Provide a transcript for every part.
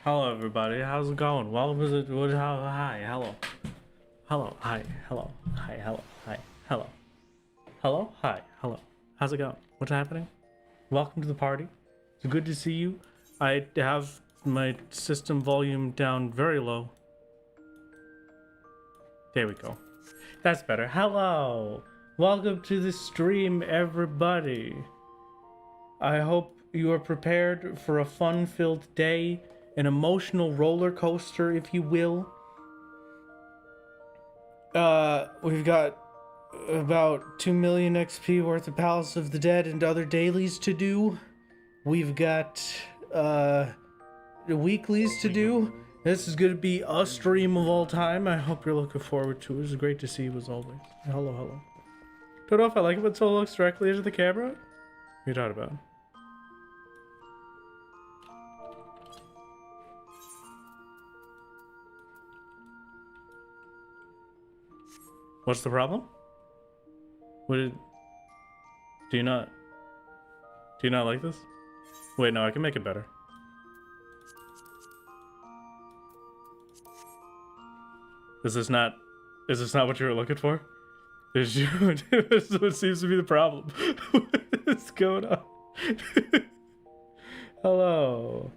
Hello, everybody. How's it going? Welcome to the. Hi. Hello. Hello. Hi. Hello. Hi. Hello. Hi. Hello. Hello. Hi. Hello. How's it going? What's happening? Welcome to the party. It's good to see you. I have my system volume down very low. There we go. That's better. Hello. Welcome to the stream, everybody. I hope you are prepared for a fun-filled day. An emotional roller coaster, if you will. We've got about 2 million XP worth of Palace of the Dead and other dailies to do. We've got weeklies to do. This is going to be a stream of all time. I hope you're looking forward to it. It's great to see you as always. Hello, hello. Don't know if I like it when someone looks directly into the camera. What are you talking about? What's the problem? Do you not like this? Wait, no, I can make it better. Is this not what you were looking for? This is what seems to be the problem. What's going on? Hello.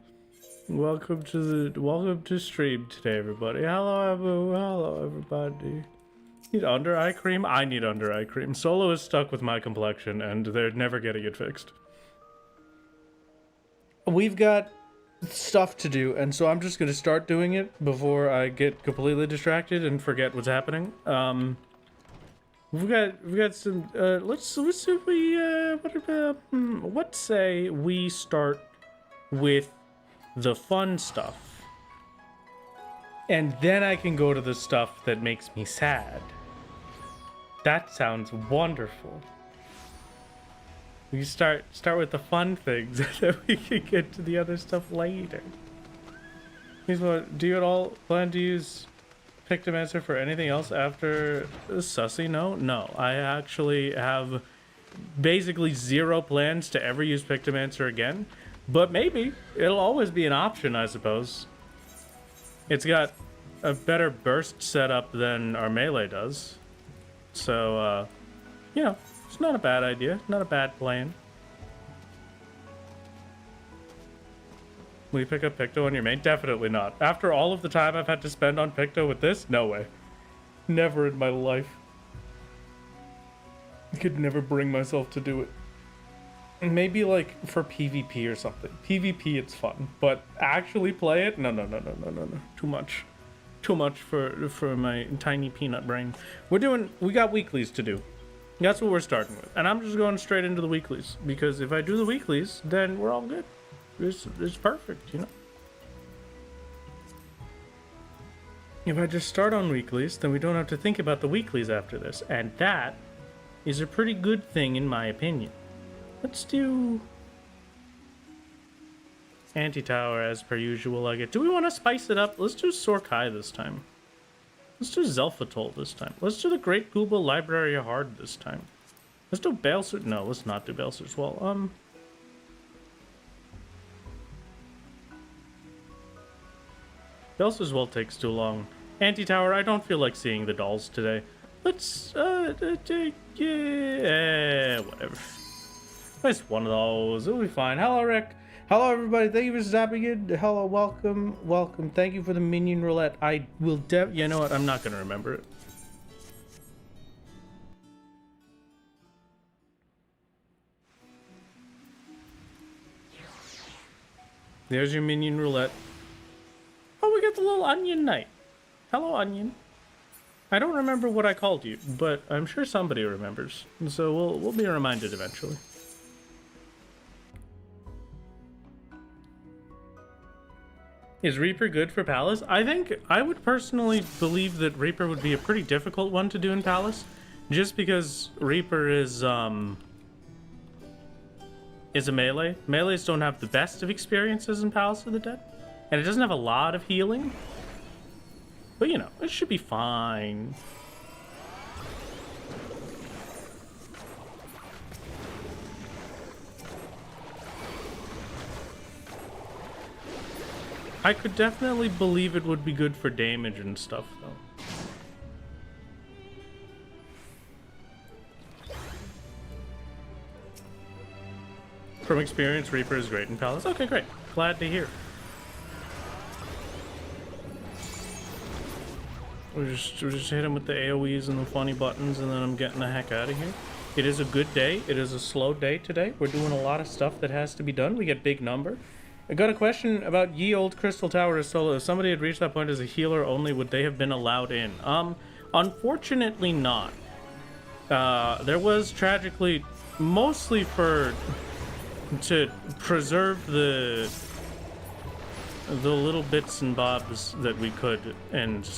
Welcome to stream today, everybody. Hello everybody. Need under eye cream? I need under eye cream. Solo is stuck with my complexion and they're never getting it fixed. We've got stuff to do, and so I'm just gonna start doing it before I get completely distracted and forget what's happening. We've got some let's say we start with the fun stuff. And then I can go to the stuff that makes me sad. That sounds wonderful. We start with the fun things, and then we can get to the other stuff later. Here's what. Do you at all plan to use Pictomancer for anything else after Sussy? No. I actually have basically zero plans to ever use Pictomancer again. But maybe it'll always be an option, I suppose. It's got a better burst setup than our melee does. So, you know, it's not a bad idea. Not a bad plan. Will you pick up Picto on your main? Definitely not. After all of the time I've had to spend on Picto with this? No way. Never in my life. I could never bring myself to do it. Maybe like for PvP or something. PvP it's fun, but actually play it? No. Too much. Too much for my tiny peanut brain. We got weeklies to do. That's what we're starting with. And I'm just going straight into the weeklies, because if I do the weeklies, then we're all good. It's perfect, you know? If I just start on weeklies, then we don't have to think about the weeklies after this. And that is a pretty good thing in my opinion. Let's do Anti-Tower as per usual. Do we want to spice it up? Let's do Sorkai this time. Let's do Zelfatol this time. Let's do the Great KOBO Library Hard this time. Let's do Balser. No, let's not do Balser's Wall. Balser's Wall takes too long. Anti-Tower, I don't feel like seeing the dolls today. Let's, yeah, whatever. Nice one of those. It'll be fine. Hello, Rick. Hello, everybody. Thank you for stopping in. Hello, welcome. Thank you for the minion roulette. I will you know what? I'm not going to remember it. There's your minion roulette. Oh, we got the little onion knight. Hello, onion. I don't remember what I called you, but I'm sure somebody remembers. So we'll be reminded eventually. Is Reaper good for Palace? I would personally believe that Reaper would be a pretty difficult one to do in Palace, just because Reaper is a melee. Melees don't have the best of experiences in Palace of the Dead, and it doesn't have a lot of healing. But you know, it should be fine. I could definitely believe it would be good for damage and stuff, though. From experience, Reaper is great in Palace. Okay, great. Glad to hear. We'll just hit him with the AoEs and the funny buttons, and then I'm getting the heck out of here. It is a good day. It is a slow day today. We're doing a lot of stuff that has to be done. We get big number. I got a question about Ye Old Crystal Tower as solo. If somebody had reached that point as a healer only, would they have been allowed in? Unfortunately not. There was tragically, mostly to preserve the little bits and bobs that we could and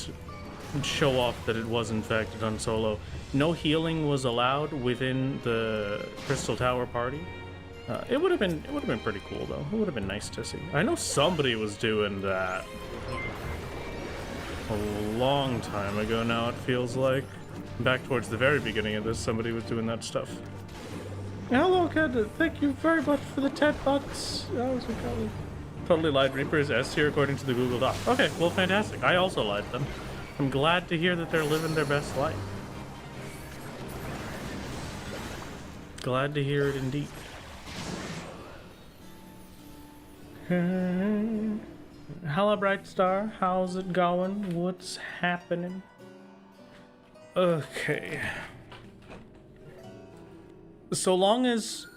show off that it was in fact done solo. No healing was allowed within the Crystal Tower party. It would have been pretty cool though. It would have been nice to see. I know somebody was doing that a long time ago now, it feels like. Back towards the very beginning of this, somebody was doing that stuff. Hello, kid. Thank you very much for the 10 bucks. Totally lied. Reaper is S tier according to the Google Doc. Okay, well, fantastic. I also lied them. I'm glad to hear that they're living their best life. Glad to hear it indeed. Hello, Bright Star. How's it going? What's happening? Okay. So long as...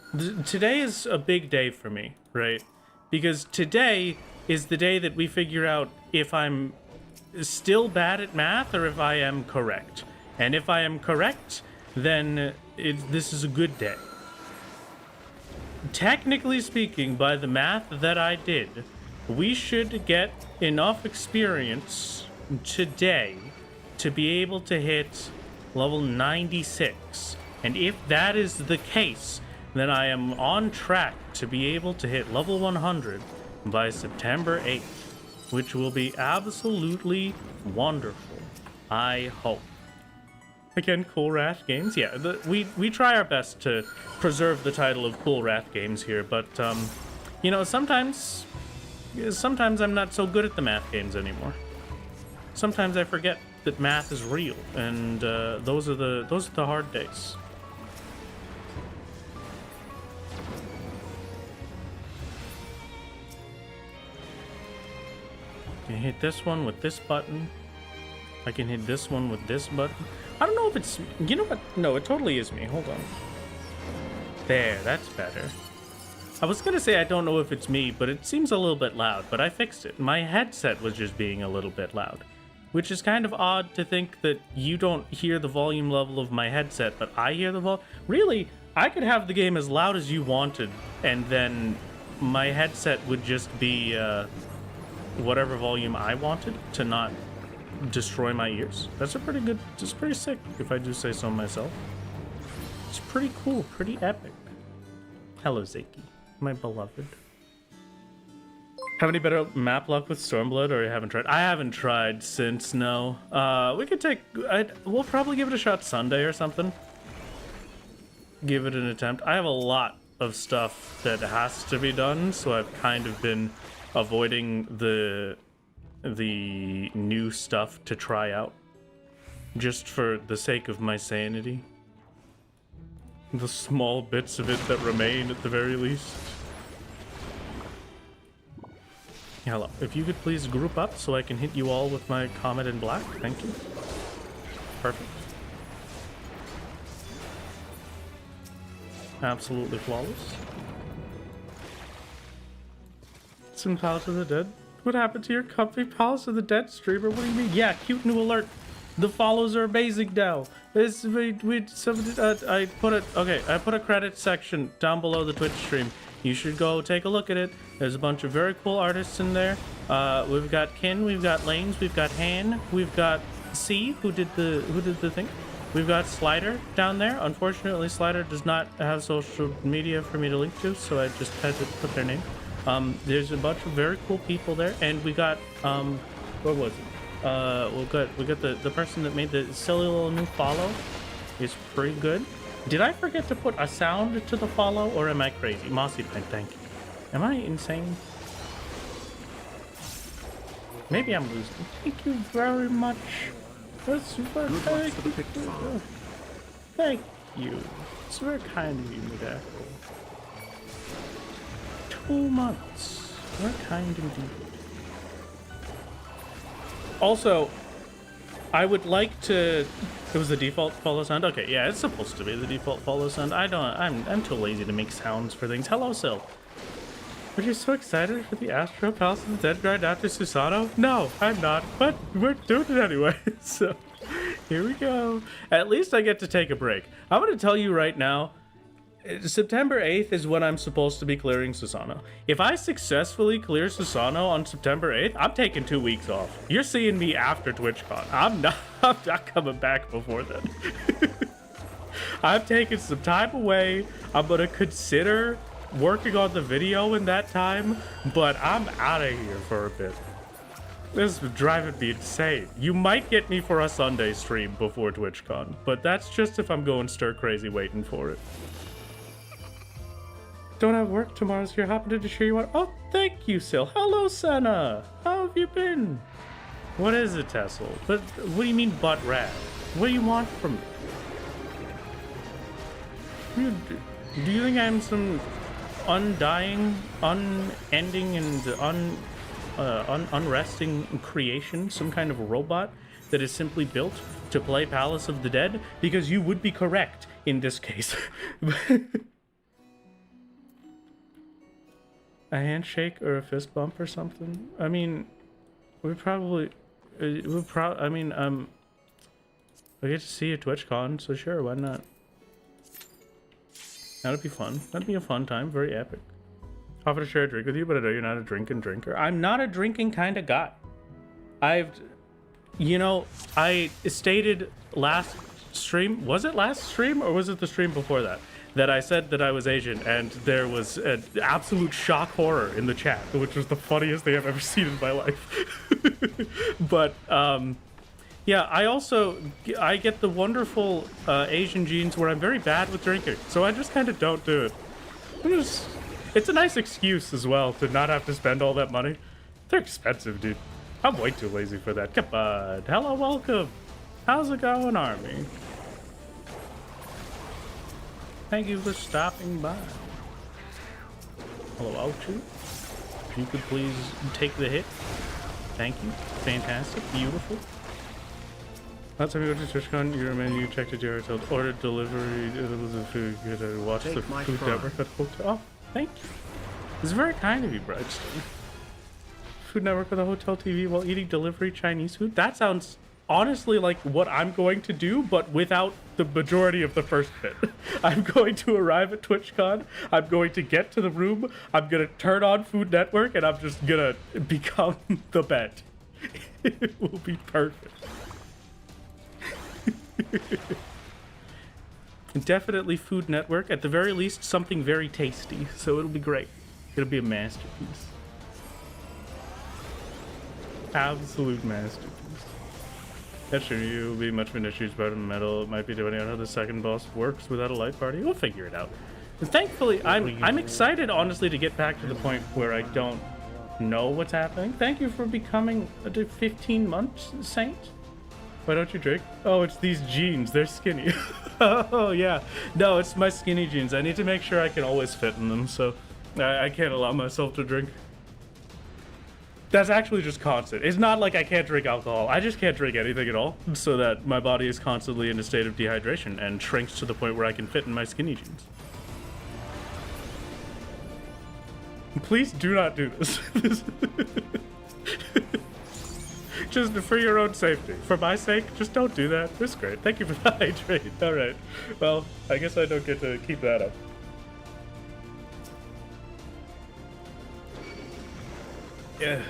today is a big day for me, right? Because today is the day that we figure out if I'm still bad at math or if I am correct. And if I am correct, then this is a good day. Technically speaking, by the math that I did, we should get enough experience today to be able to hit level 96. And if that is the case, then I am on track to be able to hit level 100 by September 8th, which will be absolutely wonderful, I hope. Again, Cool Wrath Games. Yeah, we try our best to preserve the title of Cool Wrath Games here, but, you know, sometimes I'm not so good at the math games anymore. Sometimes I forget that math is real, and those are the hard days. I can hit this one with this button. I can hit this one with this button. I don't know if it's... you know what? No, it totally is me. Hold on. There, that's better. I was gonna say I don't know if it's me, but it seems a little bit loud, but I fixed it. My headset was just being a little bit loud, which is kind of odd to think that you don't hear the volume level of my headset, but I hear the volume. Really, I could have the game as loud as you wanted, and then my headset would just be whatever volume I wanted to not destroy my ears. That's a pretty good, it's pretty sick, if I do say so myself. It's pretty cool, pretty epic. Hello, Zaki, my beloved. Have any better map luck with Stormblood, or you haven't tried? I haven't tried since, no. We could take, we'll probably give it a shot Sunday or something. Give it an attempt. I have a lot of stuff that has to be done, so I've kind of been avoiding the new stuff to try out, just for the sake of my sanity. The small bits of it that remain at the very least. Hello, if you could please group up so I can hit you all with my Comet in black, thank you. Perfect. Absolutely flawless. Some Palace of the Dead. What happened to your comfy Palace of the Dead streamer? What do you mean? Yeah, cute new alert. The follows are amazing now. This I put a credit section down below the Twitch stream. You should go take a look at it. There's a bunch of very cool artists in there. We've got Kin, we've got Lanes, we've got Han, we've got C, who did the thing. We've got Slider down there. Unfortunately, Slider does not have social media for me to link to, so I just had to put their name. There's a bunch of very cool people there, and we got what was it? We got the person that made the silly little new follow. Is pretty good. Did I forget to put a sound to the follow, or am I crazy? Mossy Pine, thank you. Am I insane? Maybe I'm losing. Thank you very much. That's super. Good luck for the picked farm. Thank you. It's very kind of you, Midako. 2 months. Very kind indeed. Also, I would like to. It was the default follow sound. Okay, yeah, it's supposed to be the default follow sound. I'm too lazy to make sounds for things. Hello, Sil. Are you so excited for the Astro Palace of the Dead grind after Susano? No, I'm not. But we're doing it anyway. So here we go. At least I get to take a break. I'm going to tell you right now. September 8th is when I'm supposed to be clearing Susano. If I successfully clear Susano on September 8th, I'm taking 2 weeks off. You're seeing me after TwitchCon. I'm not coming back before then. I'm taking some time away. I'm gonna consider working on the video in that time, but I'm out of here for a bit. This is driving me insane. You might get me for a Sunday stream before TwitchCon, but that's just if I'm going stir crazy waiting for it. Don't have work tomorrow, so you're happy to share you want. Oh, thank you, Sil. Hello, Senna. How have you been? What is it, Tessel? But what do you mean, butt rat? What do you want from me? Do you think I'm some undying, unending, and unresting creation? Some kind of robot that is simply built to play Palace of the Dead? Because you would be correct in this case. A handshake or a fist bump or something? I mean, we probably, I mean, I get to see a TwitchCon, so sure, why not? That'd be fun. That'd be a fun time, very epic. Offer to share a drink with you, but I know you're not a drinking drinker. I'm not a drinking kind of guy. You know, I stated last stream, was it last stream or was it the stream before that? That I said that I was Asian, and there was an absolute shock horror in the chat, which was the funniest thing I've ever seen in my life. But, yeah, I get the wonderful Asian genes where I'm very bad with drinking, so I just kind of don't do it. It's a nice excuse as well to not have to spend all that money. They're expensive, dude. I'm way too lazy for that. Come on. Hello, welcome. How's it going, Army? Thank you for stopping by. Hello, Ouchu. If you could please take the hit. Thank you. Fantastic. Beautiful. Last time you went to TwitchCon, your menu checked at your hotel, ordered delivery, it was the food, you had to watch the Food Network at hotel. Oh, thank you. It's very kind of you, Brightstone. Food Network with a hotel TV while eating delivery Chinese food? That sounds honestly like what I'm going to do, but without the majority of the first bit. I'm going to arrive at TwitchCon, I'm going to get to the room, I'm going to turn on Food Network, and I'm just going to become the bed. It will be perfect. Definitely Food Network, at the very least something very tasty, so it'll be great. It'll be a masterpiece. Absolute masterpiece. That's true, you'll be much of an issue about in the metal. It might be depending on how the second boss works without a light party. We'll figure it out. And thankfully, I'm excited, honestly, to get back to the point where I don't know what's happening. Thank you for becoming a 15-month saint. Why don't you drink? Oh, it's these jeans. They're skinny. Oh, yeah. No, it's my skinny jeans. I need to make sure I can always fit in them, so I can't allow myself to drink. That's actually just constant. It's not like I can't drink alcohol. I just can't drink anything at all, so that my body is constantly in a state of dehydration and shrinks to the point where I can fit in my skinny jeans. Please do not do this. Just for your own safety. For my sake, just don't do that. It's great. Thank you for the hydrate. All right. Well, I guess I don't get to keep that up. Yeah.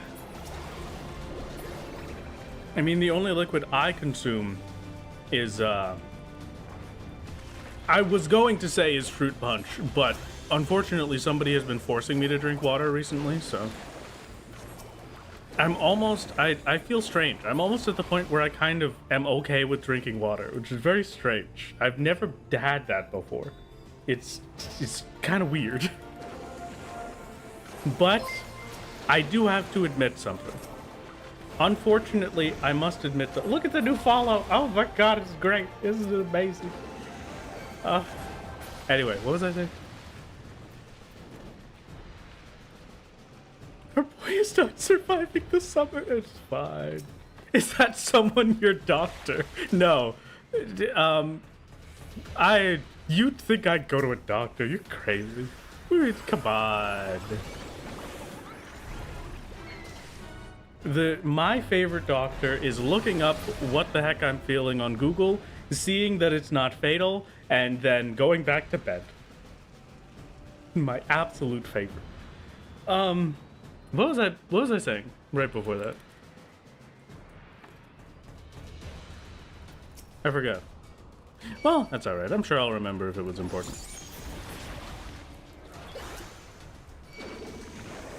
I mean, the only liquid I consume is, I was going to say is fruit punch, but unfortunately somebody has been forcing me to drink water recently, so. I'm almost, I feel strange. I'm almost at the point where I kind of am okay with drinking water, which is very strange. I've never had that before. It's kind of weird. But I do have to admit something. Unfortunately, I must admit that. Look at the new follow. Oh my god, it's great. This is amazing. Anyway, what was I saying? Our boy is not surviving the summer. It's fine. Is that someone your doctor? No. You'd think I'd go to a doctor. You're crazy. Come on. My favorite doctor is looking up what the heck I'm feeling on Google, seeing that it's not fatal, and then going back to bed. My absolute favorite. What was I saying right before that? I forgot. Well, that's alright. I'm sure I'll remember if it was important.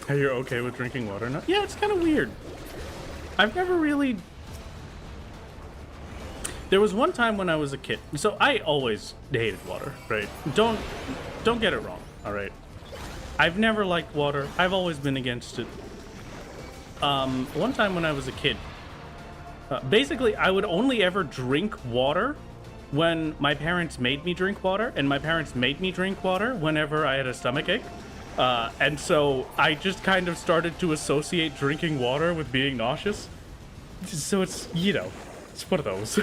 Are you okay with drinking water now? Yeah, it's kind of weird. I've never really... There was one time when I was a kid. So I always hated water, right? Don't get it wrong, alright? I've never liked water. I've always been against it. One time when I was a kid, basically I would only ever drink water when my parents made me drink water, and my parents made me drink water whenever I had a stomachache. And so I just kind of started to associate drinking water with being nauseous. So it's, you know, it's one of those.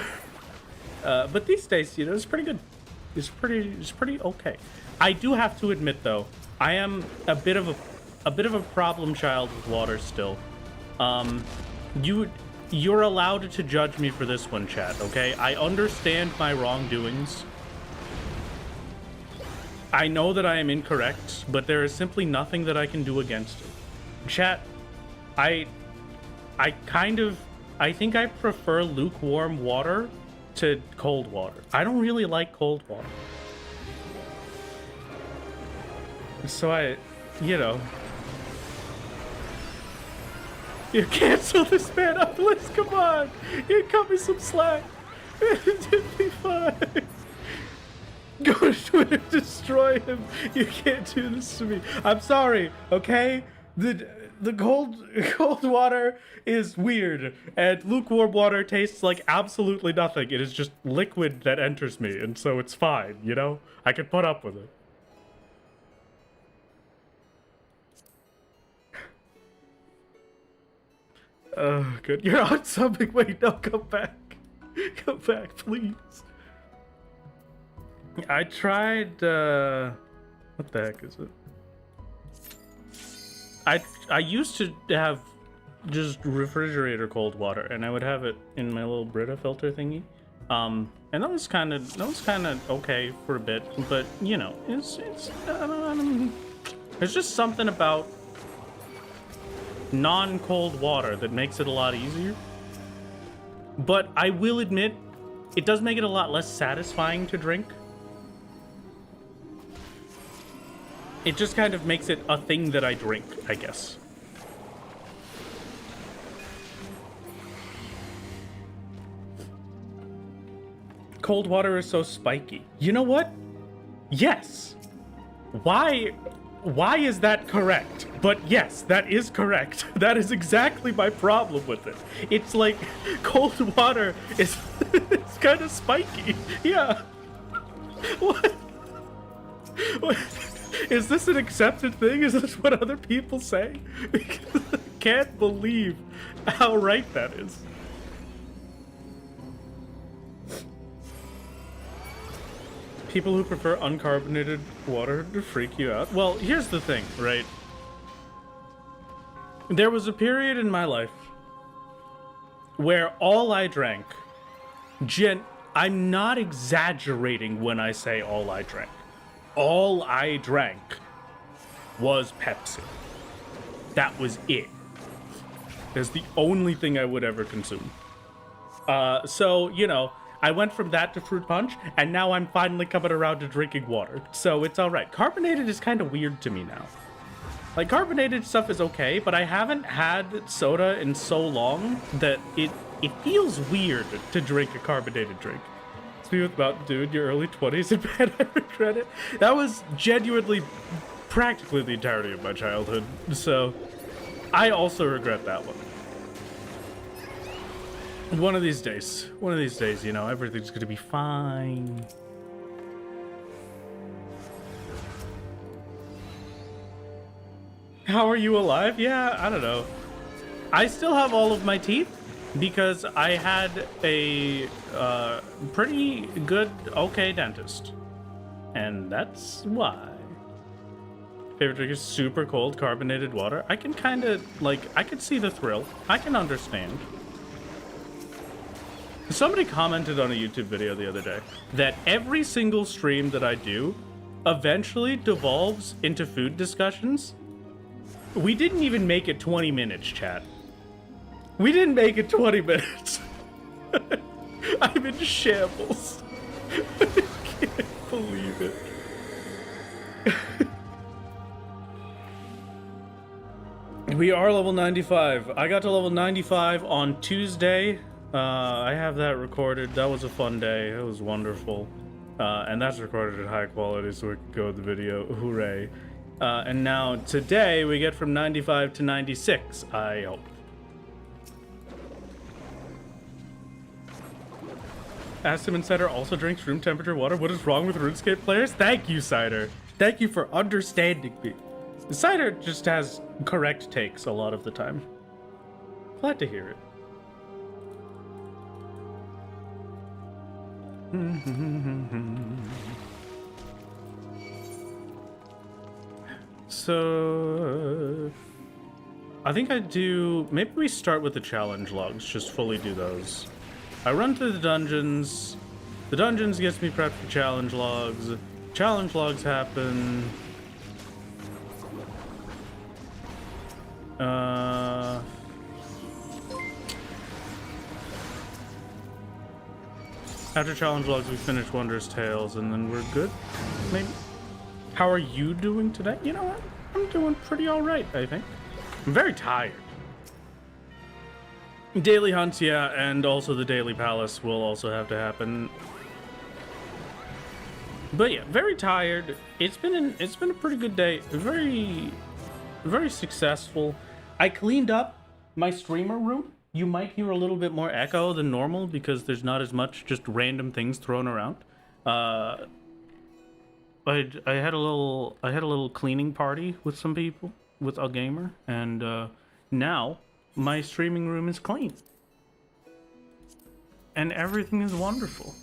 But these days, you know, it's pretty good. It's pretty okay. I do have to admit, though, I am a bit of a problem child with water still. You're allowed to judge me for this one, chat, okay? I understand my wrongdoings. I know that I am incorrect, but there is simply nothing that I can do against it. Chat, I think I prefer lukewarm water to cold water. I don't really like cold water. So you know. You cancel this man up, Liz, come on! You cut me some slack. It'll be fine. Go to Twitter, destroy him. You can't do this to me. I'm sorry, okay? The cold water is weird, and lukewarm water tastes like absolutely nothing. It is just liquid that enters me, and so it's fine, you know? I can put up with it. Oh, good. You're on something. Wait, no, come back. Come back, please. I tried, what the heck is it? I used to have just refrigerator cold water, and I would have it in my little Brita filter thingy. And that was kind of okay for a bit, but you know, there's just something about non-cold water that makes it a lot easier. But I will admit, it does make it a lot less satisfying to drink. It just kind of makes it a thing that I drink, I guess. Cold water is so spiky. You know what? Yes. Why is that correct? But yes, that is correct. That is exactly my problem with it. It's like cold water is it's kind of spiky. Yeah. What? Is this an accepted thing? Is this what other people say? Because I can't believe how right that is. People who prefer uncarbonated water to freak you out. Well, here's the thing, right? There was a period in my life where all I drank, I'm not exaggerating when I say all I drank. All I drank was Pepsi. That was it. That's the only thing I would ever consume. So, you know, I went from that to fruit punch, and now I'm finally coming around to drinking water. So it's alright. Carbonated is kind of weird to me now. Like, carbonated stuff is okay, but I haven't had soda in so long that it feels weird to drink a carbonated drink. Speaking about, dude, your early 20s in bed, I regret it. That was genuinely practically the entirety of my childhood, so I also regret that one. One of these days, you know, everything's gonna be fine. How are you alive? Yeah, I don't know. I still have all of my teeth because I had a pretty good, okay dentist. And that's why. Favorite drink is super cold carbonated water. I can kind of, like, I can see the thrill. I can understand. Somebody commented on a YouTube video the other day that every single stream that I do eventually devolves into food discussions. We didn't even make it 20 minutes, chat. We didn't make it 20 minutes. I'm in shambles. I can't believe it. We are level 95. I got to level 95 on Tuesday. I have that recorded. That was a fun day. It was wonderful. And that's recorded at high quality so we can go with the video. Hooray. And now today we get from 95 to 96, I hope. Astim and Cider also drinks room temperature water. What is wrong with RuneScape players? Thank you, Cider. Thank you for understanding me. Cider just has correct takes a lot of the time. Glad to hear it. So I think I do, maybe we start with the challenge logs, just fully do those. I run through the dungeons gets me prepped for challenge logs happen. After challenge logs, we finish Wondrous Tales, and then we're good, maybe? How are you doing today? You know what? I'm doing pretty all right, I think. I'm very tired. Daily hunts, yeah, and also the Daily Palace will also have to happen. But yeah, very tired. It's been a pretty good day. Very successful. I cleaned up my streamer room. You might hear a little bit more echo than normal because there's not as much just random things thrown around. I had a little cleaning party with some people, with a gamer, and now my streaming room is clean. And everything is wonderful.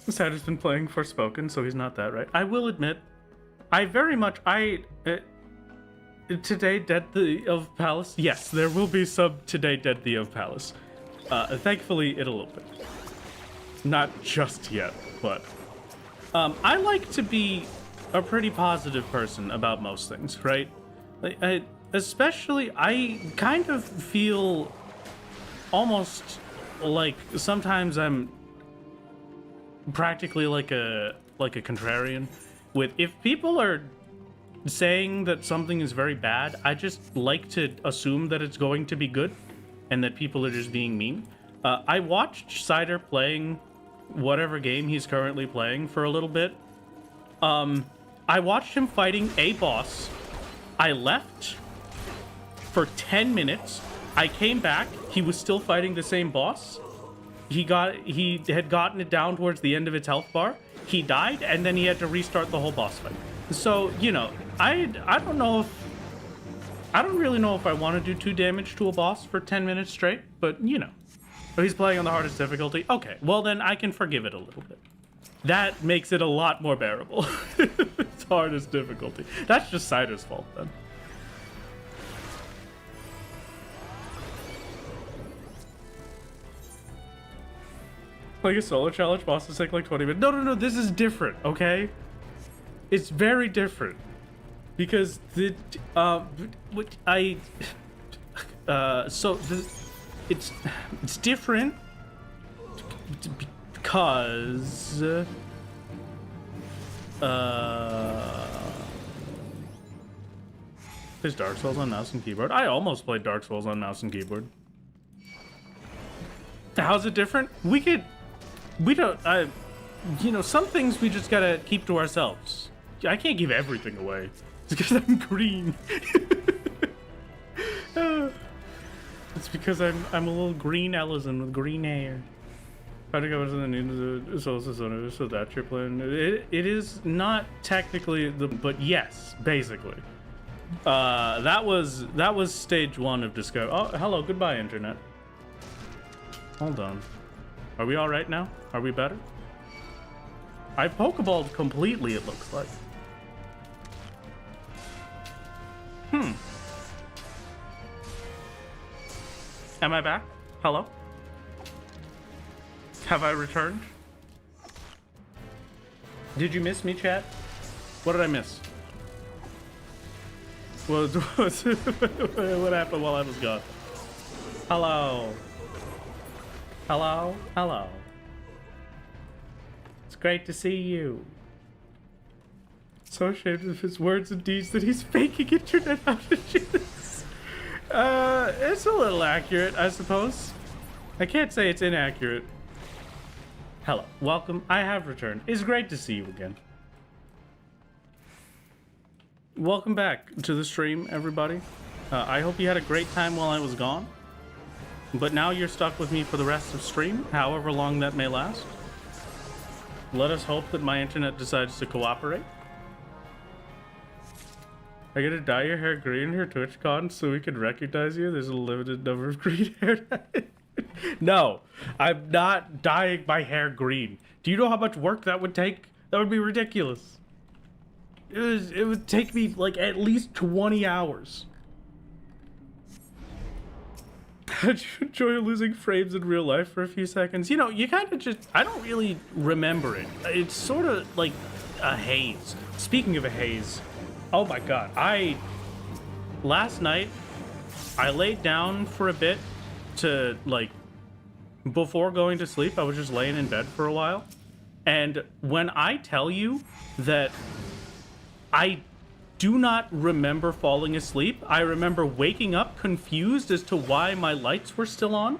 Sad has been playing Forspoken, so he's not that right. I will admit, today, Dead of Palace. Yes, there will be some today, Dead of Palace. Thankfully, in a little bit. Not just yet, but I like to be a pretty positive person about most things, right? Especially, I kind of feel almost like sometimes I'm practically like a contrarian. If people are saying that something is very bad, I just like to assume that it's going to be good and that people are just being mean. I watched Cider playing whatever game he's currently playing for a little bit. I watched him fighting a boss. I left for 10 minutes. I came back. He was still fighting the same boss. He had gotten it down towards the end of its health bar. He died, and then he had to restart the whole boss fight. So, you know, I don't really know if I want to do 2 damage to a boss for 10 minutes straight, but, you know. If he's playing on the hardest difficulty, okay, well then I can forgive it a little bit. That makes it a lot more bearable. It's hardest difficulty. That's just Cider's fault then. Like a solo challenge, bosses take like 20 minutes. No, this is different, okay? It's very different. Because it's different because there's Dark Souls on mouse and keyboard. I almost played Dark Souls on mouse and keyboard. How's it different? You know, some things we just gotta keep to ourselves. I can't give everything away. It's because I'm green. It's because I'm a little green Ellison with green hair. Try to go to the new Solstice owner, so that's your plan. It is not technically but yes, basically. That was stage 1 of discovery. Oh, hello, goodbye, internet. Hold on. Are we all right now? Are we better? I pokeballed completely, it looks like. Am I back? Hello? Have I returned? Did you miss me, chat? What did I miss? What happened while I was gone? Hello? Hello? Hello? It's great to see you. So ashamed of his words and deeds that he's faking internet outages. It's a little accurate, I suppose. I can't say it's inaccurate. Hello, welcome. I have returned. It's great to see you again. Welcome back to the stream, everybody. I hope you had a great time while I was gone. But now you're stuck with me for the rest of stream, however long that may last. Let us hope that my internet decides to cooperate. I gotta dye your hair green for TwitchCon so we can recognize you. There's a limited number of green hair. No, I'm not dyeing my hair green. Do you know how much work that would take? That would be ridiculous. It would take me like at least 20 hours. How'd you enjoy losing frames in real life for a few seconds? You know, you kind of just... I don't really remember it. It's sort of like a haze. Speaking of a haze... Oh my god, last night, I laid down for a bit to, like, before going to sleep, I was just laying in bed for a while. And when I tell you that I do not remember falling asleep, I remember waking up confused as to why my lights were still on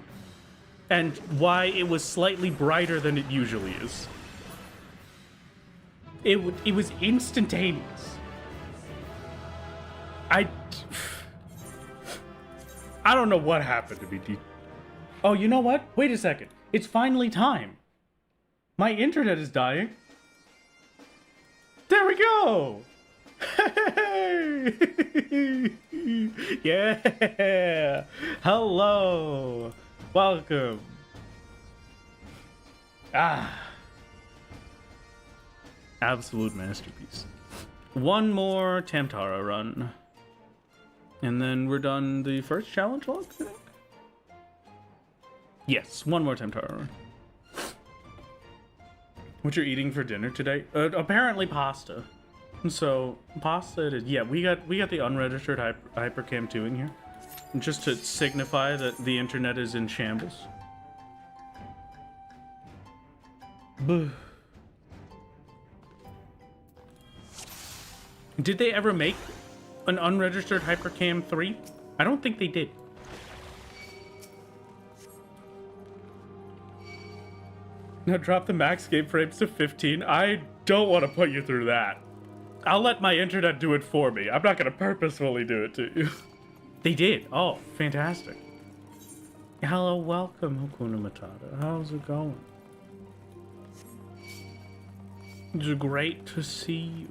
and why it was slightly brighter than it usually is. It was instantaneous. I don't know what happened to me, D. Oh, you know what? Wait a second. It's finally time. My internet is dying. There we go. Hey! Yeah. Hello. Welcome. Absolute masterpiece. One more Tamtara run. And then we're done the first challenge log, I think? Yes, one more Tamtara run. What you're eating for dinner today? Apparently pasta. So, pasta it is. Yeah, we got the unregistered Hypercam 2 in here. Just to signify that the internet is in shambles. Buh. Did they ever make an unregistered Hypercam 3? I don't think they did. Now drop the max game frames to 15. I don't want to put you through that. I'll let my internet do it for me. I'm not going to purposefully do it to you. They did. Oh, fantastic. Hello, welcome, Hakuna Matata. How's it going? It's great to see you.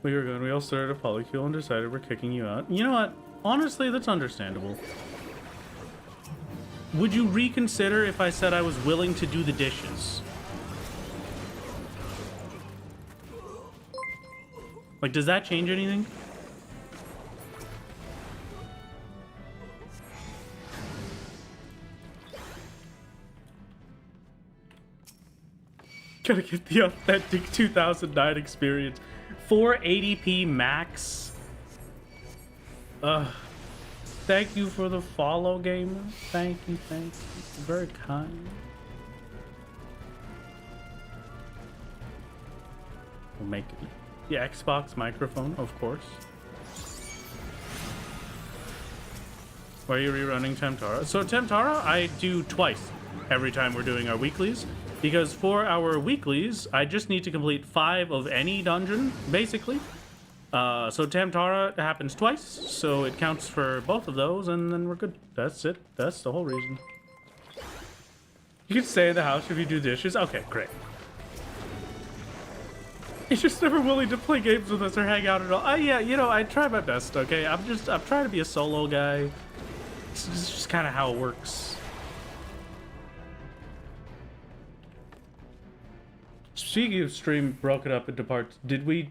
We were going. We all started a polycule and decided we're kicking you out. You know what? Honestly, that's understandable. Would you reconsider if I said I was willing to do the dishes? Like, does that change anything? Gotta get the authentic 2009 experience. 480p max. Thank you for the follow, gamer. Thank you, thank you. Very kind. We'll make it. The Xbox microphone, of course. Why are you rerunning Tamtara? So Tamtara, I do twice every time we're doing our weeklies. Because for our weeklies, I just need to complete 5 of any dungeon, basically. So Tamtara happens twice, so it counts for both of those, and then we're good. That's it. That's the whole reason. You can stay in the house if you do dishes. Okay, great. He's just never willing to play games with us or hang out at all. Yeah, you know, I try my best, okay? I'm trying to be a solo guy. It's just kind of how it works. Speaking of stream broken up into parts, did the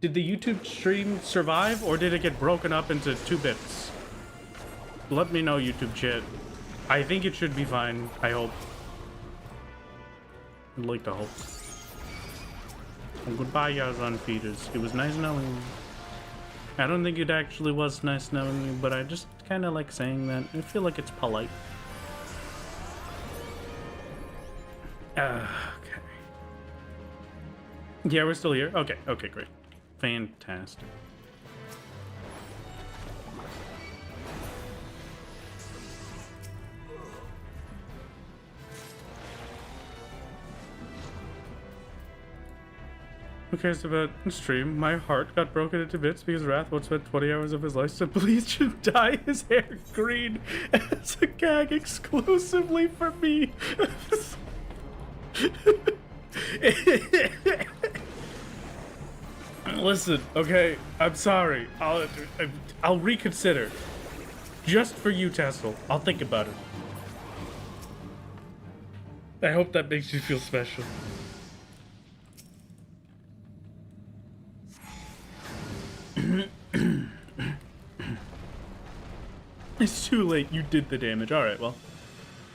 YouTube stream survive, or did it get broken up into 2 bits? Let me know, YouTube chat. I think it should be fine. I hope. I'd like to hope. Well, goodbye, Yazan feeders. It was nice knowing you. I don't think it actually was nice knowing you, but I just kind of like saying that. I feel like it's polite. Okay. Yeah, we're still here. Okay, okay, great. Fantastic. Who cares about the stream? My heart got broken into bits because Wrath once spent 20 hours of his life to bleach and dye his hair green as a gag exclusively for me. Listen, okay, I'm sorry. I'll reconsider. Just for you, Tassel. I'll think about it. I hope that makes you feel special. It's too late. You did the damage. Alright, well,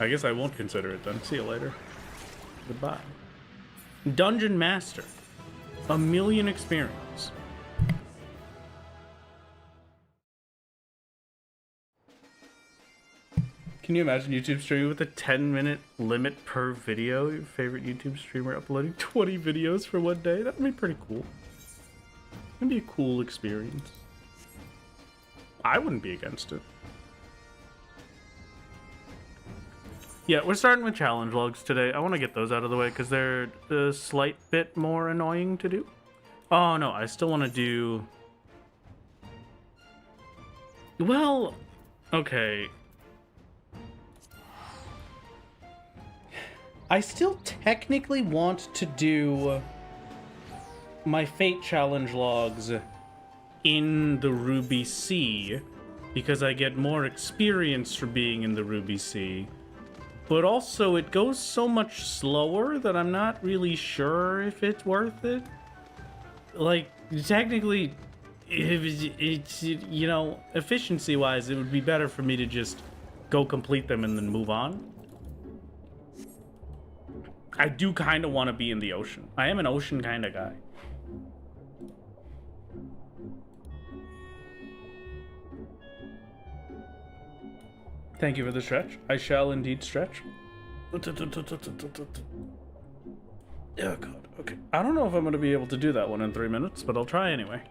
I guess I won't consider it then. See you later. Goodbye. Dungeon Master. 1,000,000 experience. Can you imagine YouTube streaming with a 10-minute limit per video? Your favorite YouTube streamer uploading 20 videos for one day? That would be pretty cool. That'd be a cool experience. I wouldn't be against it. Yeah, we're starting with challenge logs today. I want to get those out of the way because they're a slight bit more annoying to do. Oh no, I still want to do... Well, okay. I still technically want to do my Fate challenge logs in the Ruby Sea because I get more experience for being in the Ruby Sea. But also, it goes so much slower that I'm not really sure if it's worth it. Like, technically, it's, you know, efficiency-wise, it would be better for me to just go complete them and then move on. I do kind of want to be in the ocean. I am an ocean kind of guy. Thank you for the stretch. I shall indeed stretch. Oh god, okay. I don't know if I'm going to be able to do that one in 3 minutes, but I'll try anyway.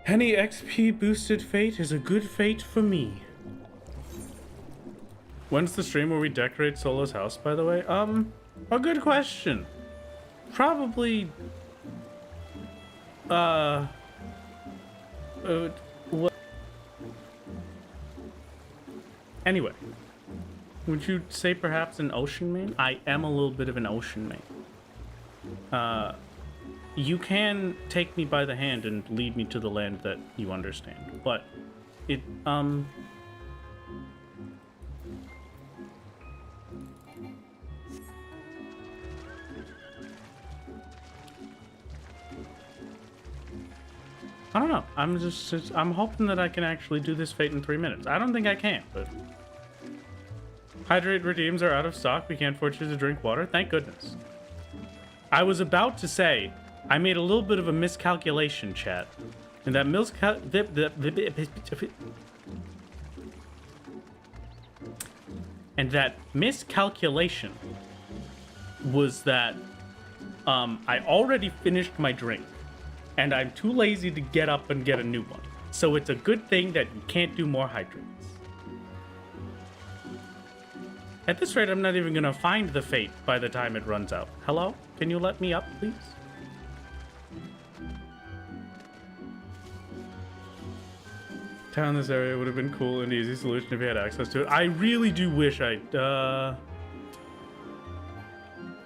Any XP boosted fate is a good fate for me. When's the stream where we decorate Solo's house, by the way? A good question. Probably... Anyway, would you say perhaps an ocean main? I am a little bit of an ocean main. You can take me by the hand and lead me to the land that you understand, but it, I don't know. I'm hoping that I can actually do this fate in 3 minutes. I don't think I can, but... Hydrate redeems are out of stock. We can't force you to drink water. Thank goodness. I was about to say, I made a little bit of a miscalculation, chat. And that miscalculation was that I already finished my drink. And I'm too lazy to get up and get a new one. So it's a good thing that you can't do more hydrates. At this rate, I'm not even gonna find the fate by the time it runs out. Hello? Can you let me up, please? Town in this area would have been cool and easy solution if you had access to it. I really do wish I...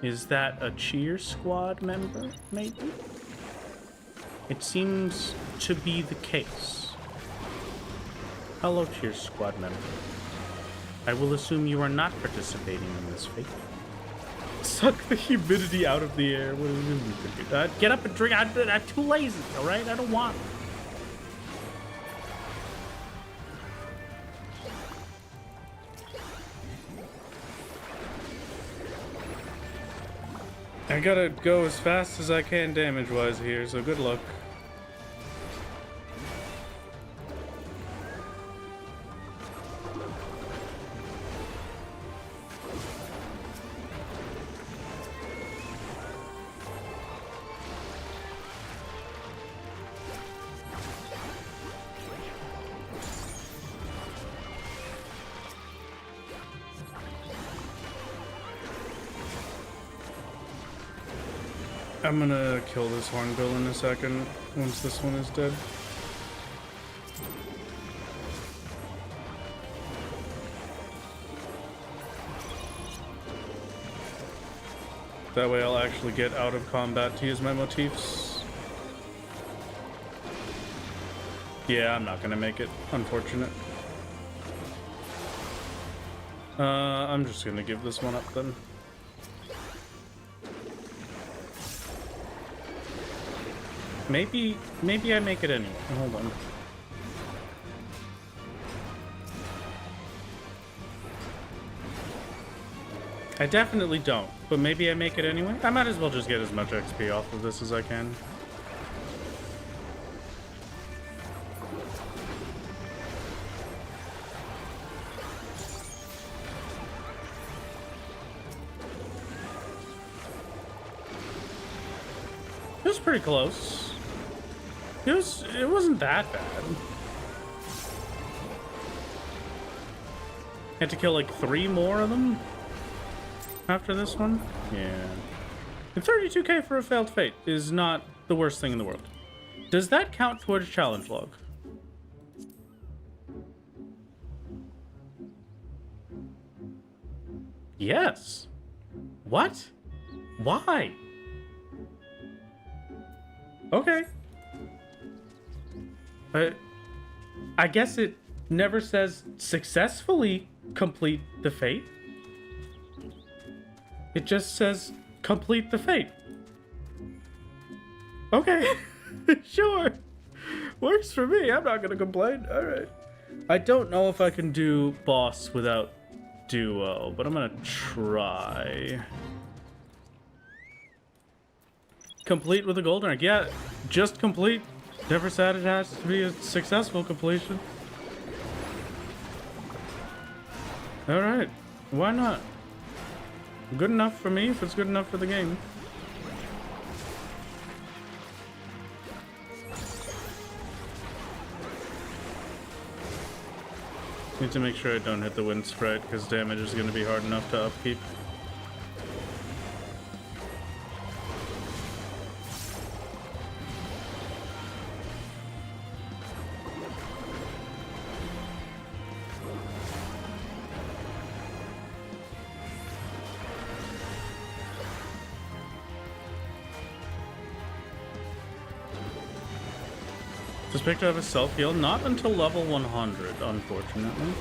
Is that a cheer squad member, maybe? It seems to be the case. Hello, cheer squad member. I will assume you are not participating in this fate. Suck the humidity out of the air. What is it? Get up and drink. I'm too lazy, alright? I don't want... I gotta go as fast as I can damage-wise here, so good luck. I'm gonna kill this hornbill in a second, once this one is dead. That way I'll actually get out of combat to use my motifs. Yeah, I'm not gonna make it. Unfortunate. I'm just gonna give this one up then. Maybe I make it anyway. Hold on. I definitely don't, but maybe I make it anyway. I might as well just get as much XP off of this as I can. It was pretty close. It wasn't that bad. Had to kill like 3 more of them after this one. Yeah. And 32k for a failed fate is not the worst thing in the world. Does that count towards challenge log? Yes. What? Why? Okay. I guess it never says successfully complete the fate. It just says complete the fate. Okay. Sure. Works for me. I'm not gonna complain. Alright. I don't know if I can do boss without duo, but I'm gonna try. Complete with a golden rank. Yeah, just complete. Never said it has to be a successful completion. Alright, why not? Good enough for me if it's good enough for the game. Need to make sure I don't hit the wind sprite because damage is going to be hard enough to upkeep. Suspect to have a self-heal, not until level 100, unfortunately.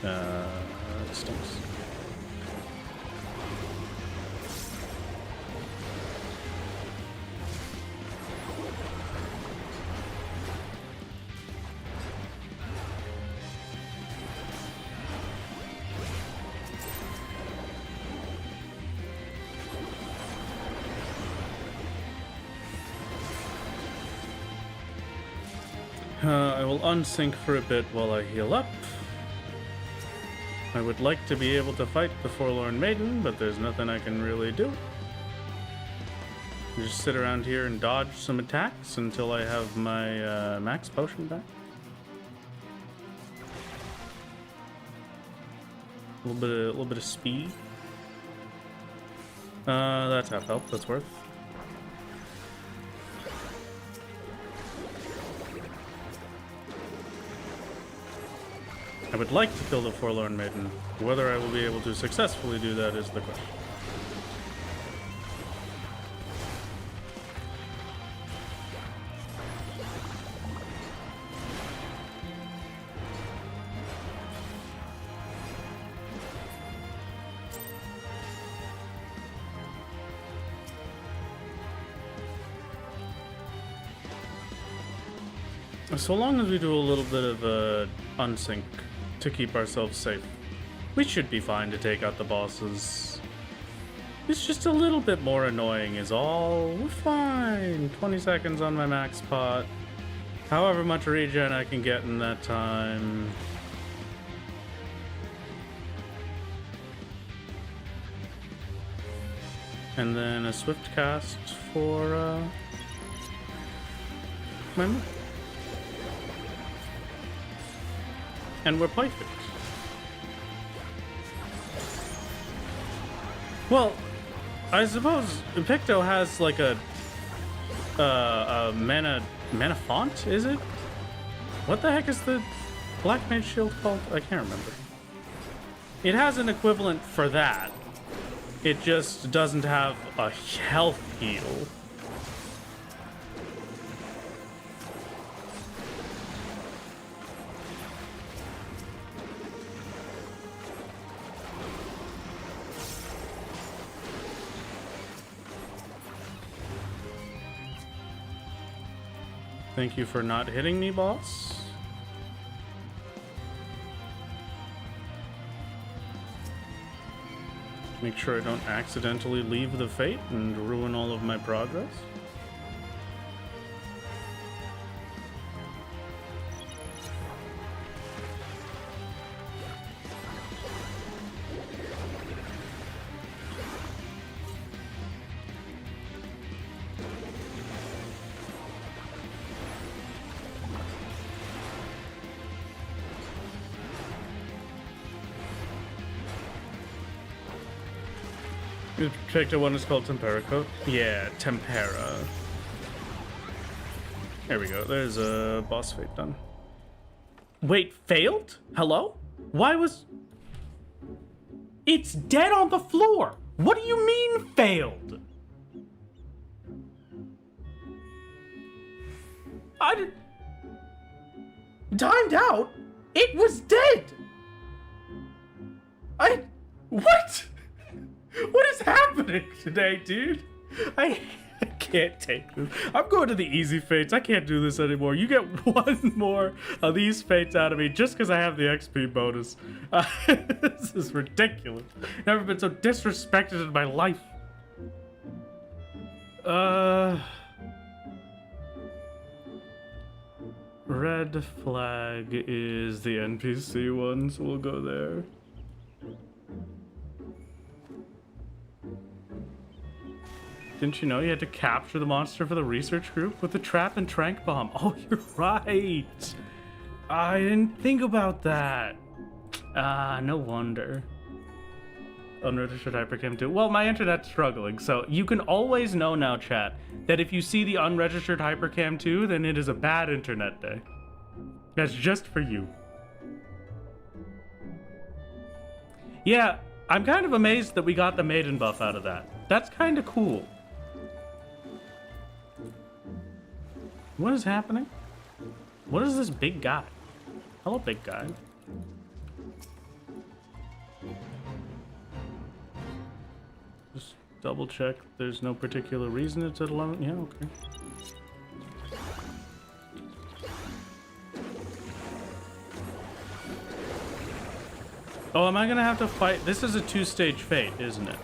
That stinks. I will unsync for a bit while I heal up. I would like to be able to fight the Forlorn Maiden, but there's nothing I can really do. Just sit around here and dodge some attacks until I have my max potion back. A little bit of speed. That's half health. That's worth. I would like to kill the Forlorn Maiden. Whether I will be able to successfully do that is the question. So long as we do a little bit of unsync to keep ourselves safe, we should be fine to take out the bosses. It's just a little bit more annoying is all. We're fine. 20 seconds on my max pot. However much regen I can get in that time. And then a swift cast for my move. And we're perfect. Well, I suppose Picto has like a mana font, is it? What the heck is the Black Mage Shield called? I can't remember. It has an equivalent for that. It just doesn't have a health heal. Thank you for not hitting me, boss. Make sure I don't accidentally leave the fate and ruin all of my progress. You picked one is called Tempera Coat? Yeah, Tempera. There we go. There's a boss fate done. Wait, failed? Hello? Why was... It's dead on the floor! What do you mean failed? I did... Timed out? It was dead! What? What is happening today, dude? I can't take this. I'm going to the easy fates. I can't do this anymore. You get one more of these fates out of me just because I have the XP bonus. This is ridiculous. Never been so disrespected in my life. Red flag is the NPC one, so we'll go there. Didn't you know you had to capture the monster for the research group with the trap and trank bomb? Oh, you're right. I didn't think about that. No wonder. Unregistered hypercam too. Well, my internet's struggling, so you can always know now, chat, that if you see the unregistered hypercam 2, then it is a bad internet day. That's just for you. Yeah, I'm kind of amazed that we got the maiden buff out of that. That's kind of cool. What is happening? What is this big guy? Hello, big guy. Just double check. There's no particular reason it's at 11. Yeah, okay. Oh, am I gonna have to fight? This is a two-stage fate, isn't it?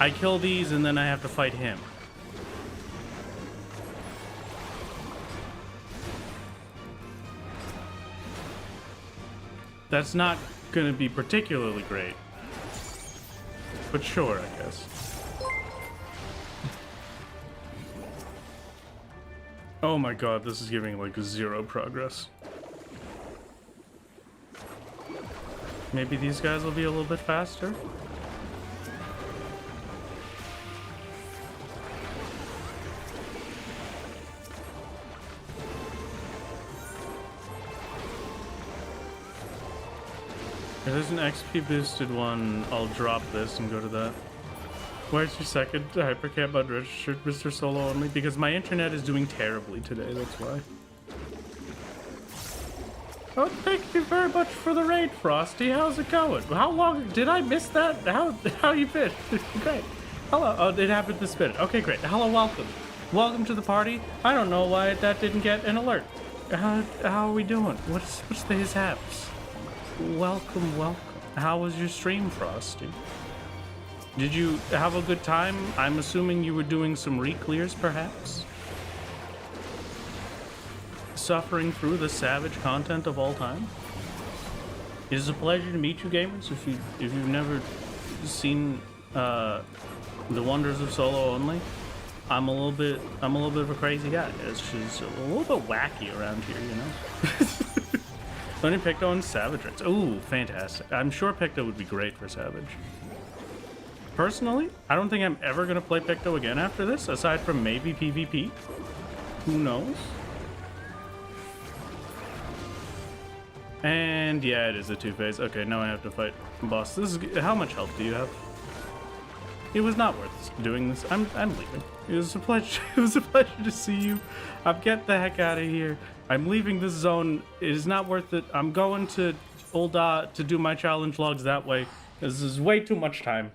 I kill these and then I have to fight him. That's not gonna be particularly great. But sure, I guess. Oh my god, this is giving like 0 progress. Maybe these guys will be a little bit faster. If there's an XP boosted one, I'll drop this and go to that. Where's your second hypercamp unregistered, Mr. Solo only? Because my internet is doing terribly today, that's why. Oh, thank you very much for the raid, Frosty. How's it going? How long did I miss that? How you been? Great. Hello. Oh, it happened this minute. Okay, great. Hello, welcome. Welcome to the party. I don't know why that didn't get an alert. How are we doing? What's the haps? Welcome, welcome. How was your stream, Frosty? Did you have a good time? I'm assuming you were doing some re-clears, perhaps? Suffering through the savage content of all time? It is a pleasure to meet you, gamers. If you've never seen the wonders of solo only, I'm a little bit of a crazy guy. It's just a little bit wacky around here, you know. Learning Picto and Savage Rates. Ooh, fantastic. I'm sure Picto would be great for Savage. Personally, I don't think I'm ever gonna play Picto again after this, aside from maybe PvP. Who knows? And yeah, it is a 2-phase. Okay, now I have to fight boss. This is how much health do you have? It was not worth doing this. I'm leaving. It was a pleasure. It was a pleasure to see you. Get the heck out of here. I'm leaving this zone. It is not worth it. I'm going to Ul'dah to do my challenge logs that way. This is way too much time.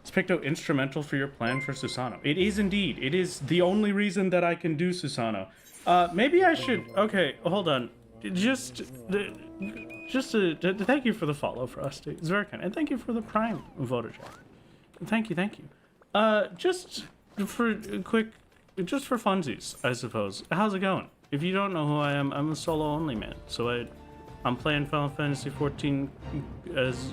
Is Picto instrumental for your plan for Susanoo? It is indeed. It is the only reason that I can do Susanoo. Maybe I should. Okay, hold on. Just thank you for the follow, Frosty. It's very kind, and thank you for the Prime voter chat. Thank you. Just for funsies, I suppose. How's it going? If you don't know who I am, I'm a solo-only man. So I'm playing Final Fantasy 14 as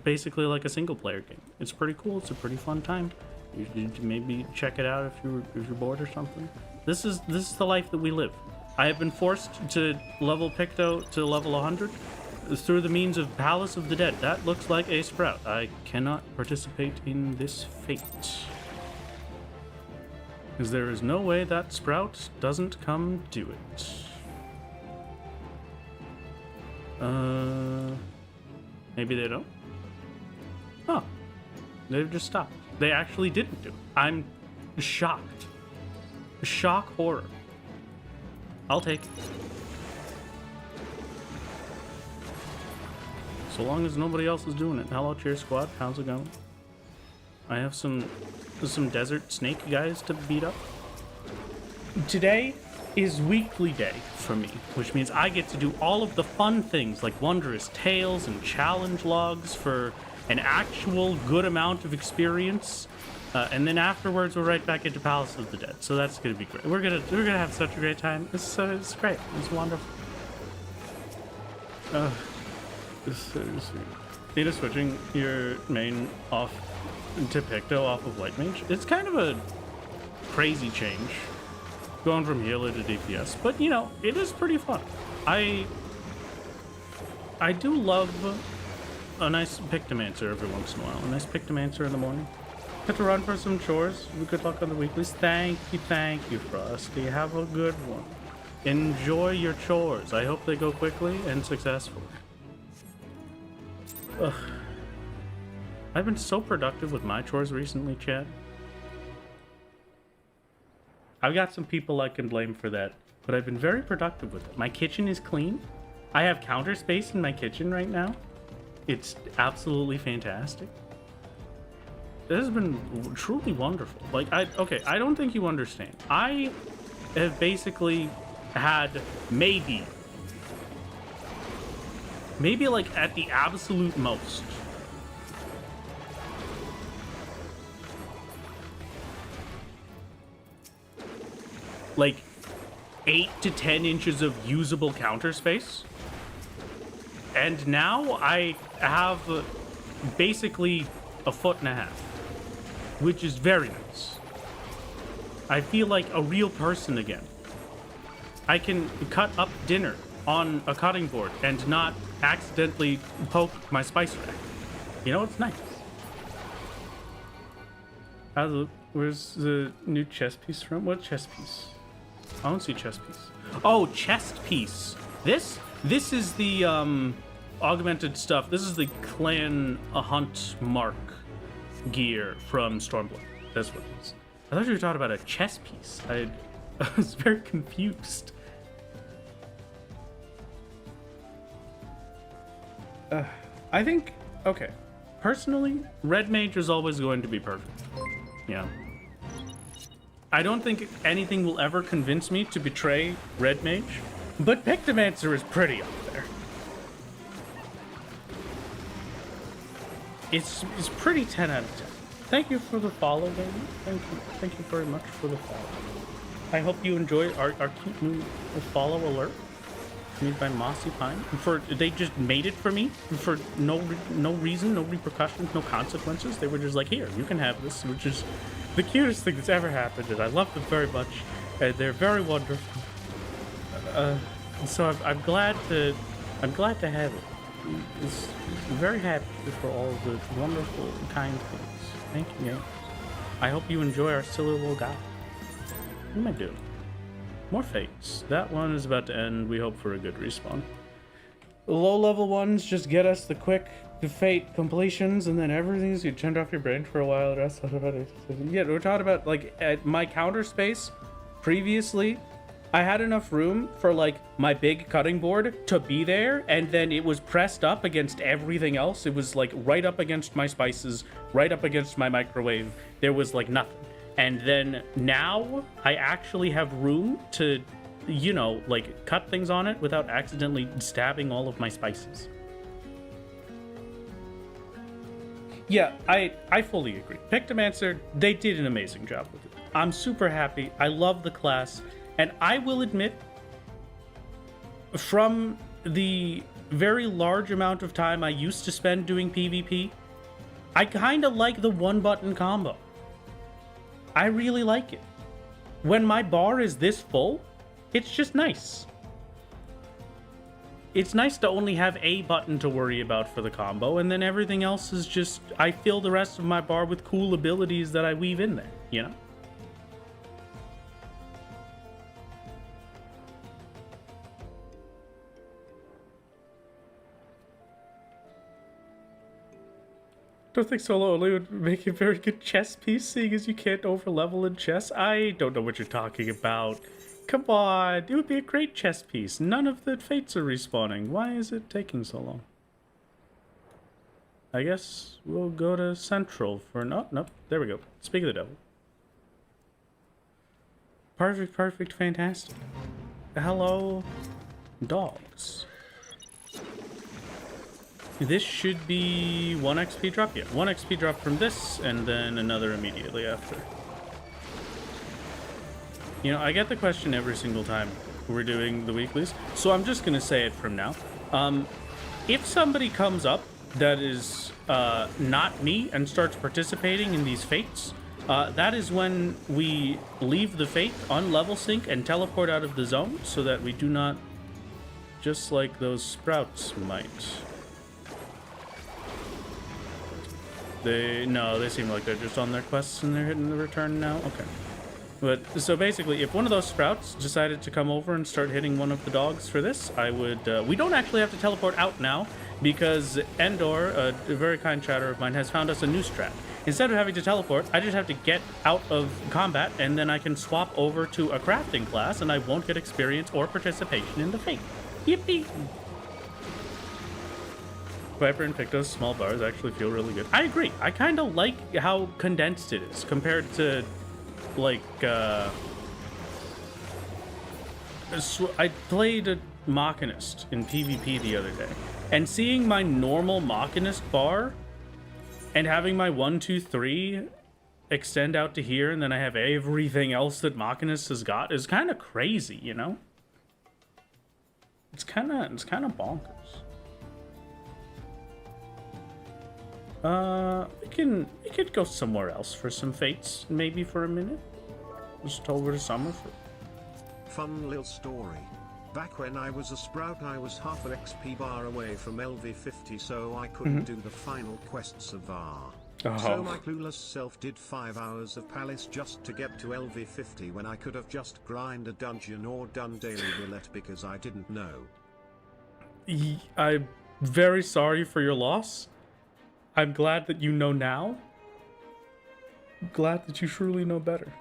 basically like a single-player game. It's pretty cool. It's a pretty fun time. You should maybe check it out if you're bored or something. This is the life that we live. I have been forced to level Picto to level 100 through the means of Palace of the Dead. That looks like a sprout. I cannot participate in this fate. Because there is no way that sprout doesn't come do it. Maybe they don't? Oh. They've just stopped. They actually didn't do it. I'm shocked. Shock horror. I'll take it. So long as nobody else is doing it. Hello, Cheer Squad. How's it going? I have some desert snake guys to beat up. Today is weekly day for me, which means I get to do all of the fun things like Wondrous Tales and challenge logs for an actual good amount of experience. And then afterwards, we're right back into Palace of the Dead. So that's gonna be great. We're gonna have such a great time. It's great. It's wonderful. Nita, switching your main off to Picto off of White Mage. It's kind of a crazy change, going from healer to DPS. But you know, it is pretty fun. I do love a nice Pictomancer every once in a while. A nice Pictomancer in the morning. Have to run for some chores. Good luck on the weeklies. Thank you, Frosty. Have a good one. Enjoy your chores. I hope they go quickly and successfully. Ugh. I've been so productive with my chores recently, Chad. I've got some people I can blame for that, but I've been very productive with it. My kitchen is clean. I have counter space in my kitchen right now. It's absolutely fantastic. This has been truly wonderful. Like, I don't think you understand. I have basically had maybe like at the absolute most, like 8 to 10 inches of usable counter space. And now I have basically a 1.5 feet, which is very nice. I feel like a real person again. I can cut up dinner on a cutting board and not accidentally poke my spice rack. You know, it's nice. Where's the new chess piece from? What chess piece? I don't see chess piece. Oh, chest piece. This is the augmented stuff. This is the clan hunt mark gear from Stormblood. That's what it is. I thought you were talking about a chess piece. I was very confused. I think, okay, personally, red mage is always going to be perfect. Yeah. I don't think anything will ever convince me to betray red mage, but Pictomancer is pretty up there. It's pretty 10 out of 10. Thank you for the follow, baby. Thank you very much for the follow. I hope you enjoy our cute new follow alert made by Mossy Pine. They just made it for me for no reason, no repercussions, no consequences. They were just like, here, you can have this, which is the cutest thing that's ever happened, and I love them very much. They're very wonderful. So I'm glad to have it. It's very happy for all the wonderful and kind things. Thank you, guys. I hope you enjoy our silly little guy. What am I doing? More fates. That one is about to end. We hope for a good respawn. The low-level ones just get us the quick fate completions, and then everything's you turned off your brain for a while. The rest about it. Yeah, we're talking about like at my counter space previously. I had enough room for like my big cutting board to be there, and then it was pressed up against everything else. It was like right up against my spices, right up against my microwave. There was like nothing. And then now I actually have room to, you know, like cut things on it without accidentally stabbing all of my spices. Yeah, I fully agree. Pictomancer, they did an amazing job with it. I'm super happy. I love the class. And I will admit, from the very large amount of time I used to spend doing PvP, I kind of like the one-button combo. I really like it. When my bar is this full, it's just nice. It's nice to only have a button to worry about for the combo, and then everything else is just, I fill the rest of my bar with cool abilities that I weave in there, you know? Don't think solo only would make a very good chess piece, seeing as you can't overlevel in chess. I don't know what you're talking about. Come on, it would be a great chess piece. None of the fates are respawning. Why is it taking so long? I guess we'll go to Central for... Nope, there we go. Speak of the devil. Perfect, fantastic. Hello, dogs. This should be 1 XP drop. Yeah, 1 XP drop from this, and then another immediately after. You know, I get the question every single time we're doing the weeklies, so I'm just gonna say it from now. If somebody comes up that is not me and starts participating in these fates, that is when we leave the fate on level sync and teleport out of the zone, so that we do not, just like those sprouts might. They seem like they're just on their quests and they're hitting the return now. Okay. But, so basically, if one of those sprouts decided to come over and start hitting one of the dogs for this, I would, we don't actually have to teleport out now, because Endor, a very kind chatter of mine, has found us a new strat. Instead of having to teleport, I just have to get out of combat, and then I can swap over to a crafting class, and I won't get experience or participation in the fate. Yippee! Viper and Picto's small bars actually feel really good. I agree. I kind of like how condensed it is compared to, like, I played a Machinist in PvP the other day, and seeing my normal Machinist bar and having my 1, 2, 3 extend out to here, and then I have everything else that Machinist has got is kind of crazy, you know? It's kind of bonkers. We could go somewhere else for some fates, maybe for a minute. Just over to Summer for... Fun little story. Back when I was a sprout, I was half an XP bar away from LV50, so I couldn't do the final quests of VAR. So my clueless self did 5 hours of Palace just to get to LV50 when I could have just grinded a dungeon or done daily roulette because I didn't know. I'm very sorry for your loss. I'm glad that you know now. I'm glad that you truly know better.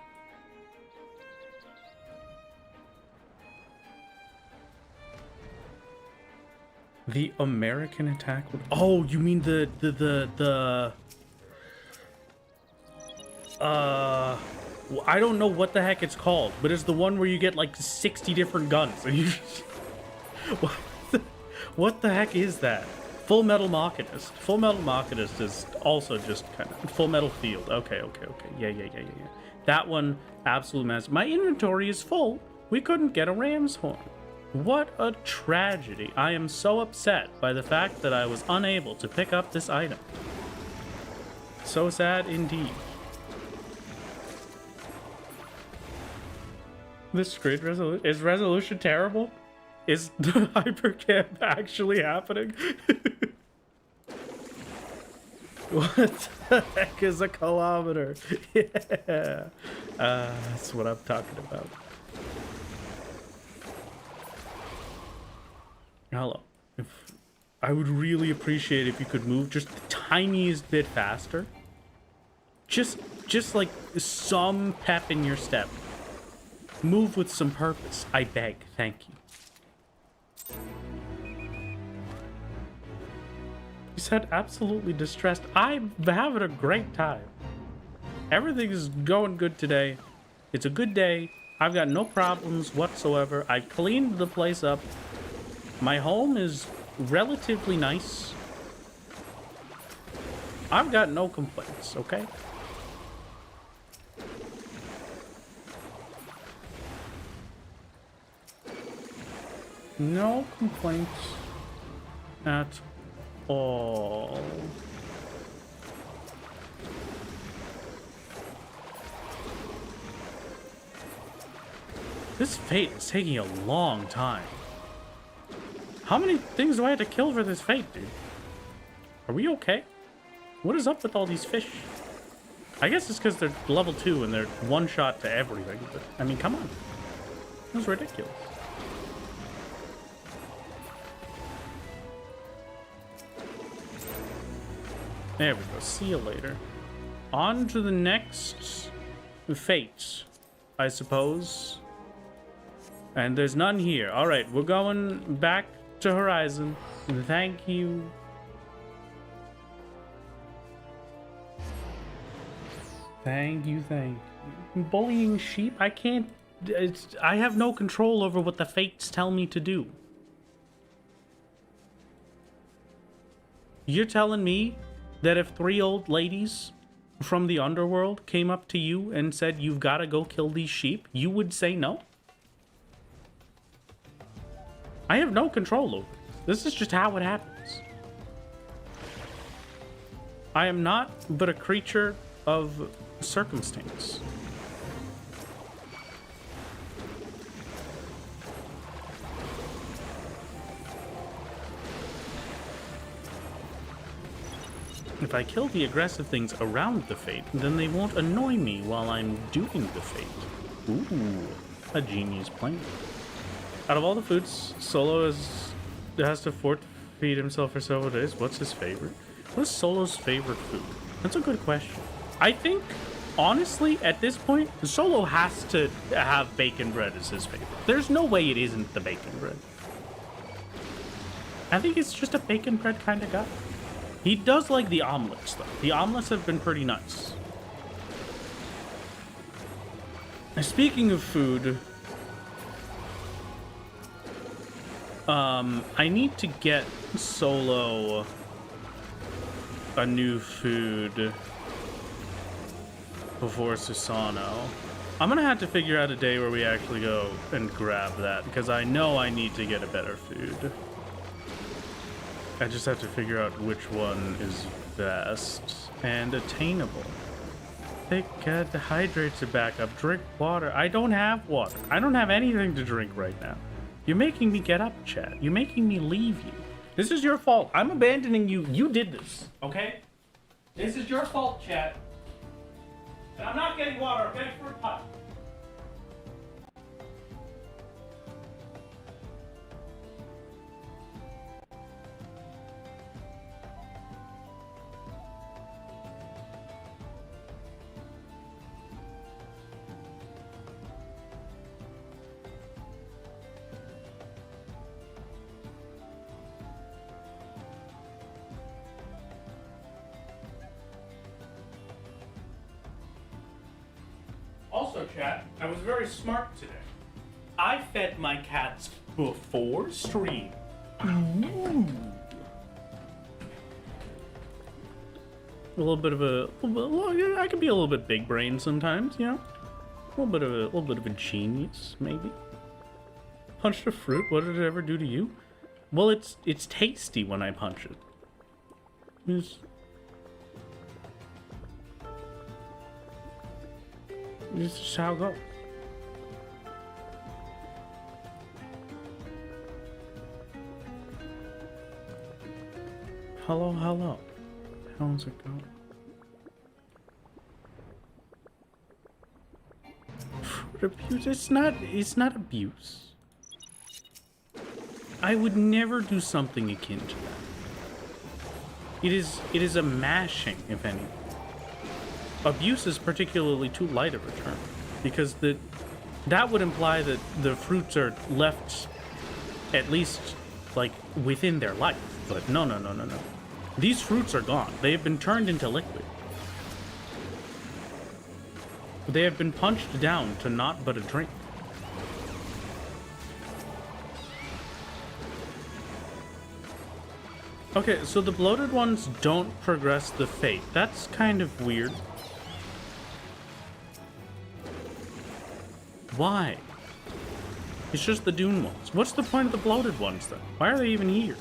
The American attack. Oh, you mean the I don't know what the heck it's called, but it's the one where you get like 60 different guns and you what the heck is that? Full Metal Machinist. Full Metal Machinist is also just kind of Full Metal Field. Okay. Yeah. That one, absolute mess. My inventory is full. We couldn't get a ram's horn. What a tragedy. I am so upset by the fact that I was unable to pick up this item. So sad indeed. This screen resolution... Is resolution terrible? Is the hypercam actually happening? What the heck is a kilometer? Yeah. That's what I'm talking about. Hello. I would really appreciate if you could move just the tiniest bit faster. Just like some pep in your step. Move with some purpose. I beg. Thank you. You said absolutely distressed. I'm having a great time. Everything is going good today. It's a good day. I've got no problems whatsoever. I cleaned the place up. My home is relatively nice. I've got no complaints, okay? No complaints at all. This fate is taking a long time. How many things do I have to kill for this fate, dude? Are we okay? What is up with all these fish? I guess it's because they're level 2 and they're one shot to everything, but I mean, come on. That's ridiculous. There we go. See you later. On to the next fate, I suppose. And there's none here. All right, we're going back to Horizon. Thank you. Thank you. Bullying sheep? I can't... I have no control over what the fates tell me to do. You're telling me that if 3 old ladies from the underworld came up to you and said, you've got to go kill these sheep, you would say no? I have no control over this. This is just how it happens. I am not but a creature of circumstance. If I kill the aggressive things around the fate, then they won't annoy me while I'm doing the fate. Ooh, a genius plan. Out of all the foods, Solo has to feed himself for several days. What's his favorite? What is Solo's favorite food? That's a good question. I think, honestly, at this point, Solo has to have bacon bread as his favorite. There's no way it isn't the bacon bread. I think it's just a bacon bread kind of guy. He does like the omelets, though. The omelets have been pretty nice. Speaking of food, I need to get Solo a new food before Susano. I'm gonna have to figure out a day where we actually go and grab that, because I know I need to get a better food. I just have to figure out which one is best and attainable. thick carbohydrates are back up. Drink water. I don't have water. I don't have anything to drink right now. You're making me get up, Chad. You're making me leave you. This is your fault. I'm abandoning you. You did this, okay? This is your fault, Chad. And I'm not getting water. I'm getting fruit pie. Also, chat, I was very smart today. I fed my cats before stream. Ooh. A little bit of a, I can be a little bit big brain sometimes, you know. A little bit of a genius, maybe. Punched a fruit. What did it ever do to you? Well, it's tasty when I punch it. This is how it goes. Hello, hello. How's it going? Abuse? It's not abuse. I would never do something akin to that. It is a mashing, if anything. Abuse is particularly too light of a term, because that would imply that the fruits are left at least like within their life. But no. These fruits are gone. They have been turned into liquid. They have been punched down to naught but a drink. Okay, so the bloated ones don't progress the fate. That's kind of weird. Why? It's just the dune ones. What's the point of the bloated ones, then? Why are they even here?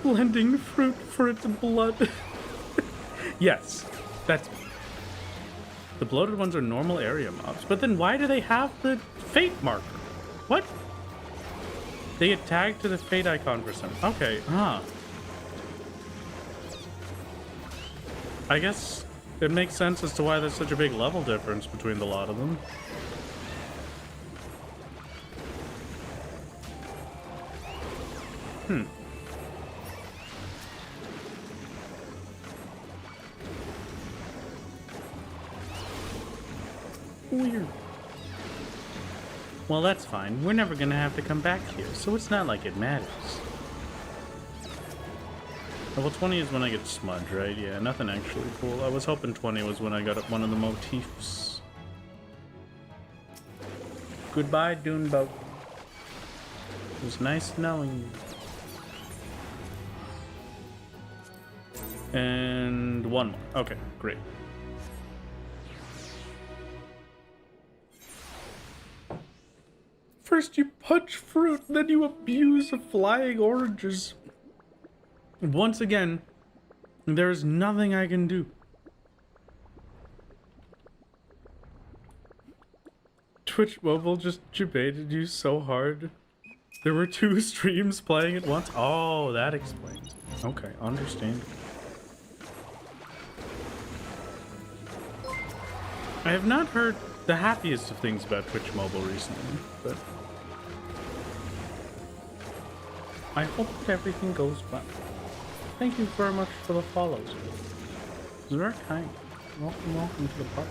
Blending fruit for its blood. Yes, that's... The bloated ones are normal area mobs. But then why do they have the fate marker? What? They get tagged to the fate icon for some... Okay, I guess it makes sense as to why there's such a big level difference between the lot of them. Weird. Well, that's fine. We're never gonna have to come back here, so it's not like it matters. Level 20 is when I get smudge, right? Yeah, nothing actually cool. I was hoping 20 was when I got up one of the motifs. Goodbye, Dune Boat. It was nice knowing you. And one more. Okay, great. First you punch fruit, then you abuse flying oranges. Once again, there is nothing I can do. Twitch Mobile just debated you so hard. There were 2 streams playing at once. Oh, that explains. Okay, understandable. I have not heard the happiest of things about Twitch Mobile recently, but I hope that everything goes well. Thank you very much for the follows. It's very kind. Welcome to the party.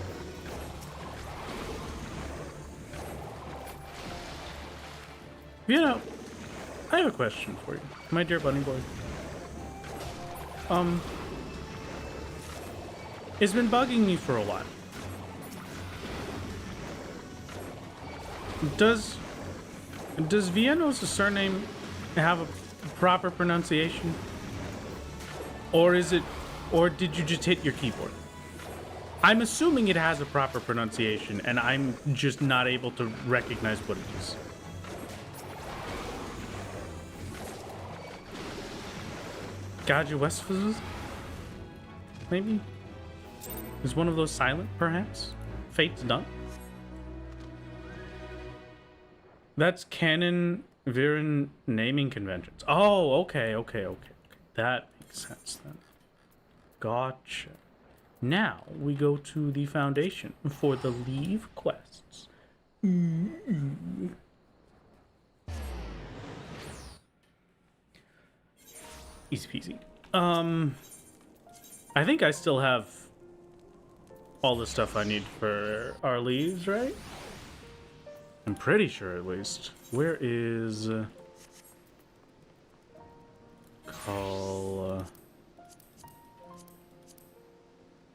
You know, I have a question for you, my dear bunny boy. It's been bugging me for a while. Does Vienno's surname have a proper pronunciation? Or did you just hit your keyboard? I'm assuming it has a proper pronunciation, and I'm just not able to recognize what it is. Gaji Westfus? Maybe? Is one of those silent, perhaps? Fate's done? That's canon Viren naming conventions. Oh, okay. That makes sense then. Gotcha. Now we go to the foundation for the leave quests. Easy peasy. I think I still have all the stuff I need for our leaves, right? I'm pretty sure, at least. Where is call?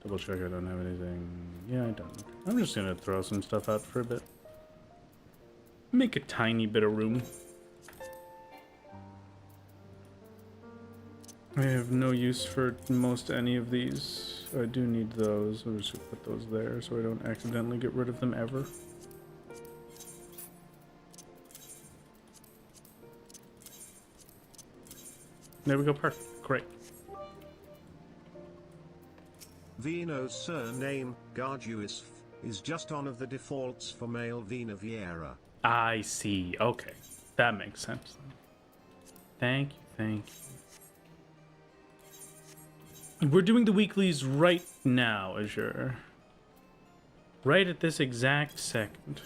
Double check I don't have anything. Yeah, I don't. I'm just gonna throw some stuff out for a bit. Make a tiny bit of room. I have no use for most any of these. I do need those. I'll just put those there so I don't accidentally get rid of them ever. There we go, perfect. Great. Vino's surname, Garduis, is just one of the defaults for male Vina Vieira. I see. Okay. That makes sense then. Thank you. We're doing the weeklies right now, Azure. Right at this exact second.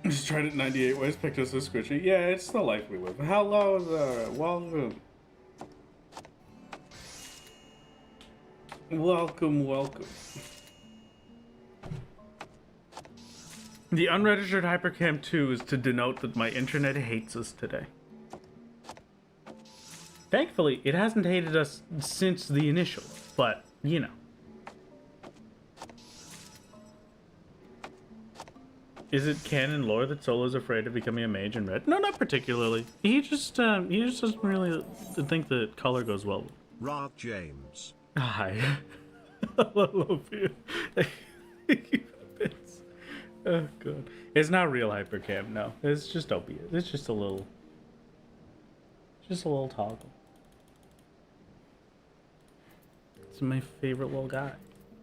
Just tried it 98 ways, picked us a squishy. Yeah, it's the life we live. Hello there. Welcome. Welcome. The unregistered Hypercam 2 is to denote that my internet hates us today. Thankfully, it hasn't hated us since the initial, but, you know. Is it canon lore that Solo's afraid of becoming a mage in red? No, not particularly. He just doesn't really think that color goes well. Rod James. Hi. I love you. Oh god. It's not real hypercam, no. It's just opiate. It's just a little toggle. It's my favorite little guy.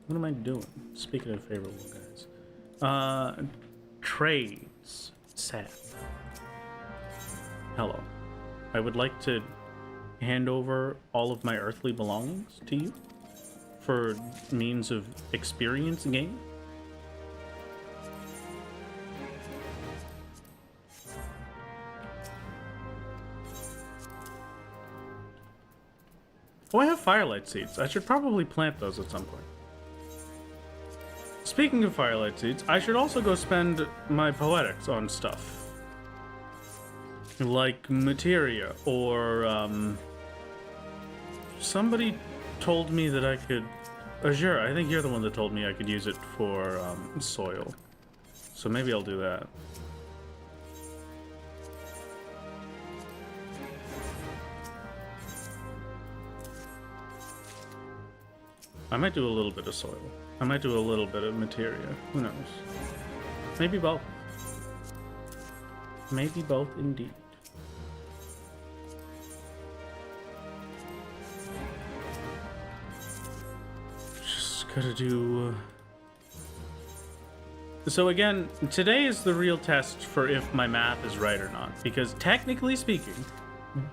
What am I doing? Speaking of favorite little guys. Trades. Sad. Hello. I would like to hand over all of my earthly belongings to you for means of experience gain. Oh, I have firelight seeds. I should probably plant those at some point. Speaking of firelight seeds, I should also go spend my poetics on stuff. Like materia, or, somebody told me that I could... Azure, I think you're the one that told me I could use it for, soil. So maybe I'll do that. I might do a little bit of soil. I might do a little bit of materia. Who knows? Maybe both. Maybe both indeed. Just gotta do... So again, today is the real test for if my math is right or not. Because technically speaking,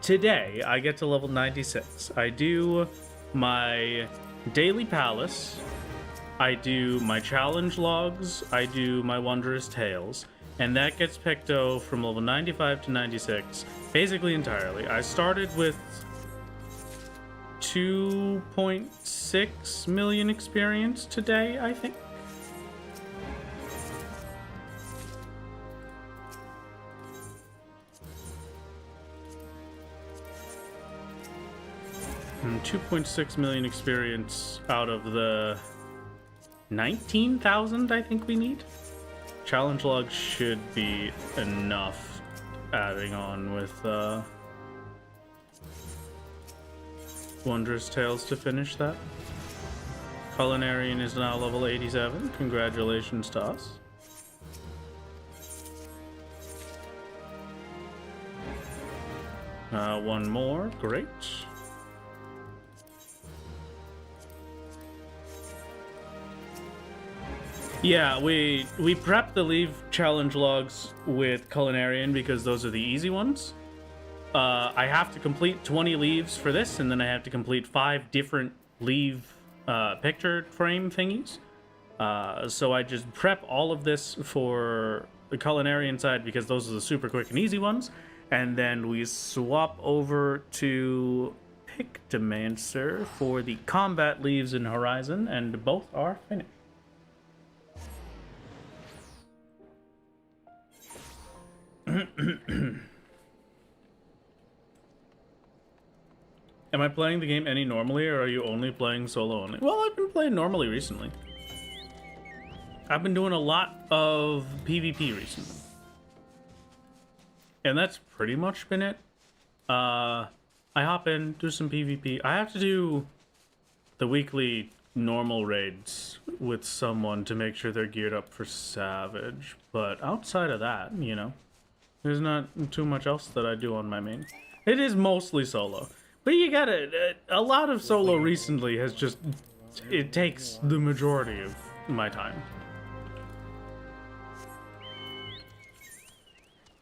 today I get to level 96. I do my Daily Palace, I do my challenge logs, I do my wondrous tales, and that gets Picto from level 95 to 96 basically entirely. I started with 2.6 million experience today, I think. And 2.6 million experience out of the 19,000 I think we need. Challenge logs should be enough, adding on with Wondrous Tales to finish that. Culinarian is now level 87. Congratulations to us. One more. Great. Yeah, we prep the leave challenge logs with Culinarian because those are the easy ones. I have to complete 20 leaves for this, and then I have to complete 5 different leave picture frame thingies. So I just prep all of this for the Culinarian side because those are the super quick and easy ones. And then we swap over to Pictomancer for the combat leaves in Horizon, and both are finished. Am I playing the game any normally, or are you only playing solo only? Well, I've been playing normally recently. I've been doing a lot of PvP recently. And that's pretty much been it. I hop in, do some PvP. I have to do the weekly normal raids with someone to make sure they're geared up for Savage. But outside of that, you know, there's not too much else that I do on my main. It is mostly solo. But you gotta, a lot of solo recently has just, it takes the majority of my time.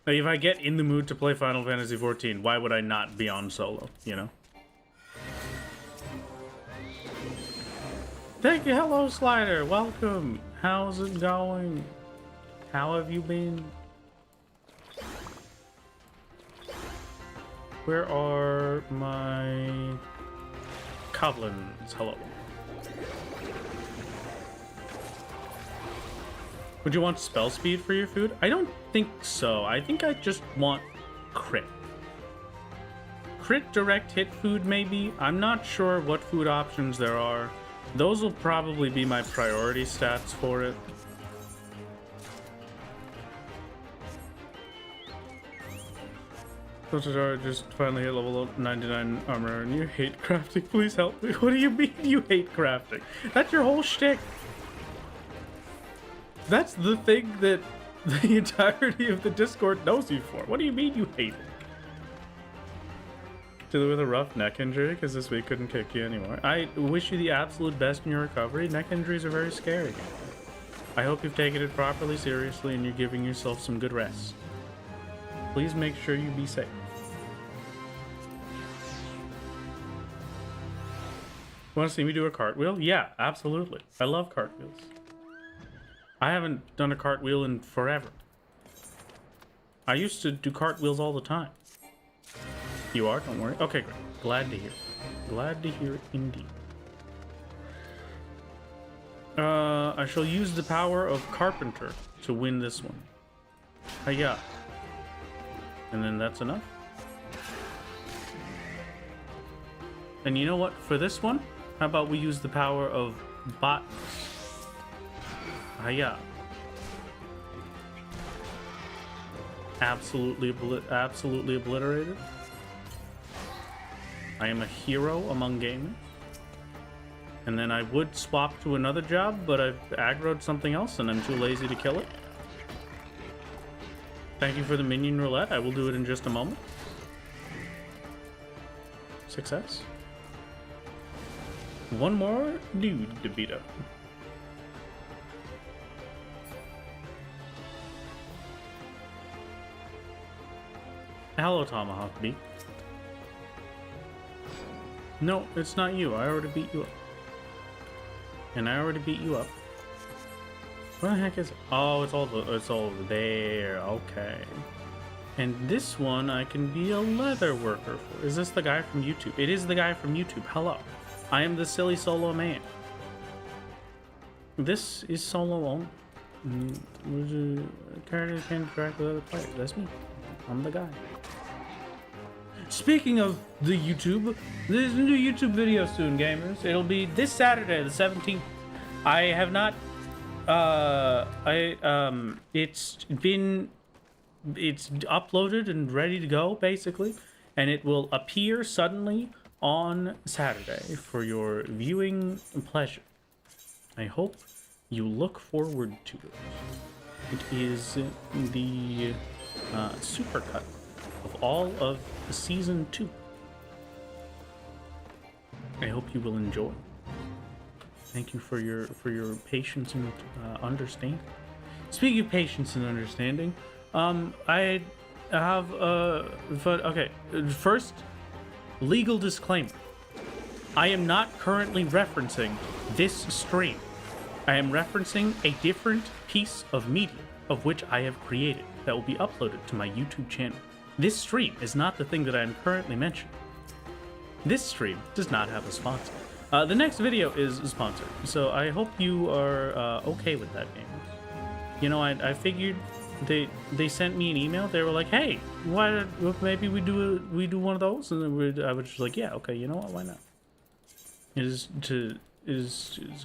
Like if I get in the mood to play Final Fantasy XIV, why would I not be on solo, you know? Thank you, hello Slider, welcome. How's it going? How have you been? Where are my goblins? Hello. Would you want spell speed for your food? I don't think so. I think I just want crit. Crit direct hit food, maybe? I'm not sure what food options there are. Those will probably be my priority stats for it. Just finally hit level 99 armor and you hate crafting. Please help me. What do you mean you hate crafting? That's your whole shtick. That's the thing that the entirety of the Discord knows you for. What do you mean you hate it? Dealing with a rough neck injury because this week couldn't kick you anymore. I wish you the absolute best in your recovery. Neck injuries are very scary. I hope you've taken it properly seriously and you're giving yourself some good rest. Please make sure you be safe. Want to see me do a cartwheel? Yeah, absolutely. I love cartwheels. I haven't done a cartwheel in forever. I used to do cartwheels all the time. You are? Don't worry. Okay, great. Glad to hear. Glad to hear it indeed. I shall use the power of Carpenter to win this one. Hiya. And then that's enough. And you know what? For this one, how about we use the power of Bots? Hiya. Absolutely obliterated. I am a hero among gamers. And then I would swap to another job, but I've aggroed something else and I'm too lazy to kill it. Thank you for the minion roulette. I will do it in just a moment. Success. One more dude to beat up. Hello, Tomahawk Beak. No, it's not you. I already beat you up. And I already beat you up. What the heck is it? Oh, it's all there. Okay. And this one I can be a leather worker for. Is this the guy from YouTube? It is the guy from YouTube. Hello. I am the silly solo man. This is solo only. Characters can interact with other players. That's me. I'm the guy. Speaking of the YouTube, there's a new YouTube video soon, gamers. It'll be this Saturday, the 17th. I have not it's uploaded and ready to go basically, and it will appear suddenly on Saturday for your viewing pleasure. I hope you look forward to it. It is the supercut of all of season 2. I hope you will enjoy. Thank you for your patience and understanding. Speaking of patience and understanding, I have okay. First, legal disclaimer: I am not currently referencing this stream. I am referencing a different piece of media of which I have created that will be uploaded to my YouTube channel. This stream is not the thing that I am currently mentioning. This stream does not have a sponsor. The next video is sponsored, so I hope you are okay with that, game. You know, I figured they sent me an email. They were like, "Hey, why maybe we do one of those?" And I was just like, "Yeah, okay, you know what? Why not?" It's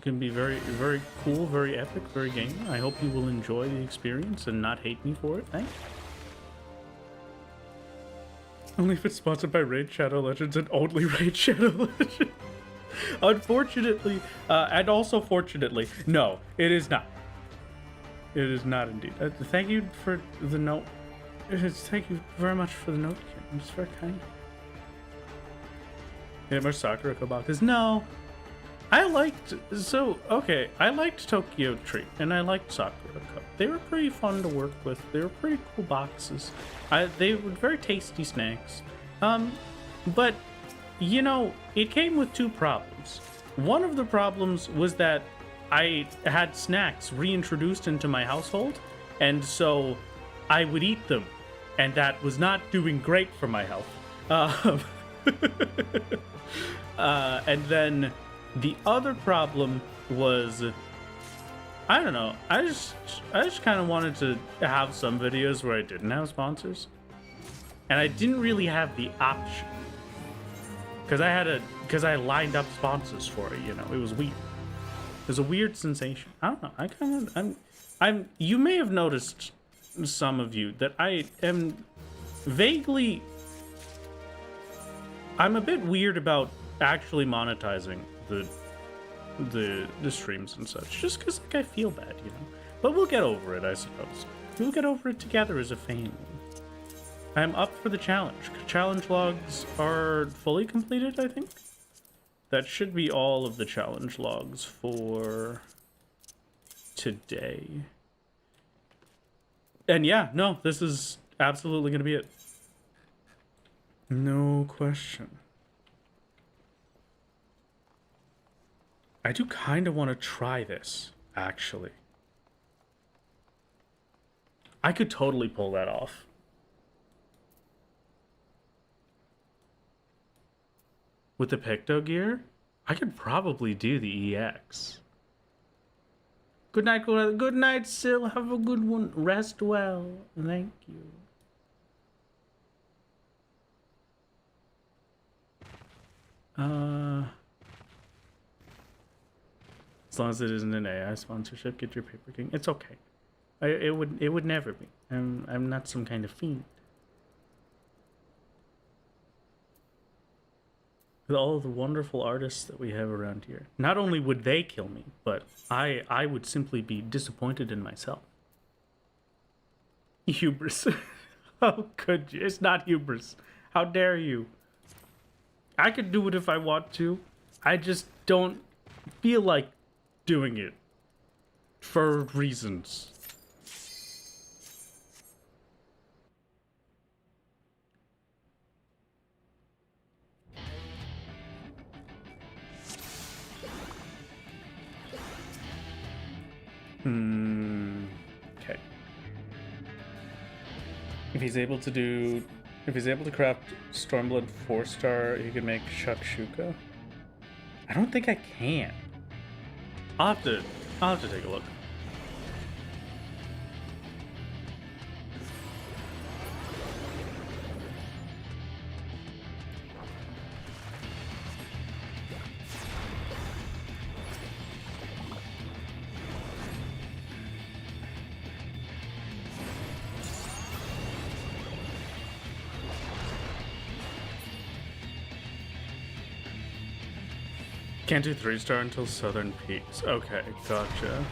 gonna be very, very cool, very epic, very gaming. I hope you will enjoy the experience and not hate me for it. Thanks. Only if it's sponsored by Raid Shadow Legends and only Raid Shadow Legends. Unfortunately, and also fortunately, no, it is not. It is not indeed. Thank you for the note. Thank you very much for the note, Kim. It's very kind. Yeah, much Sakura boxes. No, I liked Tokyo Treat and I liked Sakura Cup. They were pretty fun to work with. They were pretty cool boxes. They were very tasty snacks. But you know, it came with 2 problems. One of the problems was that I had snacks reintroduced into my household, and so I would eat them, and that was not doing great for my health. And then the other problem was, I don't know, I just kind of wanted to have some videos where I didn't have sponsors, and I didn't really have the option because I lined up sponsors for it. You know, it was weird. It was a weird sensation. I don't know. I'm. You may have noticed, some of you, that I am vaguely. I'm a bit weird about actually monetizing the streams and such, just because like I feel bad, you know. But we'll get over it, I suppose. We'll get over it together as a family. I'm up for the challenge. Challenge logs are fully completed, I think. That should be all of the challenge logs for today. And yeah, no, this is absolutely going to be it. No question. I do kind of want to try this, actually. I could totally pull that off. With the Picto gear, I could probably do the EX. Good night, good night, Sil. Have a good one. Rest well. Thank you. As long as it isn't an AI sponsorship, get your Paper King. It's okay. It would never be. I'm not some kind of fiend. With all of the wonderful artists that we have around here, not only would they kill me, but I would simply be disappointed in myself. Hubris. How could you? It's not hubris. How dare you? I could do it if I want to. I just don't feel like doing it for reasons. Okay. If he's able to craft Stormblood 4-star, he can make Shakshuka. I don't think I can. I'll have to take a look. Can't do 3-star until Southern Peaks. Okay, gotcha.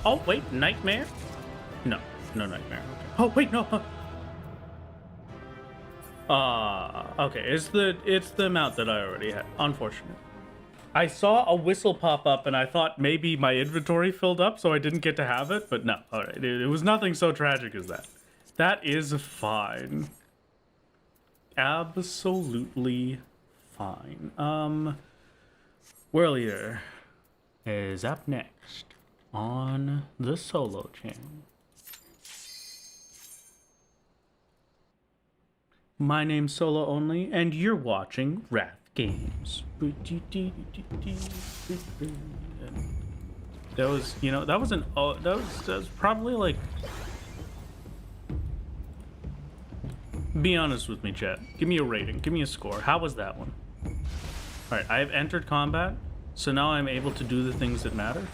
Oh wait, nightmare? No, no nightmare. Okay. Oh wait, no. Okay. It's the amount that I already had. Unfortunate. I saw a whistle pop up and I thought maybe my inventory filled up, so I didn't get to have it. But no, all right. It was nothing so tragic as that. That is fine. Absolutely fine. Whirlier is up next on the solo channel. My name's Solo Only, and you're watching Wrath Games. That was, you know, that was probably like. Be honest with me, chat. Give me a rating. Give me a score. How was that one? All right, I have entered combat, so now I'm able to do the things that matter.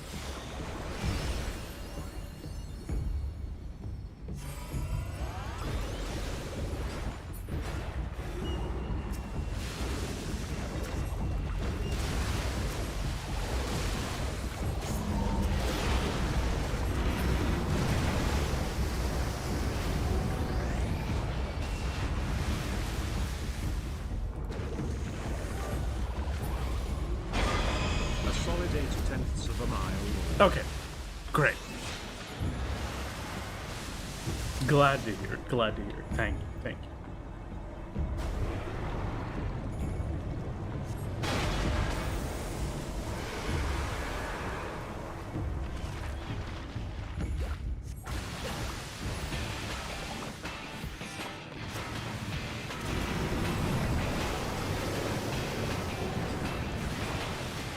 Okay, great. Glad to hear it. Glad to hear it. Thank you. Thank you.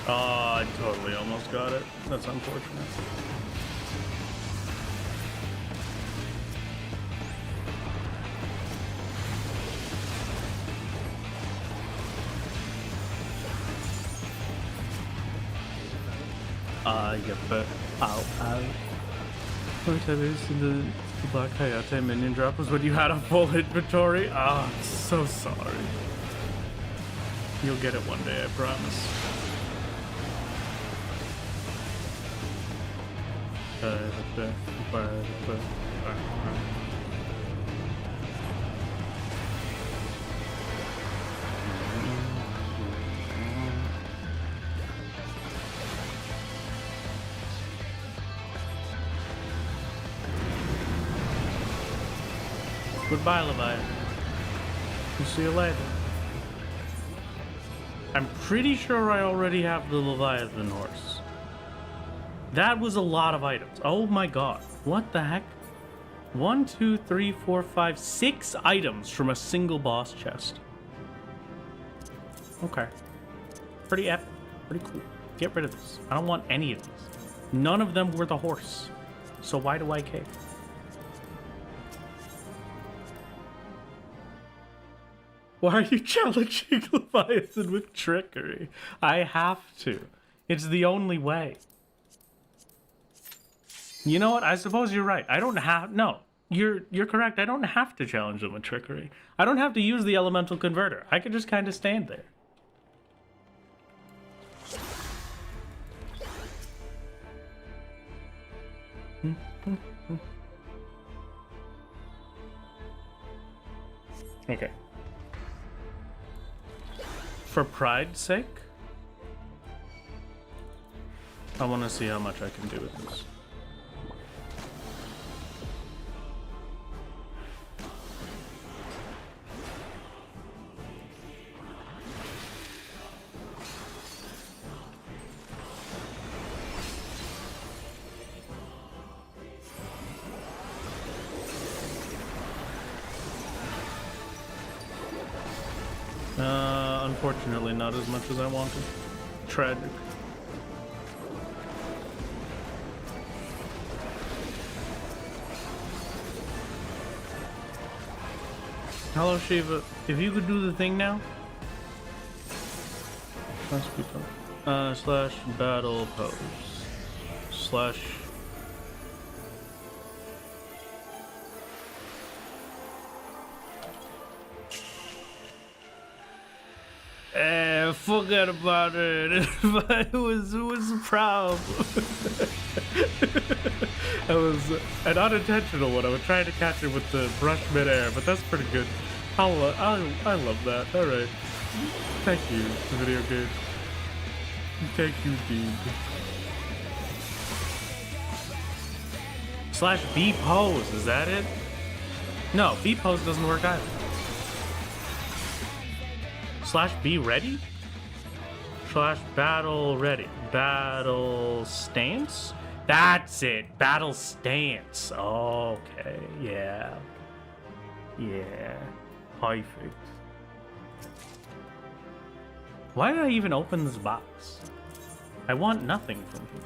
Oh, I totally almost got it. That's unfortunate. Yep, but ow. Only time I used the Black Hayate minion drop was when you had a full inventory. Ah, I'm so sorry. You'll get it one day, I promise. Goodbye, Leviathan. We'll see you later. I'm pretty sure I already have the Leviathan horse. That was a lot of items. Oh my god. What the heck? 1, 2, 3, 4, 5, 6 items from a single boss chest. Okay. Pretty epic. Pretty cool. Get rid of this. I don't want any of these. None of them were the horse. So why do I care? Why are you challenging Leviathan with trickery? I have to. It's the only way. You know what? I suppose you're right. I don't have... No. You're correct. I don't have to challenge them with trickery. I don't have to use the elemental converter. I could just kind of stand there. Okay. For pride's sake, I want to see how much I can do with this. Unfortunately, not as much as I wanted. Tragic. Hello, Shiva. If you could do the thing now. Slash battle pose. Slash. Forget about it. It was a problem. That was an unintentional one. I was trying to catch it with the brush midair, but that's pretty good. I love that. All right. Thank you, video game. Thank you, dude. Slash B pose. Is that it? No, B pose doesn't work either. Slash be ready? Slash battle ready. Battle stance? That's it. Battle stance. Okay. Yeah. Yeah. Perfect. Why did I even open this box? I want nothing from here.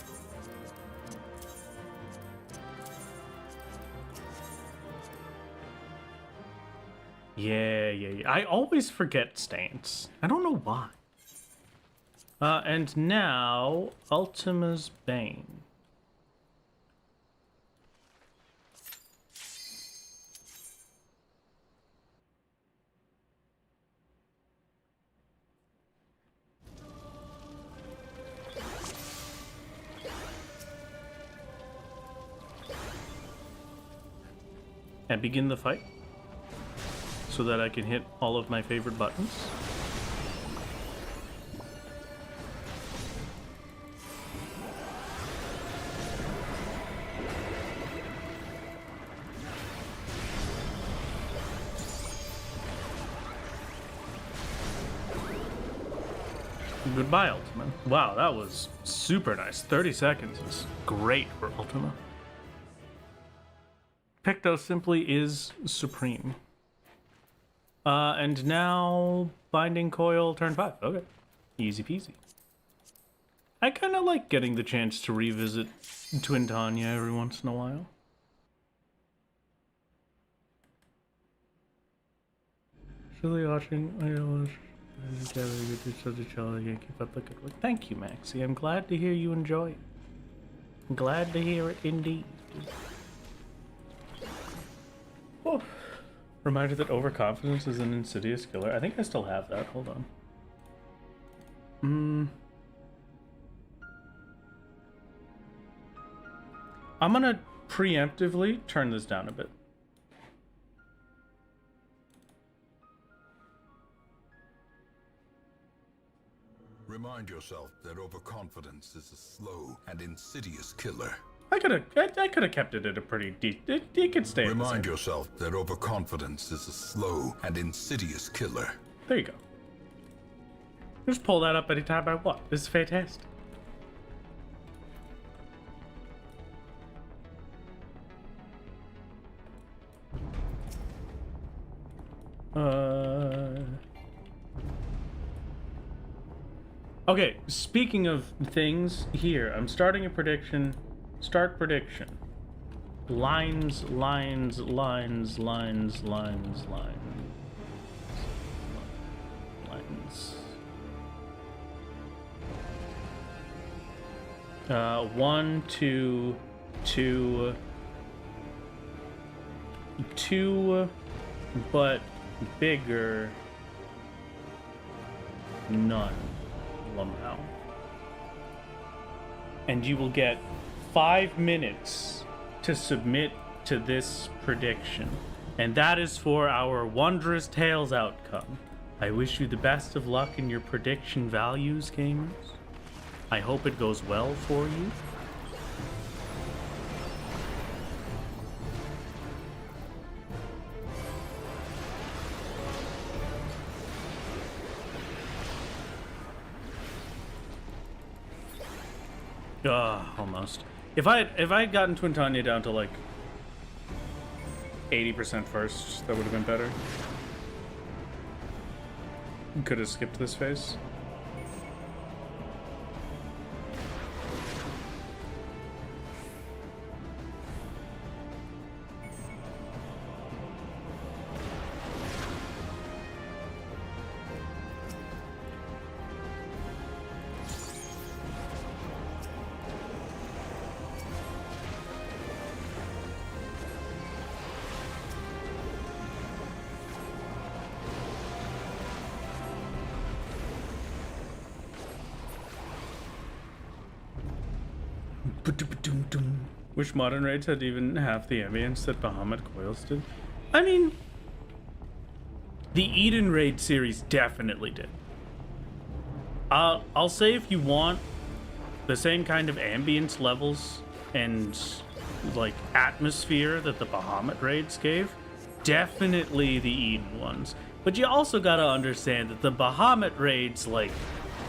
Yeah. I always forget stance. I don't know why. And now, Ultima's Bane. And begin the fight so that I can hit all of my favorite buttons. Goodbye, Ultima. Wow, that was super nice. 30 seconds is great for Ultima. Picto simply is supreme. And now Binding Coil turn 5. Okay. Easy peasy. I kind of like getting the chance to revisit Twin Tanya every once in a while. Really watching. I don't such a child. I can't keep up the good work. Thank you, Maxie. I'm glad to hear you enjoy it. I'm glad to hear it indeed. Oh. Reminder that overconfidence is an insidious killer. I think I still have that. Hold on. I'm gonna preemptively turn this down a bit. Remind yourself that overconfidence is a slow and insidious killer. I could have kept it at a pretty it could stay. Remind yourself that overconfidence is a slow and insidious killer. There you go. Just pull that up anytime I want. This is fantastic. Okay, speaking of things, here, I'm starting a prediction. Start prediction. Lines. 1, 2, 2, but bigger, none. Now. And you will get 5 minutes to submit to this prediction. And that is for our Wondrous Tales outcome. I wish you the best of luck in your prediction values, gamers. I hope it goes well for you. Almost. If I had gotten Twin Tanya down to like 80% first, that would have been better. Could have skipped this phase. Which modern raids had even half the ambience that Bahamut Coils did? I mean, the Eden raid series definitely did. I'll say if you want the same kind of ambience levels and like atmosphere that the Bahamut raids gave, definitely the Eden ones. But you also gotta understand that the Bahamut raids, like,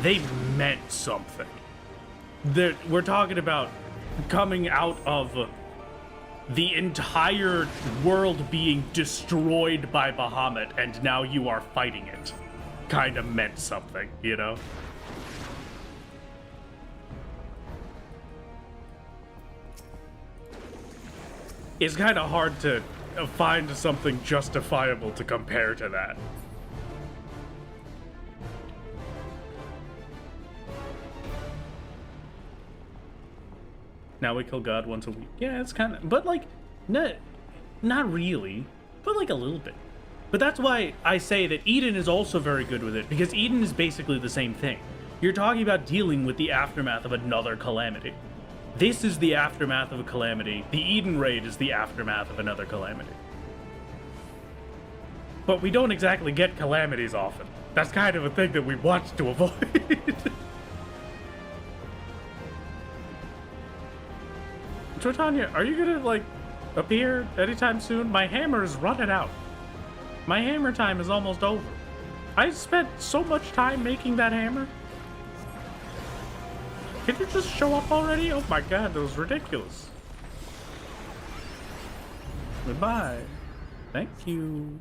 they meant something. We're talking about coming out of the entire world being destroyed by Bahamut, and now you are fighting it. Kind of meant something, you know? It's kind of hard to find something justifiable to compare to that. Now we kill God once a week. Yeah, it's kind of, but like, not really, but like a little bit. But that's why I say that Eden is also very good with it, because Eden is basically the same thing. You're talking about dealing with the aftermath of another calamity. This is the aftermath of a calamity. The Eden raid is the aftermath of another calamity. But we don't exactly get calamities often. That's kind of a thing that we want to avoid. Trotania, are you gonna, like, appear anytime soon? My hammer is running out. My hammer time is almost over. I spent so much time making that hammer. Can you just show up already? Oh my god, that was ridiculous. Goodbye. Thank you.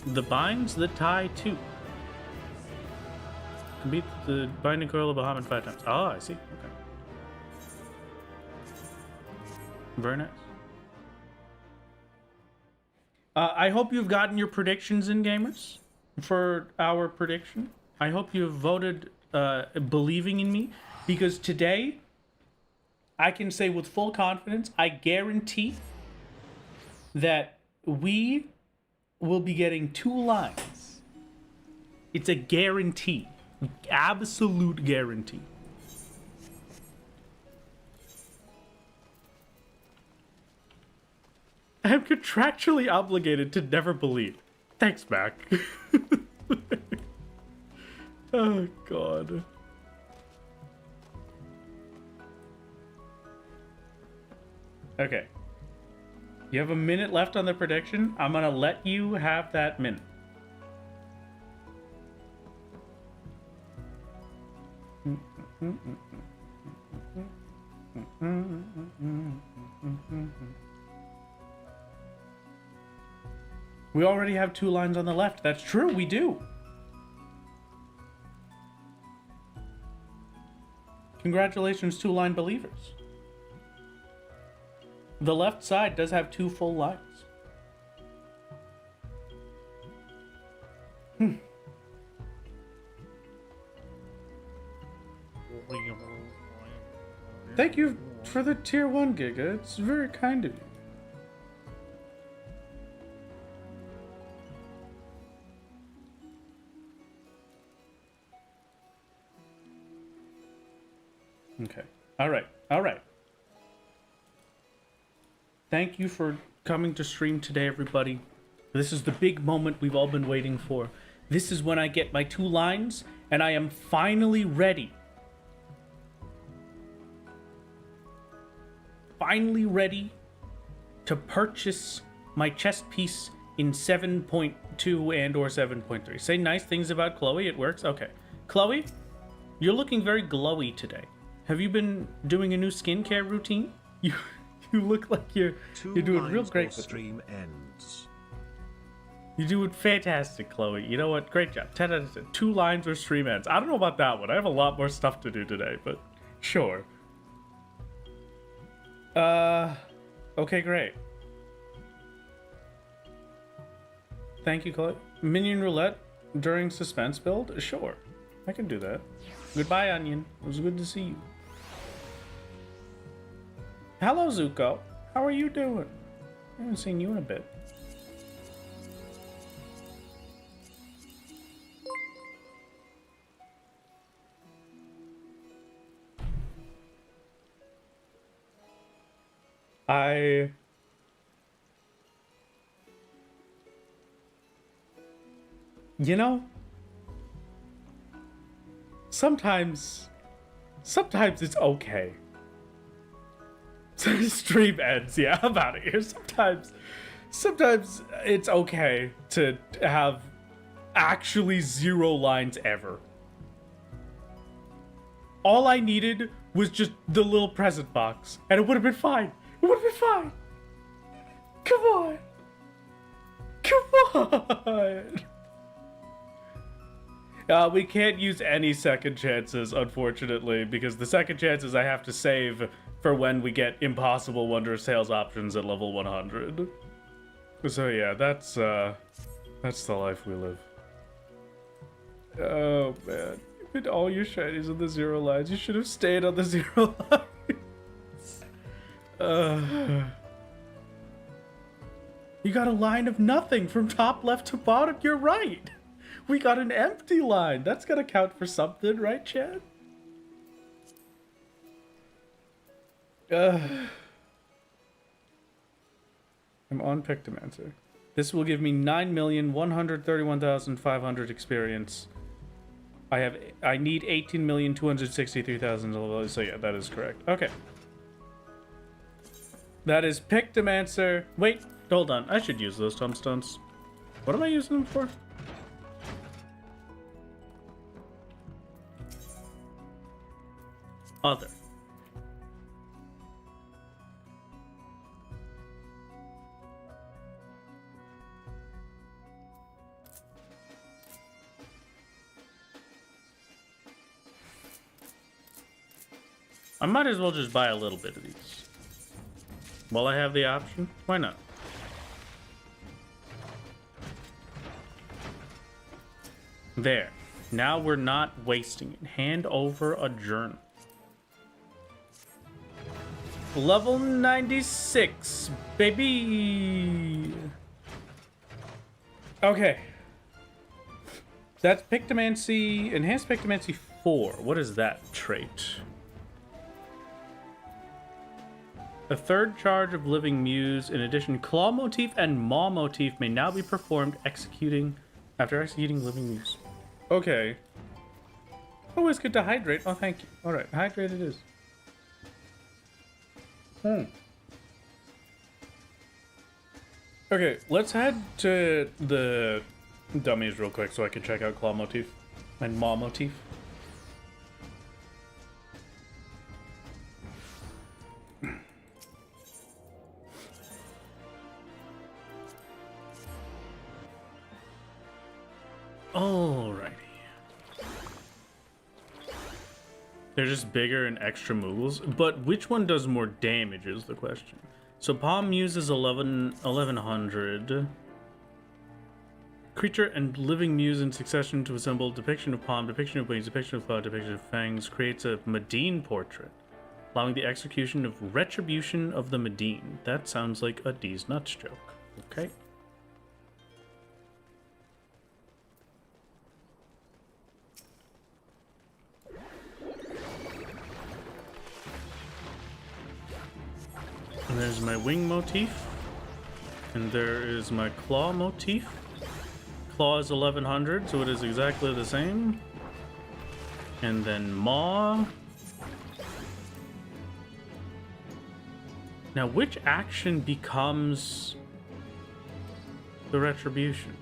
The binds that tie too. Beat the binding coil of Bahamut 5 times. Oh, I see. Okay. Very nice. I hope you've gotten your predictions in, gamers, for our prediction. I hope you've voted believing in me, because today, I can say with full confidence, I guarantee that we will be getting 2 lines. It's a guarantee. Absolute guarantee. I am contractually obligated to never believe. Thanks, Mac. Oh, God. Okay. You have a minute left on the prediction. I'm gonna let you have that minute. We already have 2 lines on the left. That's true, we do. Congratulations, 2-line believers. The left side does have 2 full lines. Thank you for the tier 1, Giga. It's very kind of you. Okay. All right. All right. Thank you for coming to stream today, everybody. This is the big moment we've all been waiting for. This is when I get my 2 lines, and I am finally ready. Finally ready to purchase my chest piece in 7.2 and or 7.3. Say nice things about Chloe. It works. Okay. Chloe, you're looking very glowy today. Have you been doing a new skincare routine? You look like you're doing real great with stream ends. You're doing fantastic, Chloe. You know what? Great job. 10 out of 10. 2 lines or stream ends. I don't know about that one. I have a lot more stuff to do today, but sure. Okay, great. Thank you, Chloe. Minion roulette during suspense build? Sure. I can do that. Goodbye, Onion. It was good to see you. Hello, Zuko. How are you doing? I haven't seen you in a bit. You know, sometimes it's okay. So stream ends. Yeah, I'm out of here. Sometimes it's okay to have actually 0 lines ever. All I needed was just the little present box, and it would have been fine. It would have been fine. Come on. Come on. We can't use any second chances, unfortunately, because the second chances I have to save for when we get Impossible Wondrous Tales options at level 100. So yeah, that's the life we live. Oh man, you put all your shinies on the 0 lines. You should have stayed on the 0 lines. You got a line of nothing from top left to bottom. You're right. We got an empty line. That's gonna count for something, right, Chad? I'm on Pictomancer. This will give me 9,131,500 experience. I need 18,263,000. So yeah, that is correct. Okay. That is Pictomancer. Wait, hold on. I should use those tombstones. What am I using them for? Other. I might as well just buy a little bit of these. While I have the option, why not? There. Now we're not wasting it. Hand over a journal. Level 96, baby. Okay. That's Pictomancy, Enhanced Pictomancy 4. What is that trait? A third charge of Living Muse. In addition, Claw Motif and Maw Motif may now be performed after executing Living Muse. Okay. Always good to hydrate. Oh, thank you. All right, hydrate it is. Okay, let's head to the dummies real quick so I can check out Claw Motif and Maw Motif. Alrighty. They're just bigger and extra moves, but which one does more damage is the question. So Palm Muse is 1100. Creature and Living Muse in succession to assemble depiction of palm, depiction of wings, depiction of claw, depiction of fangs creates a Medine portrait, allowing the execution of Retribution of the Medine. That sounds like a D's Nuts joke. Okay. And there's my wing motif. And there is my claw motif. Claw is 1100, so it is exactly the same. And then maw. Now, which action becomes the retribution?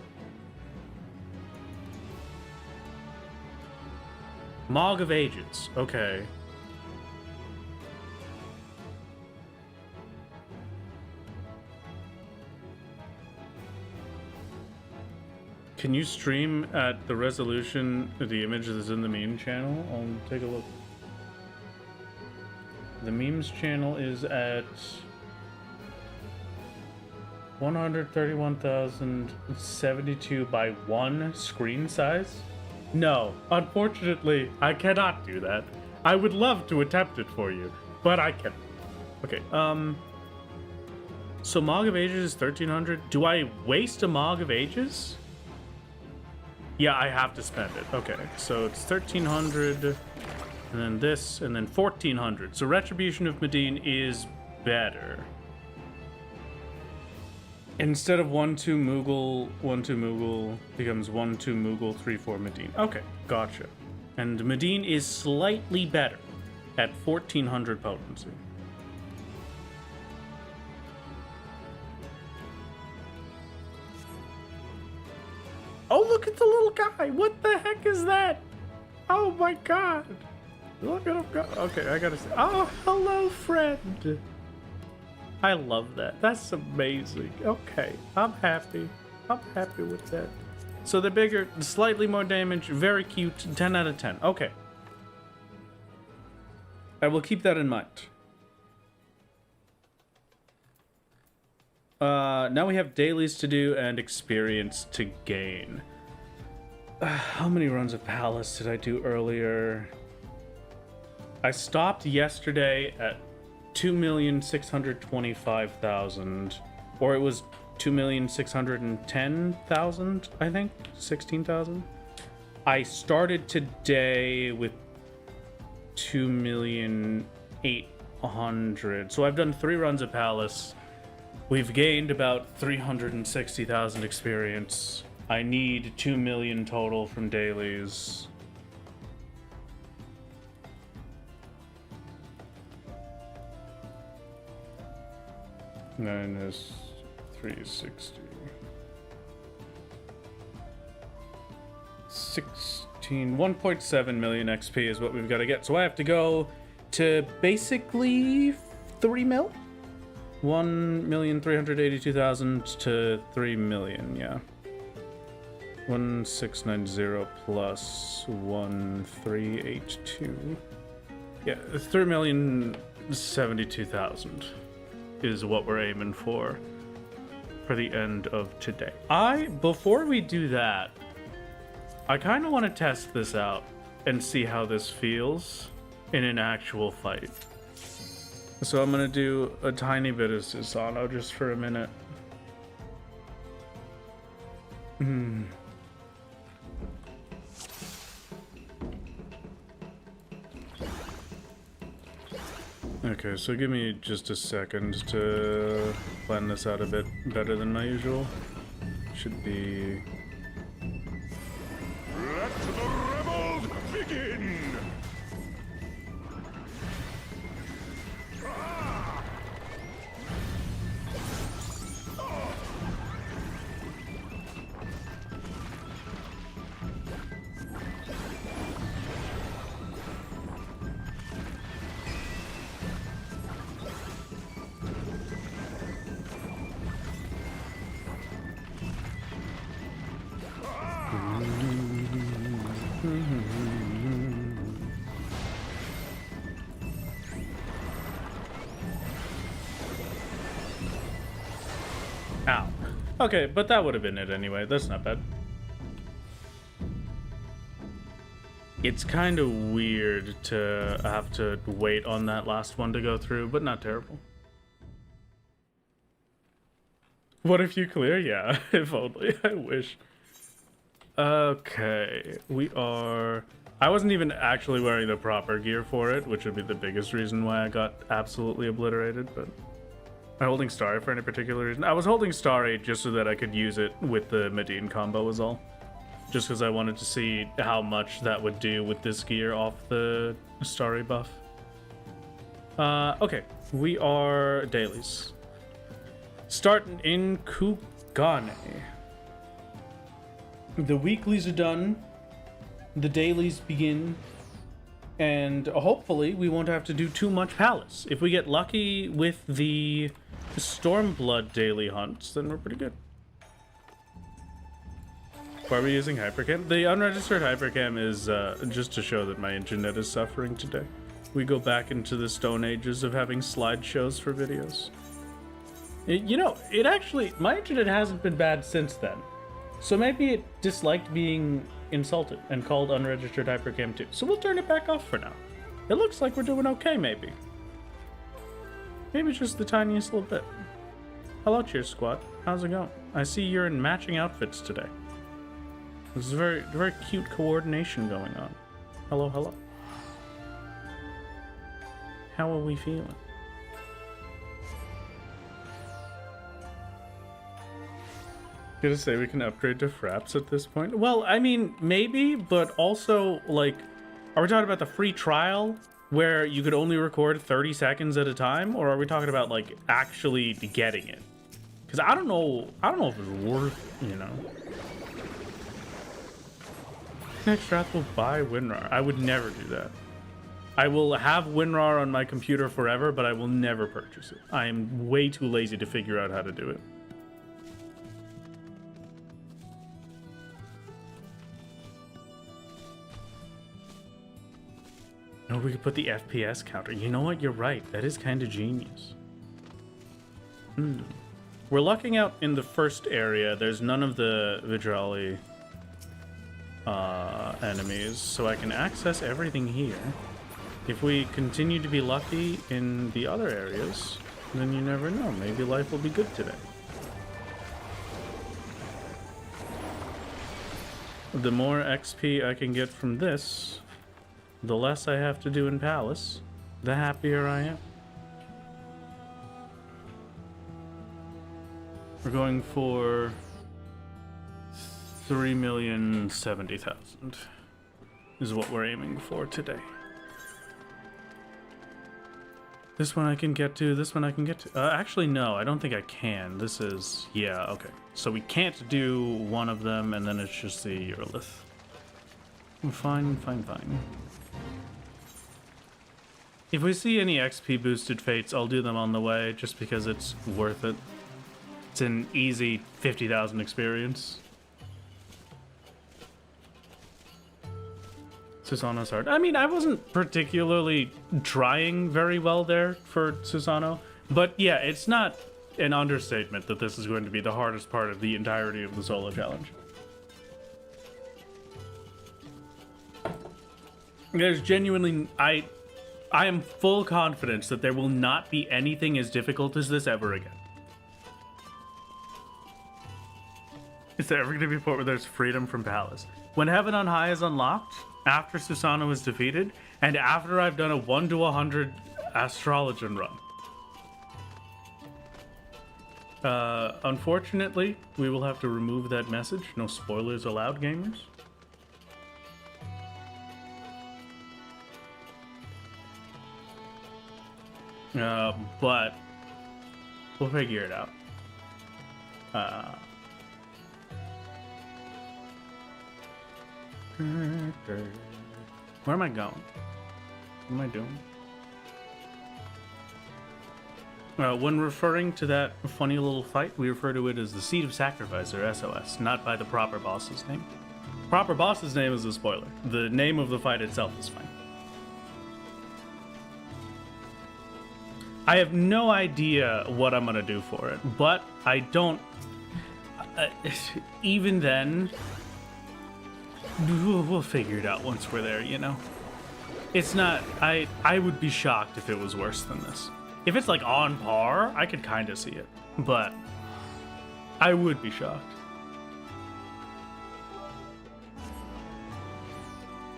Mog of Ages. Okay. Can you stream at the resolution of the image that's in the meme channel? I'll take a look. The memes channel is at 131,072 by 1 screen size? No, unfortunately, I cannot do that. I would love to attempt it for you, but I can't. Okay, so Mog of Ages is 1300. Do I waste a Mog of Ages? Yeah, I have to spend it. Okay, so it's 1300, and then this, and then 1400. So Retribution of Medine is better. Instead of 1-2 Moogle, 1-2 Moogle becomes 1-2 Moogle, 3-4 Medine. Okay, gotcha. And Medine is slightly better at 1400 potency. Oh, look at the little guy! What the heck is that? Oh my god! Look at him go. Okay, I gotta say. Oh, hello, friend! I love that. That's amazing. Okay, I'm happy. I'm happy with that. So the bigger, slightly more damage, very cute, 10 out of 10. Okay. I will keep that in mind. Now we have dailies to do and experience to gain. How many runs of Palace did I do earlier? I stopped yesterday at 2,625,000, or it was 2,610,000, I think, 16,000. I started today with 2,800,000. So I've done 3 runs of Palace. We've gained about 360,000 experience. I need 2 million total from dailies. Minus 360. 1.7 million XP is what we've got to get. So I have to go to basically 3 mil? 1,382,000 to 3 million, yeah. 1690 plus 1382. Yeah, 3,072,000 is what we're aiming for the end of today. Before we do that, I kind of want to test this out and see how this feels in an actual fight. So I'm gonna do a tiny bit of Susanoo just for a minute. Okay, so give me just a second to plan this out a bit better than my usual. Should be... Let the rebels begin! Ow. Okay, but that would have been it anyway. That's not bad. It's kind of weird to have to wait on that last one to go through, but not terrible. What if you clear? Yeah, if only. I wish. Okay, we are... I wasn't even actually wearing the proper gear for it, which would be the biggest reason why I got absolutely obliterated, but... Am I holding Starry for any particular reason? I was holding Starry just so that I could use it with the Medine combo was all. Just because I wanted to see how much that would do with this gear off the Starry buff. Okay, we are dailies. Starting in Kugane. The weeklies are done. The dailies begin. And hopefully we won't have to do too much Palace. If we get lucky with the Stormblood daily hunts, then we're pretty good. Why are we using Hypercam? The unregistered Hypercam is just to show that my internet is suffering today. We go back into the Stone Ages of having slideshows for videos. You know, it actually, my internet hasn't been bad since then. So maybe it disliked being insulted and called unregistered Hypercam too. So we'll turn it back off for now. It looks like we're doing okay, maybe. Maybe just the tiniest little bit. Hello, Cheers Squad. How's it going? I see you're in matching outfits today. There's very cute coordination going on. Hello, hello. How are we feeling? gonna say we can upgrade to fraps at this point. Well, I mean, maybe, but also, like, are we talking about the free trial where you could only record 30 seconds at a time, or are we talking about like actually getting it? Because I don't know if it's worth, you know. Next Wrath will buy WinRAR. I would never do that. I will have WinRAR on my computer forever, but I will never purchase it. I am way too lazy to figure out how to do it. No, we could put the FPS counter. You know what? You're right. That is kind of genius. We're lucking out in the first area. There's none of the Vidrali enemies, so I can access everything here. If we continue to be lucky in the other areas, then you never know. Maybe life will be good today. The more XP I can get from this, the less I have to do in Palace, the happier I am. We're going for 3,070,000 is what we're aiming for today. This one I can get to, this one I can get to. Actually, no, I don't think I can. This is, yeah, okay. So we can't do one of them, and then it's just the Urlith. Fine. If we see any XP boosted fates, I'll do them on the way, just because it's worth it. It's an easy 50,000 experience. Susano's hard. I mean, I wasn't particularly trying very well there for Susano, but yeah, it's not an understatement that this is going to be the hardest part of the entirety of the solo challenge. There's genuinely, I am full confidence that there will not be anything as difficult as this ever again. Is there ever going to be a point where there's freedom from Palace? When Heaven on High is unlocked, after Susano is defeated, and after I've done a 1 to 100 Astrologian run. Unfortunately, we will have to remove that message. No spoilers allowed, gamers. But we'll figure it out. Where am I going? What am I doing? When referring to that funny little fight, we refer to it as the Seed of Sacrifice, or SOS, not by the proper boss's name. Proper boss's name is a spoiler. The name of the fight itself is fine. I have no idea what I'm gonna do for it, but I don't... even then... We'll figure it out once we're there, you know? It's not... I would be shocked if it was worse than this. If it's, like, on par, I could kind of see it. But I would be shocked.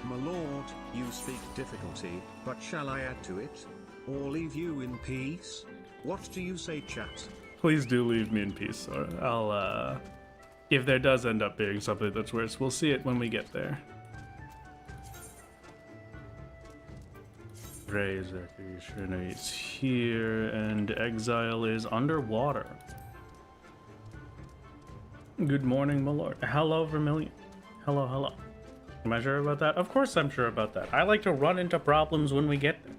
My lord, you speak difficulty, but shall I add to it? Or leave you in peace? What do you say, chat? Please do leave me in peace, or I'll, if there does end up being something that's worse, we'll see it when we get there. Raise recognition is here, and exile is underwater. Good morning, my lord. Hello, Vermilion. Hello. Am I sure about that? Of course I'm sure about that. I like to run into problems when we get there.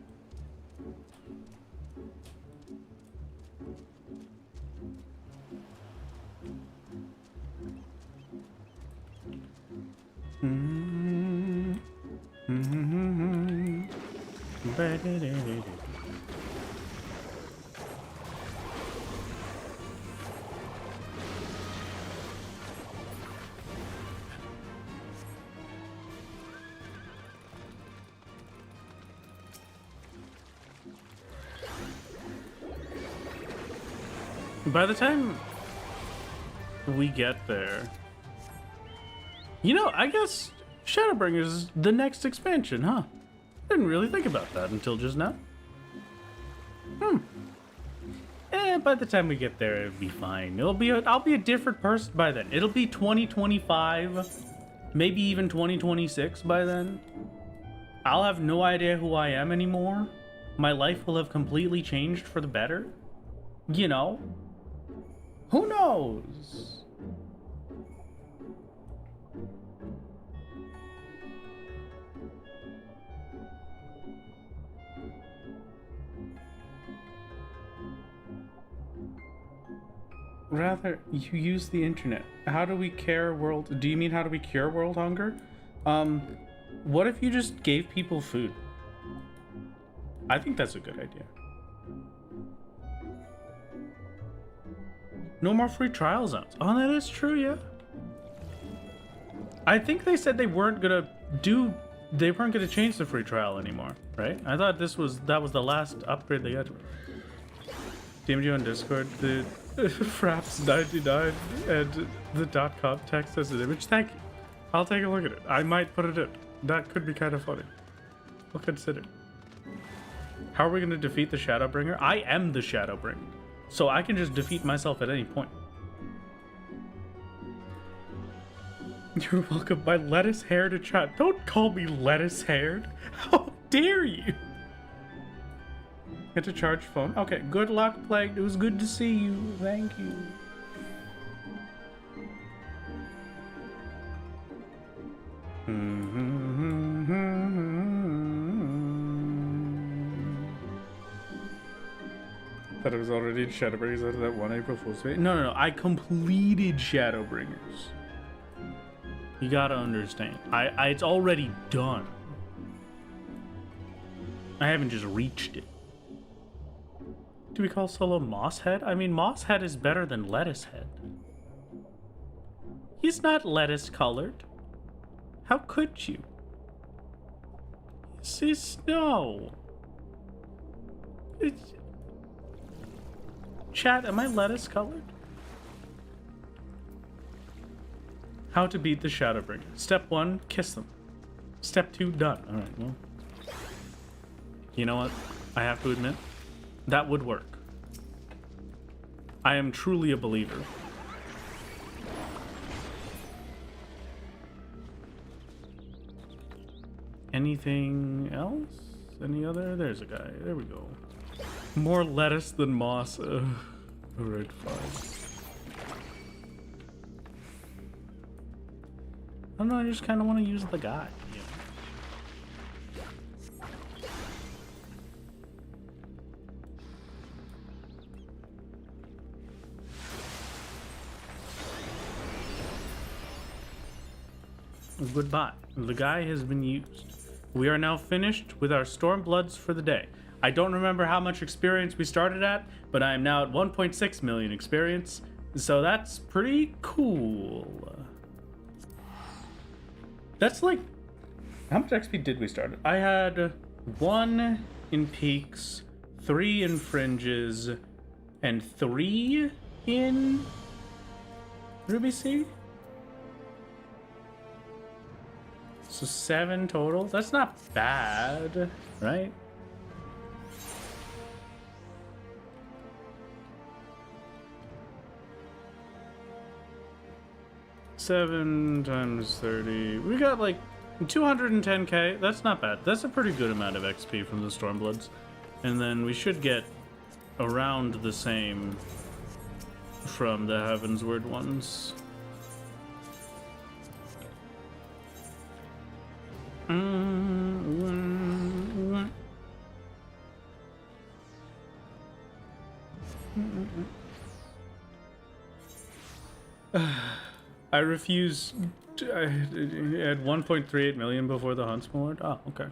By the time we get there, you know, I guess Shadowbringers is the next expansion, huh? Didn't really think about that until just now. By the time we get there, it'll be fine. I'll be a different person by then. It'll be 2025, maybe even 2026 by then. I'll have no idea who I am anymore. My life will have completely changed for the better. You know? Who knows? Rather, you use the internet. How do we cure world? Do you mean how do we cure world hunger? What if you just gave people food? I think that's a good idea. No more free trial zones. Oh, that is true, yeah. I think they said they weren't gonna change the free trial anymore, right? I thought that was the last upgrade they got. DM'd you on Discord, the Fraps99 and the .com text as an image. Thank you. I'll take a look at it. I might put it in. That could be kind of funny. We'll consider. How are we going to defeat the Shadowbringer? I am the Shadowbringer, so I can just defeat myself at any point. You're welcome. My lettuce-haired chat. Don't call me lettuce-haired. How dare you? Get to charge phone. Okay, good luck, Plague. It was good to see you. Thank you. Thought it was already in Shadowbringers out of that one April Fool's Day. No. I completed Shadowbringers. You gotta understand. It's already done. I haven't just reached it. Do we call Solo Mosshead? I mean, Mosshead is better than Lettuce Head. He's not lettuce colored. How could you? See, no. Chat, am I lettuce colored? How to beat the Shadowbringer. Step 1, kiss them. Step 2, done. Alright, well. You know what? I have to admit, that would work. I am truly a believer. Anything else? Any other? There's a guy. There we go. More lettuce than moss. Alright, fine. I don't know, I just kind of want to use the guy. Yeah. Goodbye. The guy has been used. We are now finished with our Stormbloods for the day. I don't remember how much experience we started at, but I am now at 1.6 million experience, so that's pretty cool. That's like... How much XP did we start at? I had 1 in peaks, 3 in fringes, and 3 in Ruby Sea? So 7 total? That's not bad, right? Seven times 30. We got like 210k. That's not bad. That's a pretty good amount of XP from the Stormbloods. And then we should get around the same from the Heavensward ones. I refuse. I had 1.38 million before the Huntsman Lord. Oh, okay.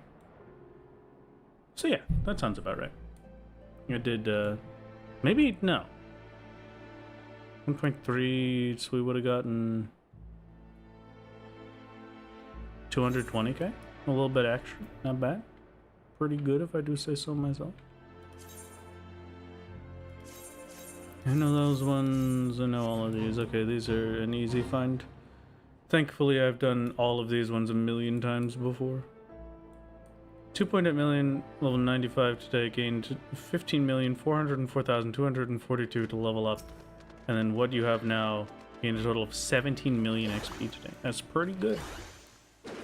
So yeah, that sounds about right. I did, maybe, no. 1.3, so we would have gotten 220k. A little bit extra, not bad. Pretty good if I do say so myself. I know those ones, I know all of these. Okay, these are an easy find. Thankfully, I've done all of these ones a million times before. 2.8 million, level 95 today, gained 15,404,242 to level up. And then what you have now, gained a total of 17 million XP today. That's pretty good.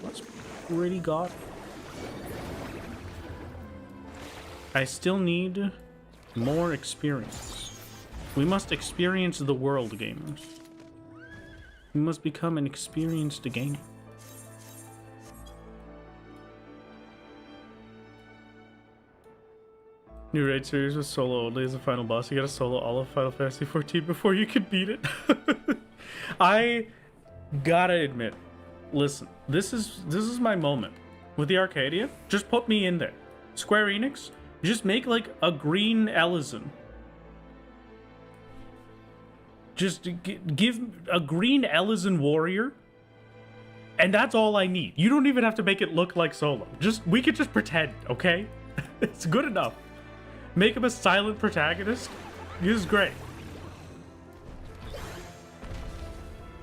That's pretty god. I still need more experience. We must experience the world, gamers. We must become an experienced gamer. New raid series with solo only as a final boss. You gotta solo all of Final Fantasy 14 before you can beat it. I gotta admit, listen, this is my moment with the Arcadia. Just put me in there. Square Enix, just make like a green Ellison. Just give a green Ellison warrior, and that's all I need. You don't even have to make it look like Solo. We could just pretend, okay? It's good enough. Make him a silent protagonist. This is great.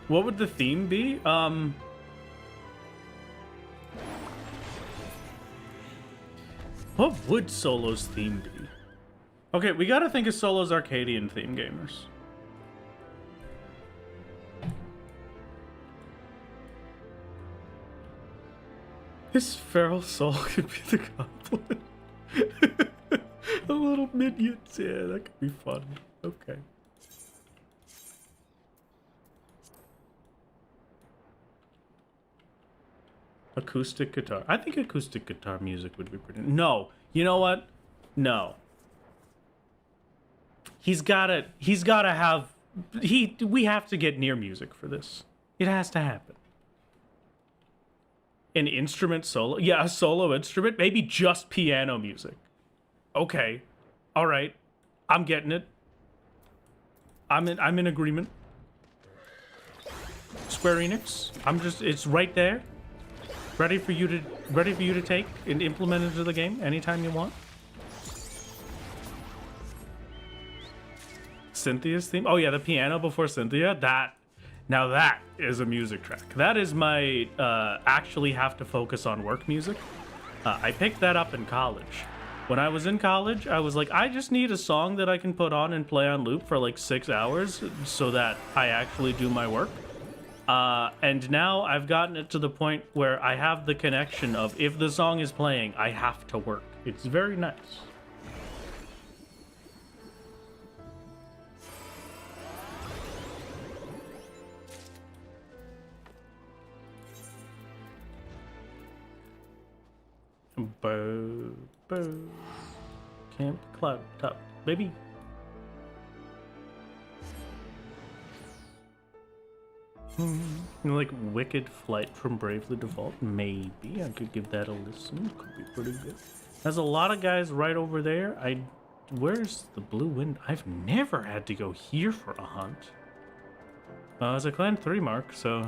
What would the theme be? What would Solo's theme be? Okay, we gotta think of Solo's Arcadian theme, gamers. His feral soul could be the goblin. The little minions, yeah, that could be fun. Okay. Acoustic guitar. I think acoustic guitar music would be pretty. No, you know what? No. He's gotta have. We have to get near music for this. It has to happen. An instrument solo? Yeah, a solo instrument. Maybe just piano music. Okay. All right. I'm getting it. I'm in agreement. Square Enix. It's right there. Ready for you to take and implement into the game anytime you want. Cynthia's theme. Oh yeah, the piano before Cynthia. Now that is a music track. That is my actually have to focus on work music. I picked that up in college. When I was in college, I was like, I just need a song that I can put on and play on loop for like 6 hours so that I actually do my work. And now I've gotten it to the point where I have the connection of if the song is playing, I have to work. It's very nice. Boo, boo. Camp Cloud Top, baby. Like Wicked Flight from Bravely Default? Maybe. I could give that a listen. Could be pretty good. There's a lot of guys right over there. Where's the Blue Wind? I've never had to go here for a hunt. It's a Clan 3 mark, so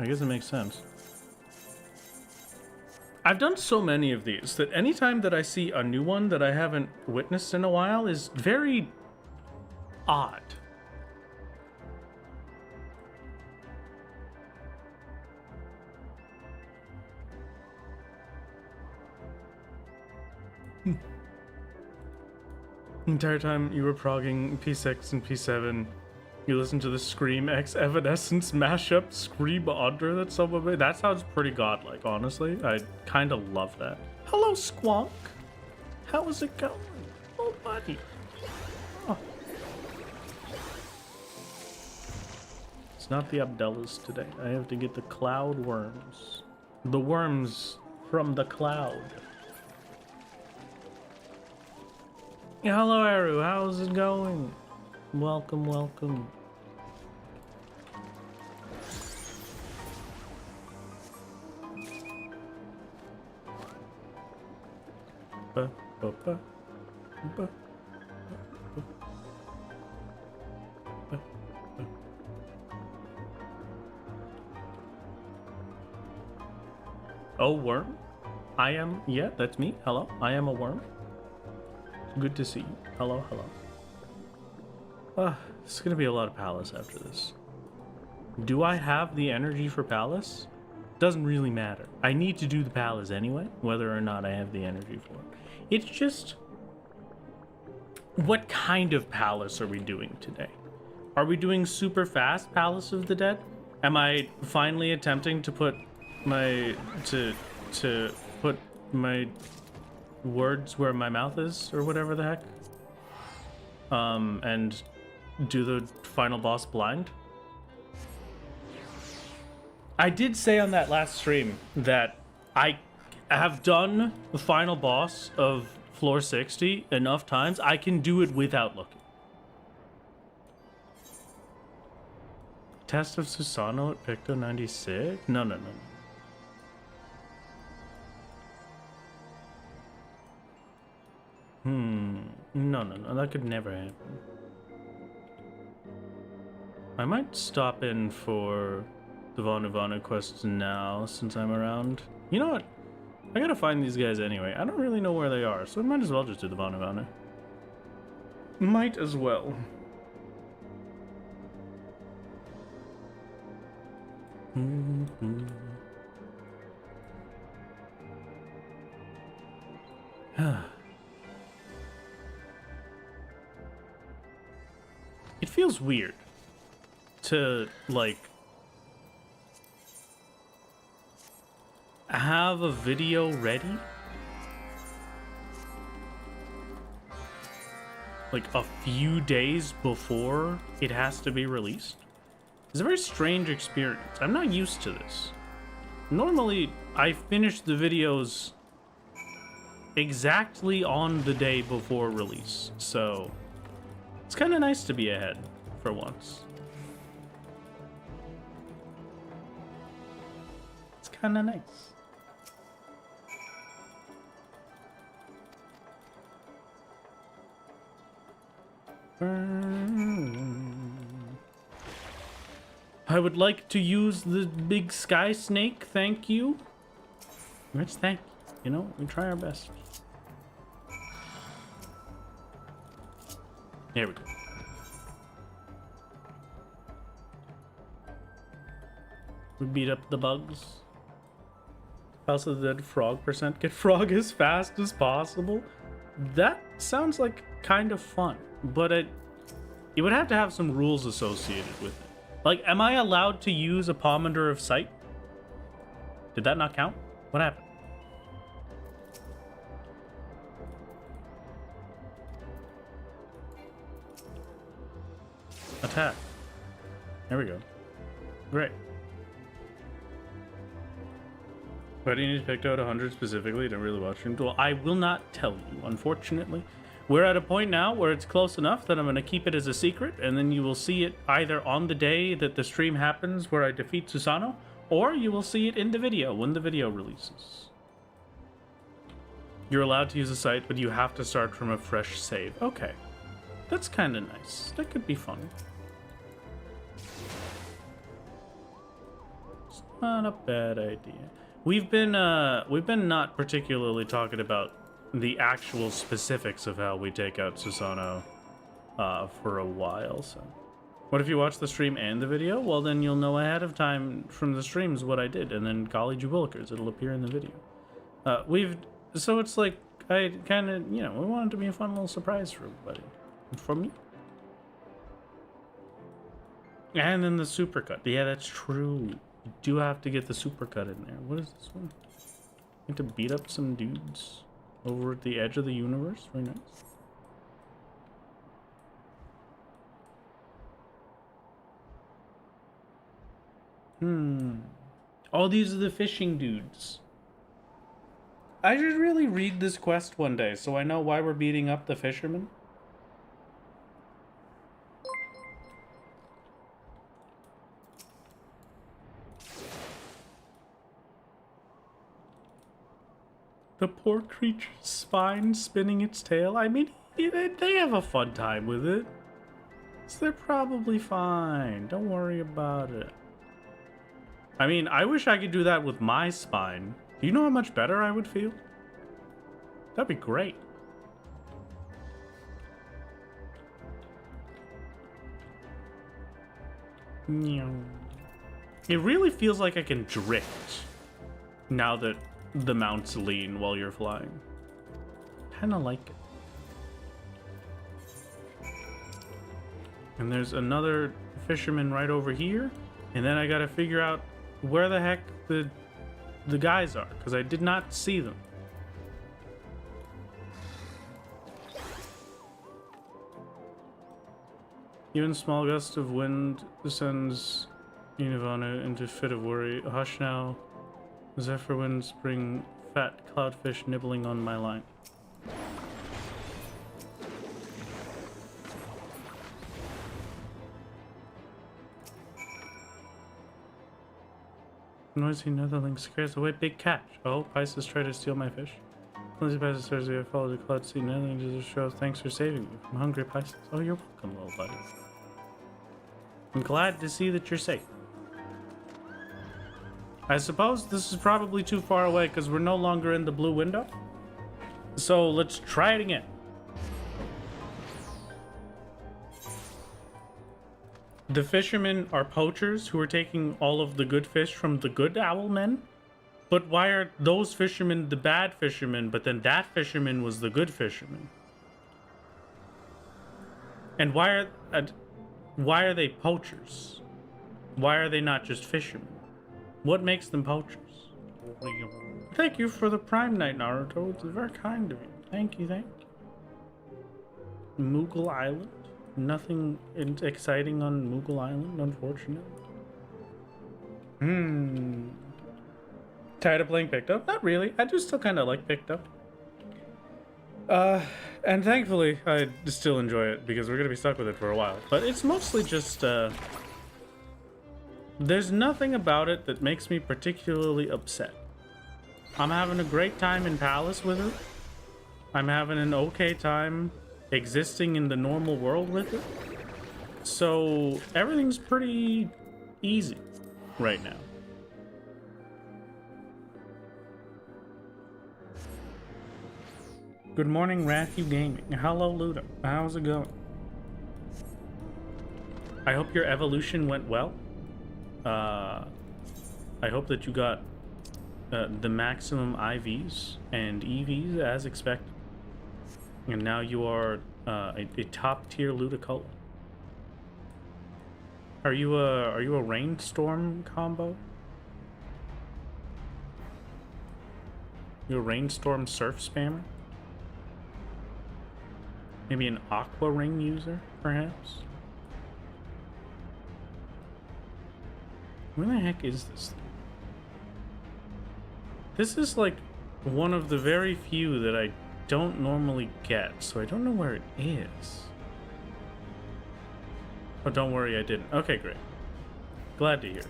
I guess it makes sense. I've done so many of these that anytime that I see a new one that I haven't witnessed in a while is very odd. The entire time you were progging P6 and P7, you listened to the Scream X Evanescence mashup Scream Under that someone made. That sounds pretty godlike, honestly. I kind of love that. Hello, Squonk. How is it going? Oh, buddy. Oh. It's not the Abdellas today. I have to get the cloud worms. The worms from the cloud. Yeah, hello, Aru. How's it going? Welcome, welcome. Oh, worm? I am, yeah, that's me. Hello, I am a worm. Good to see you. Hello, hello. This is gonna be a lot of Palace after this. Do I have the energy for Palace? Doesn't really matter. I need to do the palace anyway, whether or not I have the energy for it. It's just... What kind of palace are we doing today? Are we doing super fast Palace of the Dead? Am I finally attempting to put my... to put my words where my mouth is, or whatever the heck? And do the final boss blind? I did say on that last stream that I have done the final boss of floor 60 enough times, I can do it without looking. Test of Susano at Picto 96? No. No, that could never happen. I might stop in for the Vanu quests now, since I'm around. You know what? I gotta find these guys anyway. I don't really know where they are, so I might as well just do the Vanu. Might as well. It feels weird to, like, have a video ready like a few days before it has to be released. It's a very strange experience. I'm not used to this. Normally, I finish the videos exactly on the day before release, so it's kind of nice to be ahead for once. It's kind of nice. I would like to use the big sky snake, thank you. Let's thank you. You know, we try our best. Here we go. We beat up the bugs. House of the Dead frog percent. Get frog as fast as possible. That sounds like kind of fun, but it would have to have some rules associated with it. Like, am I allowed to use a Pomander of Sight? Did that not count? What happened? Attack. There we go. Great. Why do you need to pick out 100 specifically? You don't really watch streams. Well, I will not tell you, unfortunately. We're at a point now where it's close enough that I'm going to keep it as a secret, and then you will see it either on the day that the stream happens where I defeat Susano, or you will see it in the video when the video releases. You're allowed to use a site, but you have to start from a fresh save. Okay. That's kind of nice. That could be fun. It's not a bad idea. We've been not particularly talking about the actual specifics of how we take out Susano for a while, so. What if you watch the stream and the video? Well, then you'll know ahead of time from the streams what I did, and then golly jubilicers, it'll appear in the video. So it's like, I kind of, you know, we want it to be a fun little surprise for everybody. And for me. And then the supercut. Yeah, that's true. You do have to get the supercut in there. What is this one? Need to beat up some dudes over at the edge of the universe. Very nice. Oh, these are the fishing dudes. I should really read this quest one day so I know why we're beating up the fishermen. The poor creature's spine spinning its tail. I mean, they have a fun time with it. So they're probably fine. Don't worry about it. I mean, I wish I could do that with my spine. Do you know how much better I would feel? That'd be great. It really feels like I can drift Now that the mounts lean while you're flying. Kinda like it. And there's another fisherman right over here. And then I gotta figure out where the heck the guys are, because I did not see them. Even small gust of wind sends Univana into a fit of worry. Hush now. Zephyr winds bring fat cloudfish nibbling on my line. Noisy netherling scares away big catch. Oh, Pisces try to steal my fish. Lindsay Pisces says I followed the cloud sea netherling to show thanks for saving me from hungry Pisces. Oh, you're welcome, little buddy. I'm glad to see that you're safe. I suppose this is probably too far away because we're no longer in the blue window. So let's try it again. The fishermen are poachers who are taking all of the good fish from the good owl men. But why are those fishermen the bad fishermen, but then that fisherman was the good fisherman? And why are they poachers? Why are they not just fishermen? What makes them poachers? Thank you for the Prime Night, Naruto. It's very kind of you. Thank you, thank you. Moogle Island? Nothing exciting on Moogle Island, unfortunately. Tired of playing picked up? Not really. I do still kind of like picked up. And thankfully, I still enjoy it because we're going to be stuck with it for a while. But it's mostly just, there's nothing about it that makes me particularly upset. I'm having a great time in Palace with it. I'm having an okay time existing in the normal world with it. So everything's pretty easy right now. Good morning, Rathu Gaming. Hello, Ludo. How's it going? I hope your evolution went well. I hope that you got the maximum IVs and EVs as expected. And now you are a top tier Ludicolo. Are you a rainstorm combo? You a rainstorm surf spammer? Maybe an aqua ring user, perhaps? Where the heck is this thing? This is like one of the very few that I don't normally get, so I don't know where it is. Oh, don't worry, I didn't. Okay, great. Glad to hear.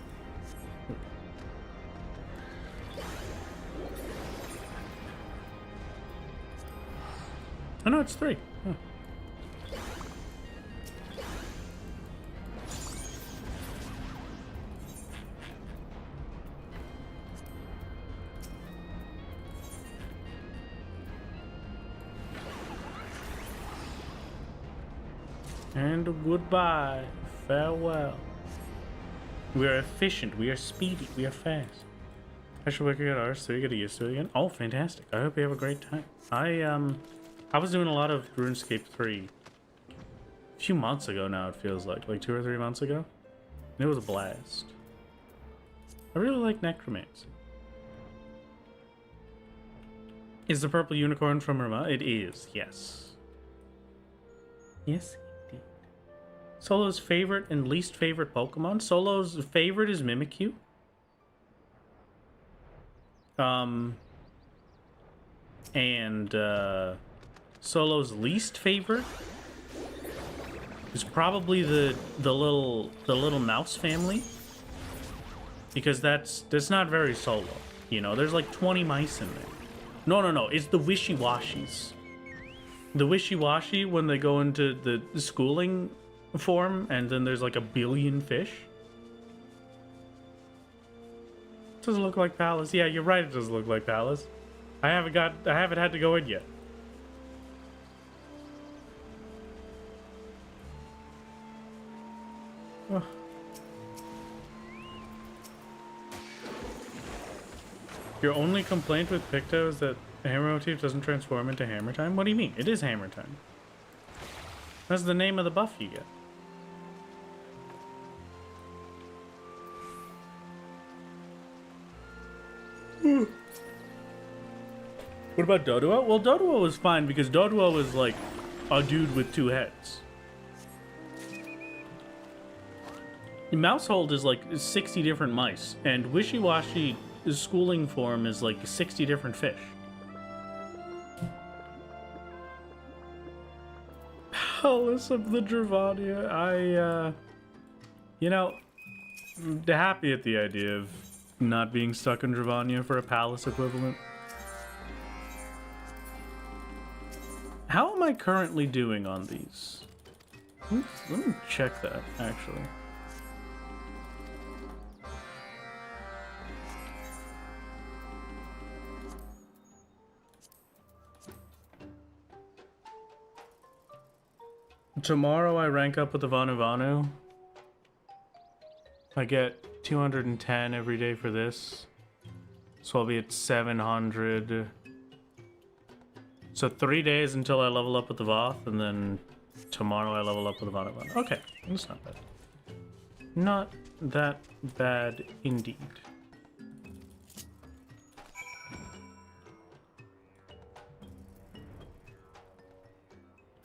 Oh no, it's 3. Huh. And goodbye. Farewell. We are efficient. We are speedy. We are fast. I should work at ours so you get used to it again. Oh, fantastic. I hope you have a great time. I was doing a lot of RuneScape 3 a few months ago now, it feels like 2 or 3 months ago. And it was a blast. I really like necromancy. Is the purple unicorn from Rama? It is, yes. Yes, indeed. Solo's favorite and least favorite Pokemon? Solo's favorite is Mimikyu. Solo's least favorite is probably the little mouse family, because that's not very Solo. You know, there's like 20 mice in there. No, it's the Wishy-Washies. The Wishy-Washy when they go into the schooling form, and then there's like a billion fish. Does it look like Palace? Yeah, you're right. It does look like Palace. I haven't had to go in yet. Your only complaint with Picto is that hammer motif doesn't transform into hammer time? What do you mean? It is hammer time. That's the name of the buff you get. What about Doduo? Well, Doduo was fine because Doduo was like a dude with 2 heads. Mousehold is like 60 different mice, and Wishy-Washy schooling form is like 60 different fish. Palace of the Dravania. You know, I'm happy at the idea of not being stuck in Dravania for a palace equivalent. How am I currently doing on these? Let me check that, actually. Tomorrow I rank up with the Vanu Vanu. I get 210 every day for this. So I'll be at 700. So 3 days until I level up with the Voth, and then tomorrow I level up with the Vanu Vanu. Okay, that's not bad. Not that bad indeed.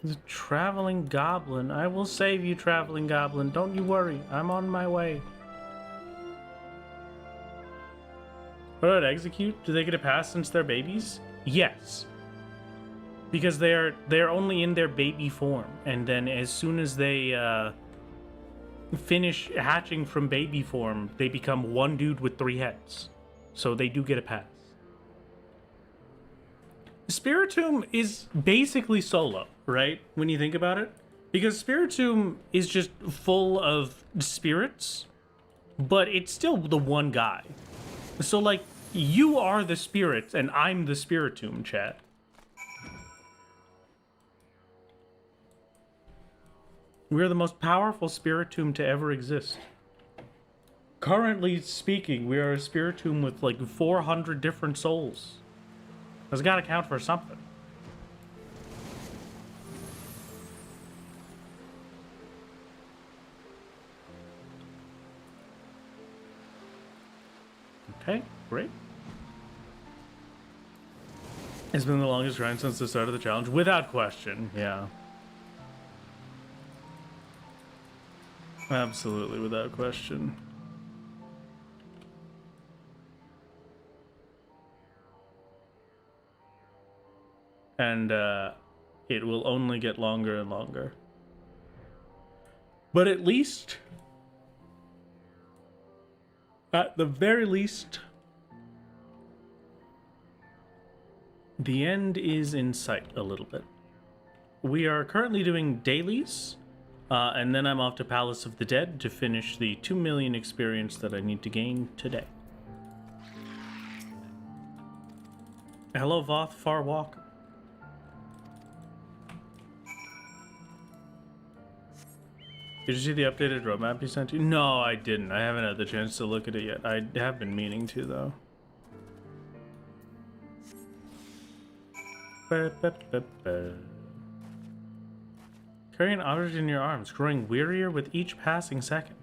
The traveling goblin. I will save you, traveling goblin. Don't you worry. I'm on my way. What about execute? Do they get a pass since they're babies? Yes. Because they're only in their baby form. And then as soon as they finish hatching from baby form, they become one dude with 3 heads. So they do get a pass. Spiritomb is basically solo, right? When you think about it. Because Spiritomb is just full of spirits, but it's still the one guy. So, like, you are the spirits, and I'm the Spiritomb, chat. We're the most powerful Spiritomb to ever exist. Currently speaking, we are a Spiritomb with, like, 400 different souls. That's gotta count for something. Okay, great. It's been the longest grind since the start of the challenge, without question, yeah. Absolutely, without question. And it will only get longer and longer. But at least, at the very least, the end is in sight a little bit. We are currently doing dailies, and then I'm off to Palace of the Dead to finish the 2 million experience that I need to gain today. Hello, Voth Farwalk. Did you see the updated roadmap he sent you? No, I didn't. I haven't had the chance to look at it yet. I have been meaning to, though. Carry an object in your arms, growing wearier with each passing second.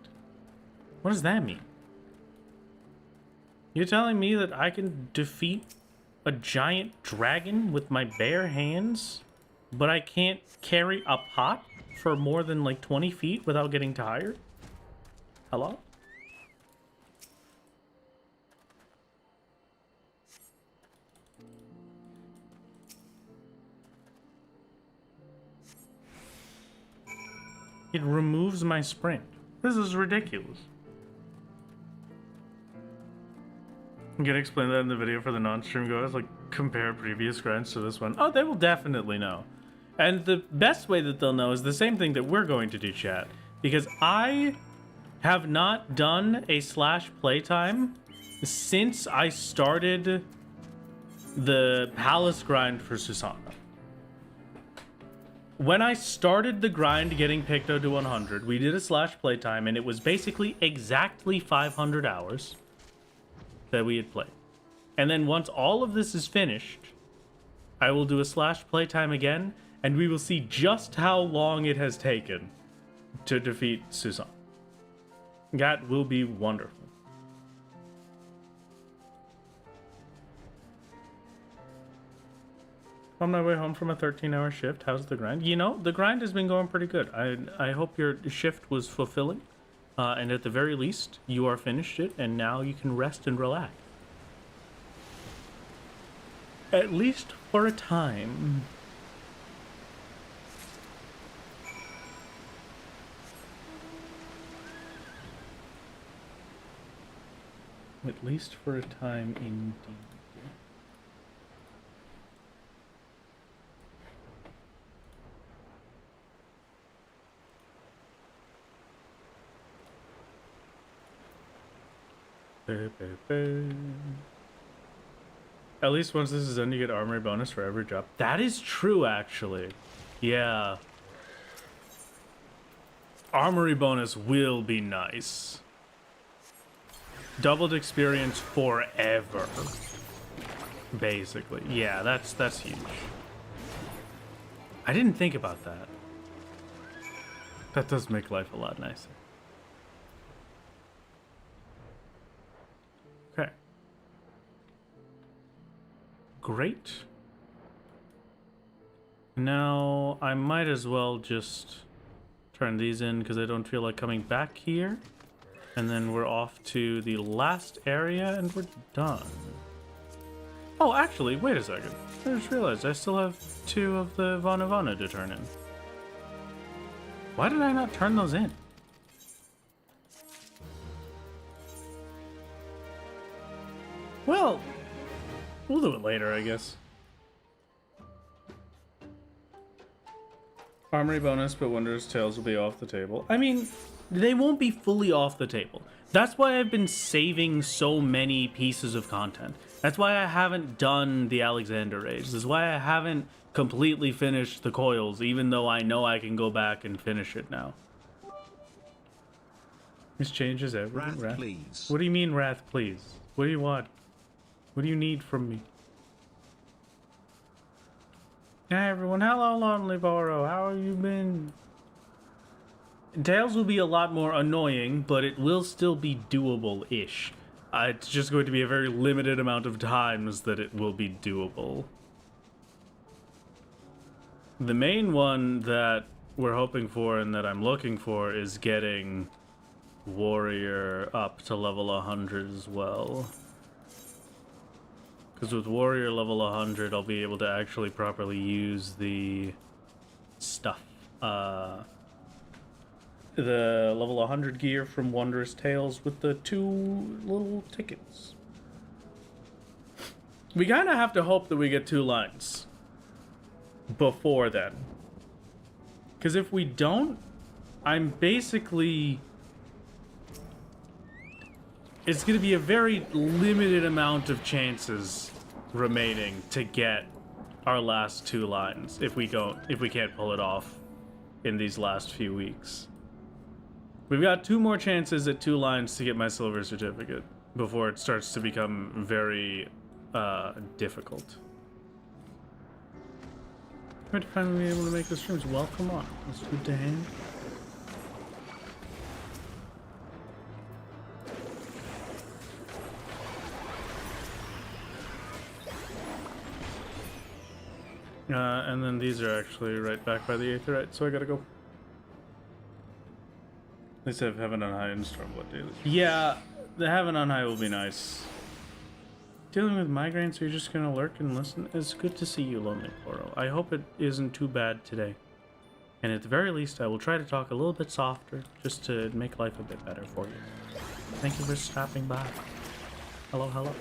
What does that mean? You're telling me that I can defeat a giant dragon with my bare hands, but I can't carry a pot for more than like 20 feet without getting tired? Hello? It removes my sprint. This is ridiculous. I'm gonna explain that in the video for the non-stream goers, like compare previous grinds to this one. Oh, they will definitely know. And the best way that they'll know is the same thing that we're going to do, chat. Because I have not done a slash playtime since I started the Palace grind for Susanna. When I started the grind getting Picto to 100, we did a slash playtime, and it was basically exactly 500 hours that we had played. And then once all of this is finished, I will do a slash playtime again, and we will see just how long it has taken to defeat Susan. That will be wonderful. On my way home from a 13-hour shift, how's the grind? You know, the grind has been going pretty good. I hope your shift was fulfilling, and at the very least, you are finished it, and now you can rest and relax. At least for a time. At least for a time, indeed. At least once this is done, you get armory bonus for every drop. That is true, actually. Yeah. Armory bonus will be nice. Doubled experience forever. Basically. Yeah, that's huge. I didn't think about that. That does make life a lot nicer. Okay. Great. Now, I might as well just turn these in because I don't feel like coming back here. And then we're off to the last area and we're done. Oh, actually, wait a second. I just realized I still have 2 of the Vana to turn in. Why did I not turn those in? Well, we'll do it later, I guess. Armory bonus, but Wondrous Tales will be off the table. I mean, they won't be fully off the table. That's why I've been saving so many pieces of content. That's why I haven't done the Alexander Age. This is why I haven't completely finished the Coils, even though I know I can go back and finish it now. This changes everything. Wrath, please. What do you mean, Wrath, please? What do you want? What do you need from me? Hi everyone, hello Lonely Borrow, how have you been? Tails will be a lot more annoying, but it will still be doable-ish. It's just going to be a very limited amount of times that it will be doable. The main one that we're hoping for and that I'm looking for is getting Warrior up to level 100 as well. Because with Warrior level 100, I'll be able to actually properly use the stuff. The level 100 gear from Wondrous Tales with the 2 little tickets. We kind of have to hope that we get 2 lines before then. Because if we don't, I'm basically... It's going to be a very limited amount of chances remaining to get our last 2 lines if we can't pull it off in these last few weeks. We've got 2 more chances at 2 lines to get my silver certificate before it starts to become very difficult. Good to finally be able to make the streams. Well, come on. It's good to hang. And then these are actually right back by the Aetherite, so I gotta go. At least I have Heaven on High and Stormblood daily. Yeah, the Heaven on High will be nice. Dealing with migraines, so you're just gonna lurk and listen? It's good to see you, Lonely Poro. I hope it isn't too bad today. And at the very least, I will try to talk a little bit softer, just to make life a bit better for you. Thank you for stopping by. Hello, hello.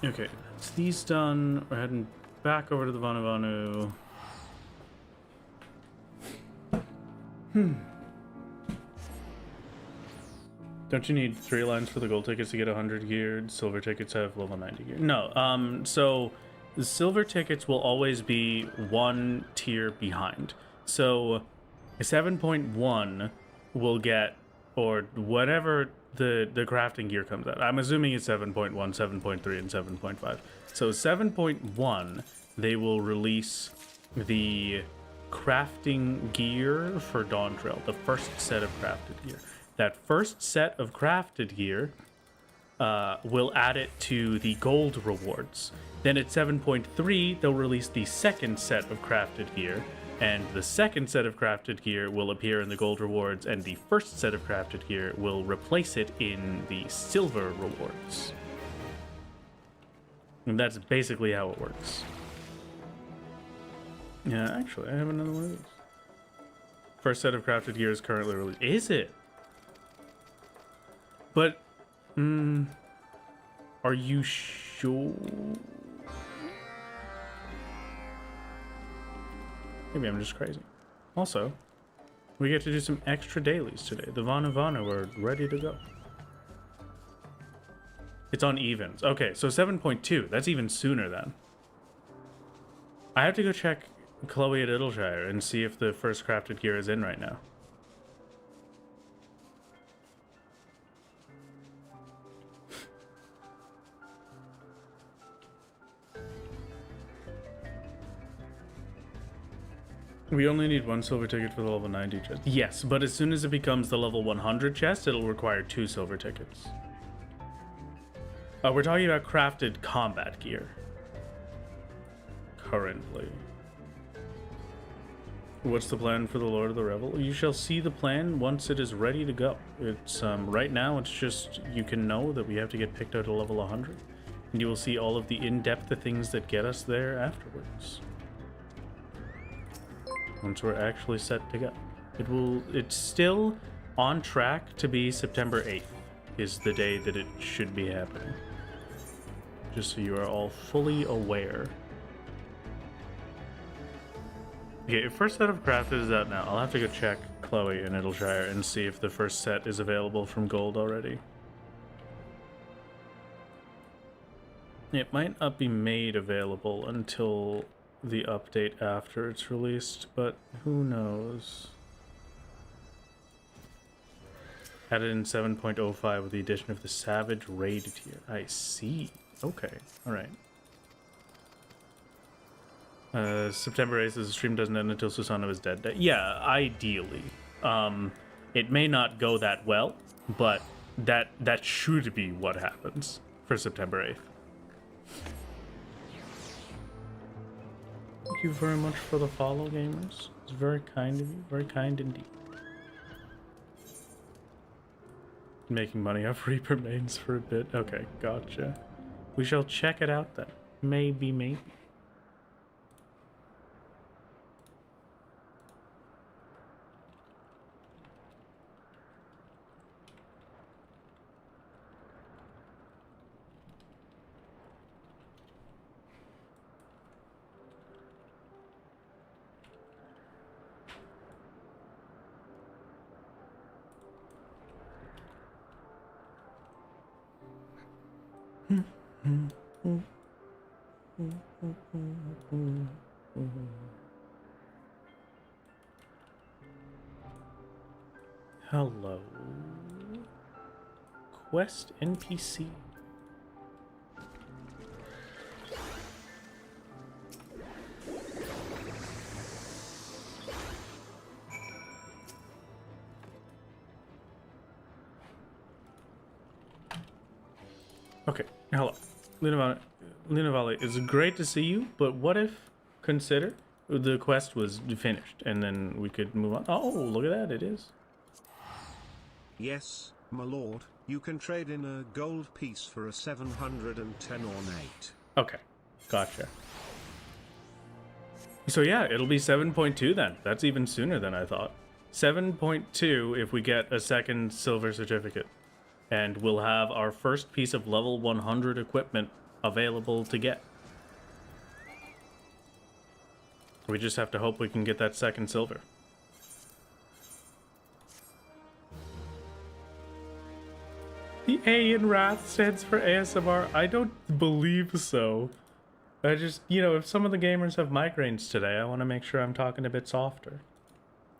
Okay, that's these done. We're heading back over to the Vanavanu. Don't you need 3 lines for the gold tickets to get 100 geared? Silver tickets have level 90 gear. No, so the silver tickets will always be 1 tier behind. So 7.1 will get, or whatever the crafting gear comes out. I'm assuming it's 7.1, 7.3, and 7.5. So 7.1, they will release the crafting gear for Dawn Trail, the first set of crafted gear. That first set of crafted gear will add it to the gold rewards. Then at 7.3, they'll release the second set of crafted gear, and the second set of crafted gear will appear in the gold rewards, and the first set of crafted gear will replace it in the silver rewards. And that's basically how it works. Yeah, actually, I have another one of these. First set of crafted gear is currently released. Is it? But, are you sure? Maybe I'm just crazy. Also, we get to do some extra dailies today. The Vana Vana were ready to go. It's on evens. Okay, so 7.2. That's even sooner then. I have to go check Chloe at Ittleshire and see if the first crafted gear is in right now. We only need one silver ticket for the level 90 chest. Yes, but as soon as it becomes the level 100 chest, it'll require 2 silver tickets. We're talking about crafted combat gear. Currently. What's the plan for the Lord of the Revel? You shall see the plan once it is ready to go. It's right now it's just you can know that we have to get picked out to level 100, and you will see all of the in-depth things that get us there afterwards. Once we're actually set to go. It's still on track to be September 8th is the day that it should be happening. Just so you are all fully aware. Okay, first set of crafted is out now. I'll have to go check Chloe in Ittleshire and see if the first set is available from gold already. It might not be made available until the update after it's released, but who knows? Added in 7.05 with the addition of the Savage Raid tier. I see. Okay, alright. September 8th, the stream doesn't end until Susanna is dead. Yeah, ideally. It may not go that well, but that should be what happens for September 8th. Thank you very much for the follow, gamers. It's very kind of you. Very kind indeed. Making money off Reaper mains for a bit. Okay, gotcha. We shall check it out then. Maybe, maybe. Hello. Quest NPC. Okay, hello. Luna Valley, it's great to see you, but what if, consider, the quest was finished and then we could move on? Oh, look at that, it is. Yes, my lord, you can trade in a gold piece for a 710 ornate. Okay, gotcha. So yeah, it'll be 7.2 then. That's even sooner than I thought. 7.2 if we get a second silver certificate. And we'll have our first piece of level 100 equipment available to get. We just have to hope we can get that second silver. The A in Wrath stands for ASMR. I don't believe so. I just, you know, if some of the gamers have migraines today, I want to make sure I'm talking a bit softer.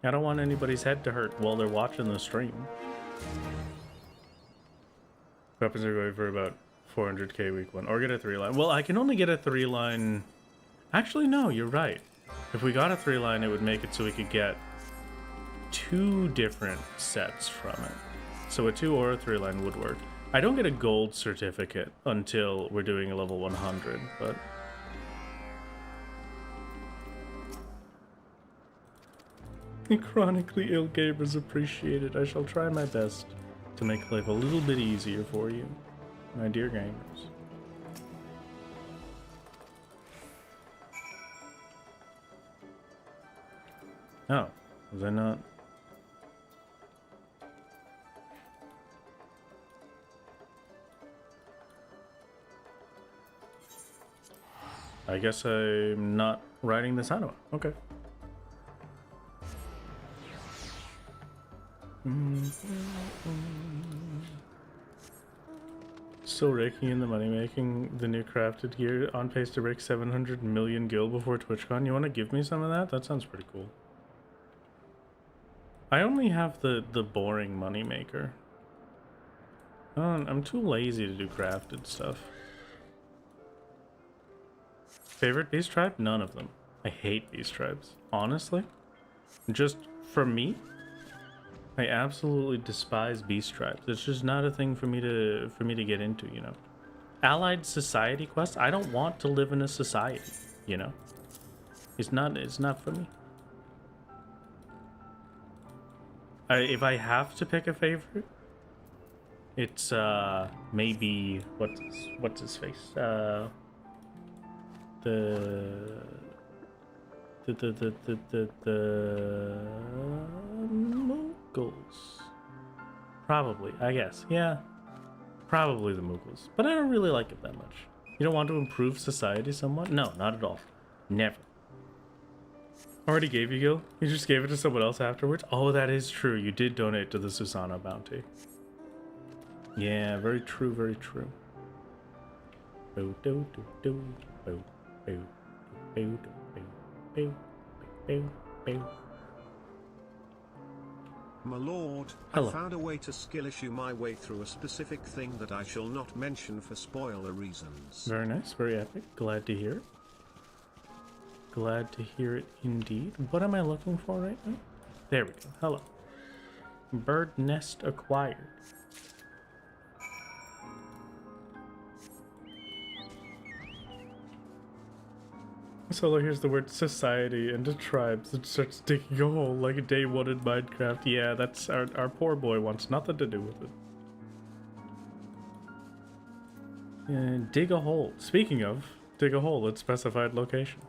I don't want anybody's head to hurt while they're watching the stream. Weapons are going for about 400k week 1. Or get a 3-line. Well, I can only get a 3-line... Actually, no, you're right. If we got a 3-line, it would make it so we could get 2 different sets from it. So a 2 or a 3-line would work. I don't get a gold certificate until we're doing a level 100, but... Chronically ill gamers appreciate it. I shall try my best to make life a little bit easier for you, my dear gamers. Oh, was I not? I guess I'm not riding this anima. Okay. Still raking in the money, making the new crafted gear on pace to break 700 million gil before TwitchCon. You want to give me some of that? That sounds pretty cool. I only have the boring money maker. I'm too lazy to do crafted stuff. Favorite beast tribe? None of them. I hate beast tribes. Honestly, just for me, I absolutely despise beast tribes. It's just not a thing for me to get into, you know. Allied society quest? I don't want to live in a society, you know. It's not for me. If I have to pick a favorite, it's maybe what's his face? The Mughals. Probably, I guess. Yeah. Probably the Mughals. But I don't really like it that much. You don't want to improve society somewhat? No, not at all. Never. Already gave you Gil? You just gave it to someone else afterwards? Oh, that is true. You did donate to the Susanna bounty. Yeah, very true, very true. Boo, doo, doo, doo, boo, boo, boo, boo, boo, boo, boo. My lord, Hello. I found a way to skill issue my way through a specific thing that I shall not mention for spoiler reasons. Very nice, very epic. Glad to hear it. Glad to hear it indeed. What am I looking for right now? There we go. Hello. Bird nest acquired. So here's the word society into tribes. It starts digging a hole like a day one in Minecraft. Yeah, that's our poor boy wants nothing to do with it. Dig a hole. Speaking of, dig a hole at specified location.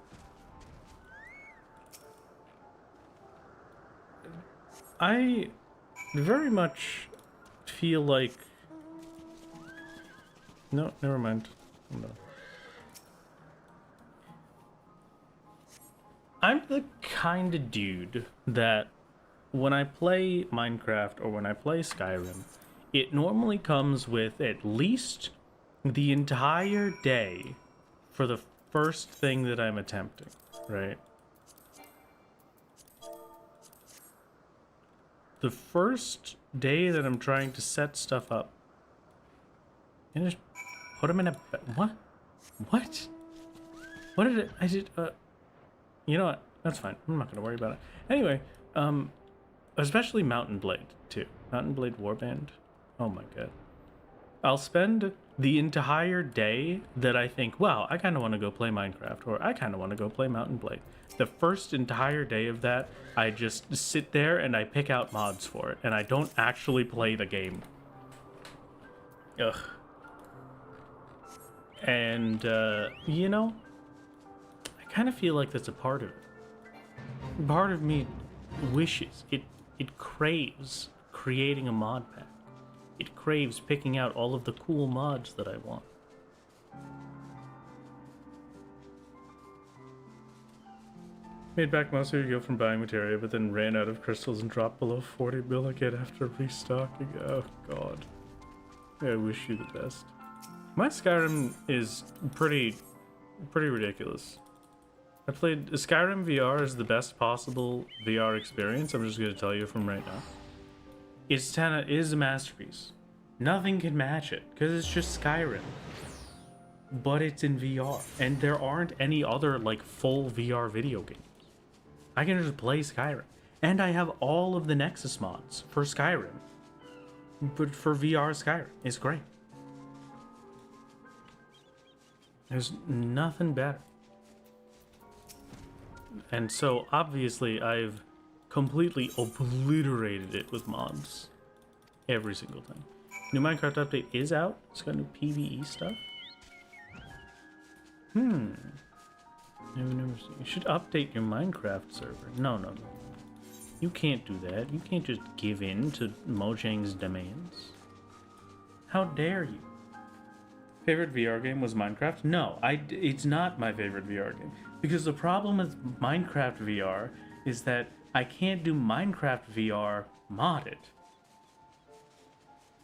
I very much feel like... No, never mind. No. I'm the kind of dude that when I play Minecraft or when I play Skyrim, it normally comes with at least the entire day for the first thing that I'm attempting, right? The first day that I'm trying to set stuff up, and just put them in a... What? What? What did I did... You know what? That's fine. I'm not gonna worry about it. Anyway, especially Mountain Blade too. Mountain Blade Warband. Oh my god. I'll spend the entire day that I think, wow, I kind of want to go play Minecraft, or I kind of want to go play Mountain Blade. The first entire day of that, I just sit there and I pick out mods for it, and I don't actually play the game. Ugh. And, you know, I kind of feel like that's a part of it. Part of me wishes, it craves creating a mod pack. It craves picking out all of the cool mods that I want. Made back most of your guild from buying materia, but then ran out of crystals and dropped below 40 mil again after restocking. Oh god. I wish you the best. My Skyrim is pretty ridiculous. I played Skyrim VR is the best possible VR experience. I'm just gonna tell you from right now. It's 10. It is a masterpiece. Nothing can match it because it's just Skyrim, but it's in VR, and there aren't any other like full VR video games. I can just play Skyrim, and I have all of the Nexus mods for Skyrim, but for VR Skyrim, it's great. There's nothing better. And so obviously I've completely obliterated it with mods every single time. New Minecraft update is out. It's got new PvE stuff. Never seen. You should update your Minecraft server. No. You can't do that. You can't just give in to Mojang's demands. How dare you? Favorite VR game was Minecraft? No, it's not my favorite VR game. Because the problem with Minecraft VR is that I can't do Minecraft VR modded.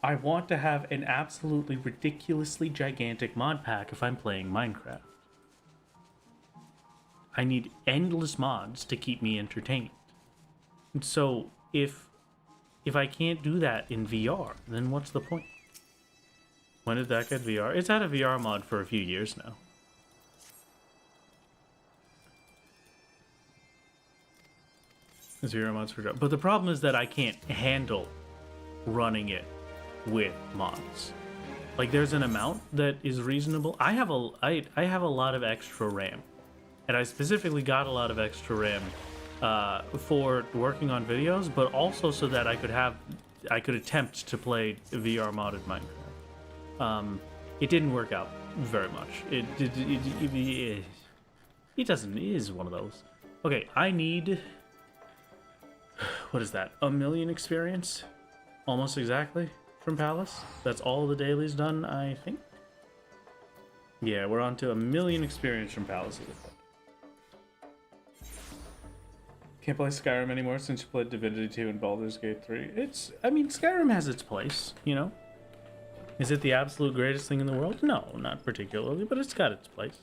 I want to have an absolutely ridiculously gigantic mod pack if I'm playing Minecraft. I need endless mods to keep me entertained. And so if I can't do that in VR, then what's the point? When did that get VR? It's had a VR mod for a few years now. Zero mods for job. But the problem is that I can't handle running it with mods. Like there's an amount that is reasonable. I have a lot of extra RAM. And I specifically got a lot of extra RAM for working on videos, but also so that I could attempt to play VR modded Minecraft. It didn't work out very much. It doesn't. It is one of those. Okay, I need. What is that? 1 million experience? Almost exactly from Palace. That's all the dailies done, I think. Yeah, we're on to 1 million experience from Palace. Can't play Skyrim anymore since you played Divinity 2 and Baldur's Gate 3. I mean, Skyrim has its place, you know? Is it the absolute greatest thing in the world? No, not particularly, but it's got its place.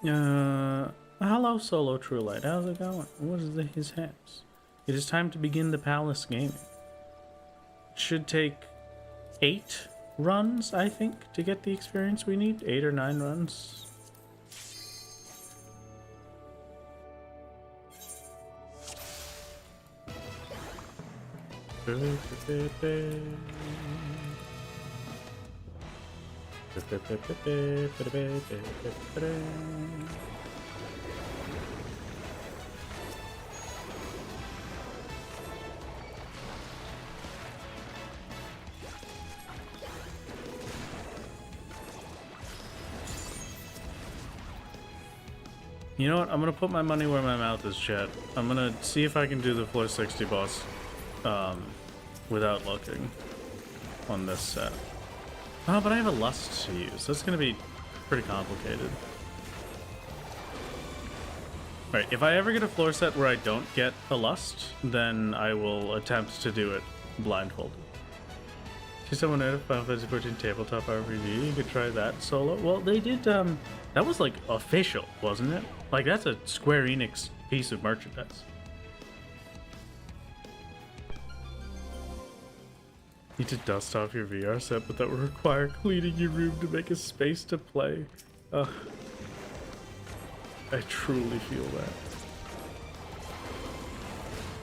Hello, Solo Truelight. How's it going? What is his haps? It is time to begin the Palace gaming. It should take 8 runs, I think, to get the experience we need. 8 or 9 runs. You know what? I'm gonna put my money where my mouth is, chat. I'm gonna see if I can do the floor 60 boss without looking on this set. Oh, but I have a lust to use. That's gonna be pretty complicated. Right, if I ever get a floor set where I don't get a lust, then I will attempt to do it blindfolded. If someone know if Final Fantasy 14 tabletop RPG, you could try that solo. Well, they did, that was like official, wasn't it? Like, that's a Square Enix piece of merchandise. Need to dust off your VR set, but that would require cleaning your room to make a space to play. Ugh. I truly feel that.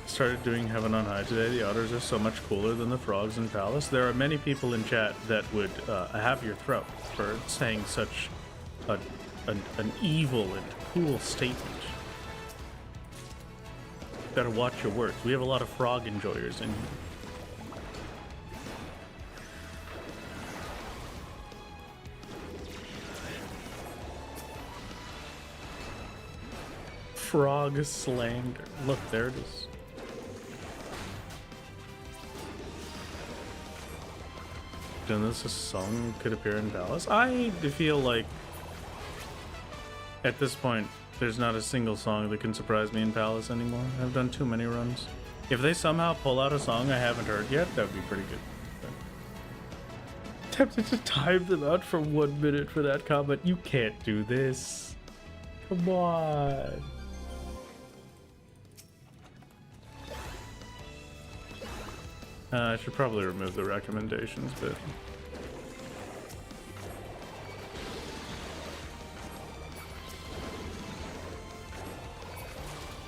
Started doing Heaven on High today. The otters are so much cooler than the frogs in Palace. There are many people in chat that would have your throat for saying such an evil and cool statement. Better watch your words. We have a lot of frog enjoyers in here. Frog slander. Look, there it is. Then this a song could appear in Palace. I feel like at this point there's not a single song that can surprise me in Palace anymore. I've done too many runs. If they somehow pull out a song I haven't heard yet, that would be pretty good. tempted to time them out for 1 minute for that comment. You can't do this. Come on. I should probably remove the recommendations bit.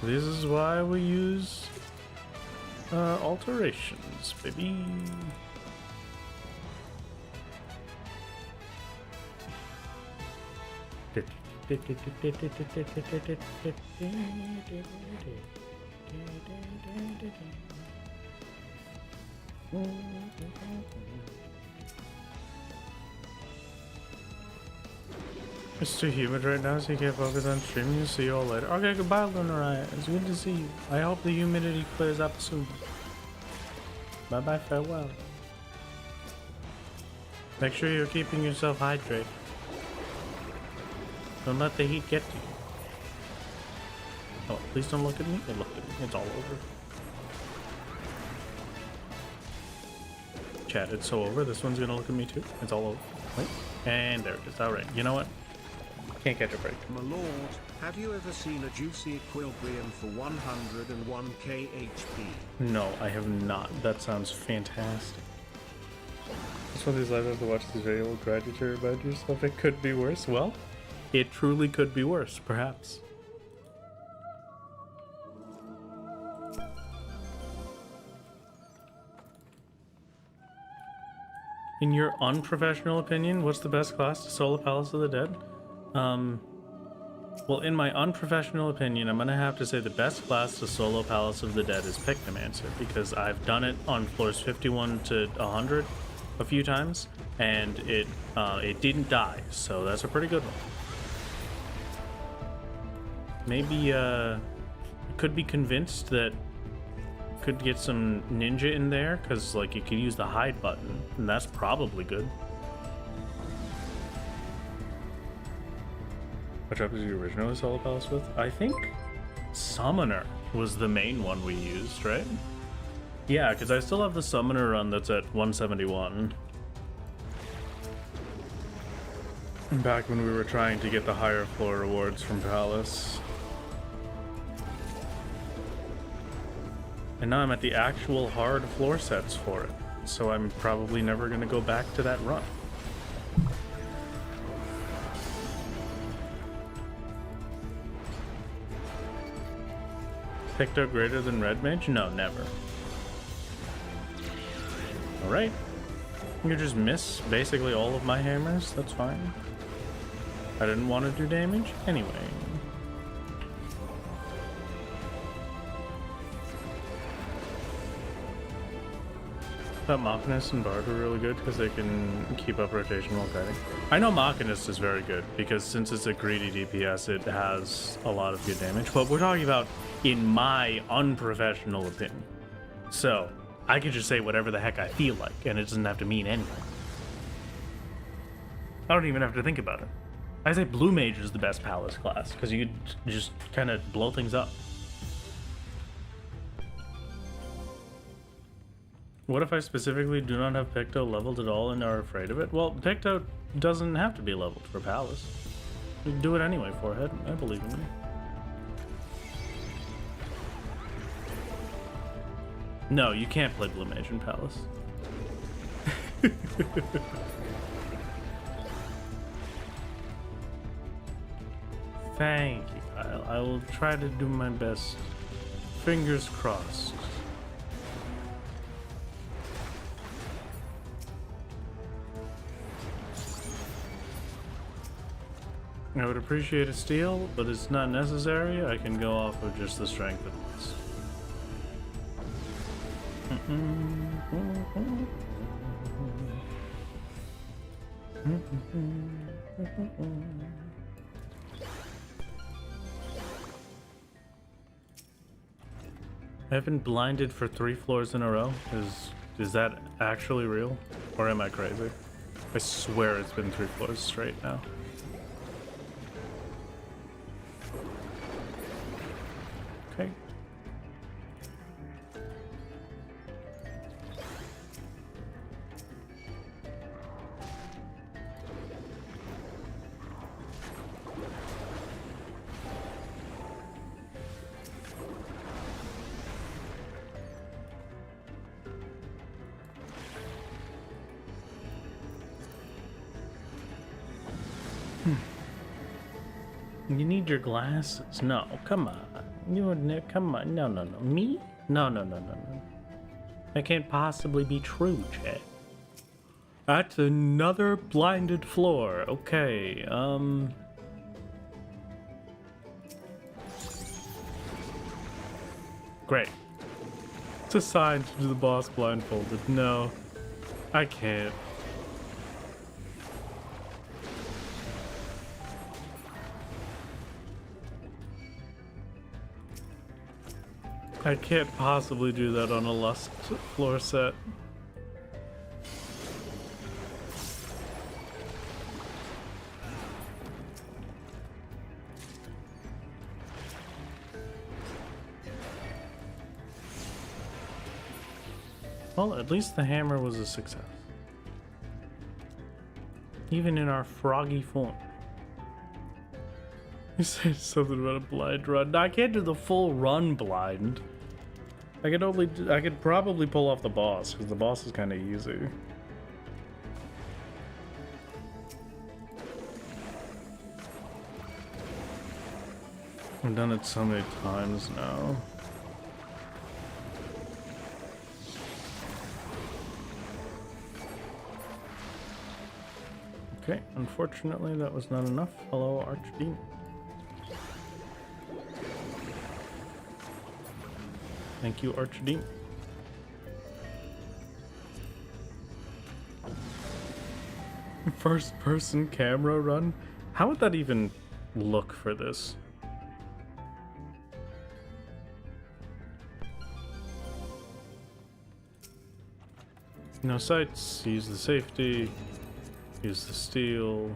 This is why we use alterations, baby. It's too humid right now, so you can't focus on streaming. See you all later. Okay, goodbye, Lunar. It's good to see you. I hope the humidity clears up soon. Bye bye, farewell. Make sure you're keeping yourself hydrated. Don't let the heat get to you. Oh, please don't look at me. Don't look at me. It's all over. Chat, it's so over. This one's gonna look at me too. It's all over. Wait. And there it is. Alright, you know what? Can't catch a break. My lord, have you ever seen a juicy equilibrium for 101 kHP? No, I have not. That sounds fantastic. Just one of these lives have to watch this video will guide you to remind yourself it could be worse. Well, it truly could be worse, perhaps. In your unprofessional opinion, what's the best class to solo Palace of the Dead? Well, in my unprofessional opinion, I'm gonna have to say the best class to solo Palace of the Dead is Pictomancer, because I've done it on floors 51 to 100 a few times, and it didn't die, so that's a pretty good one. Maybe could be convinced that could get some ninja in there, because like you could use the hide button, and that's probably good. What job did you originally solo Palace with? I think Summoner was the main one we used, right? Yeah, because I still have the Summoner run that's at 171. Back when we were trying to get the higher floor rewards from Palace. And now I'm at the actual hard floor sets for it, so I'm probably never going to go back to that run. Picto greater than Red Mage? No, never. Alright. You just miss basically all of my hammers, that's fine. I didn't want to do damage anyway. I thought Machinist and Bard were really good because they can keep up rotation while kiting. I know Machinist is very good because since it's a greedy DPS, it has a lot of good damage, but we're talking about in my unprofessional opinion. So, I could just say whatever the heck I feel like, and it doesn't have to mean anything. I don't even have to think about it. I say Blue Mage is the best Palace class, because you could just kind of blow things up. What if I specifically do not have Picto leveled at all and are afraid of it? Well, Picto doesn't have to be leveled for Palace. You can do it anyway, Forehead. I believe in you. No, you can't play Blue Mage in Palace. Thank you, Kyle. I will try to do my best. Fingers crossed. I would appreciate a steal, but it's not necessary. I can go off of just the strength of this. I've been blinded for 3 floors in a row. Is that actually real? Or am I crazy? I swear it's been 3 floors straight now. Okay. You need your glasses. No, come on. Come on. No. Me? No. That can't possibly be true, Chad. That's another blinded floor. Okay, Great. It's assigned to do the boss blindfolded. No, I can't. I can't possibly do that on a lust floor set. Well, at least the hammer was a success. Even in our froggy form. You said something about a blind run. No, I can't do the full run blind. I could probably pull off the boss, because the boss is kind of easy. I've done it so many times now. Okay, unfortunately that was not enough. Hello, Archdemon. Thank you, Archdemon. First person camera run? How would that even look for this? No sights, use the safety, use the steel.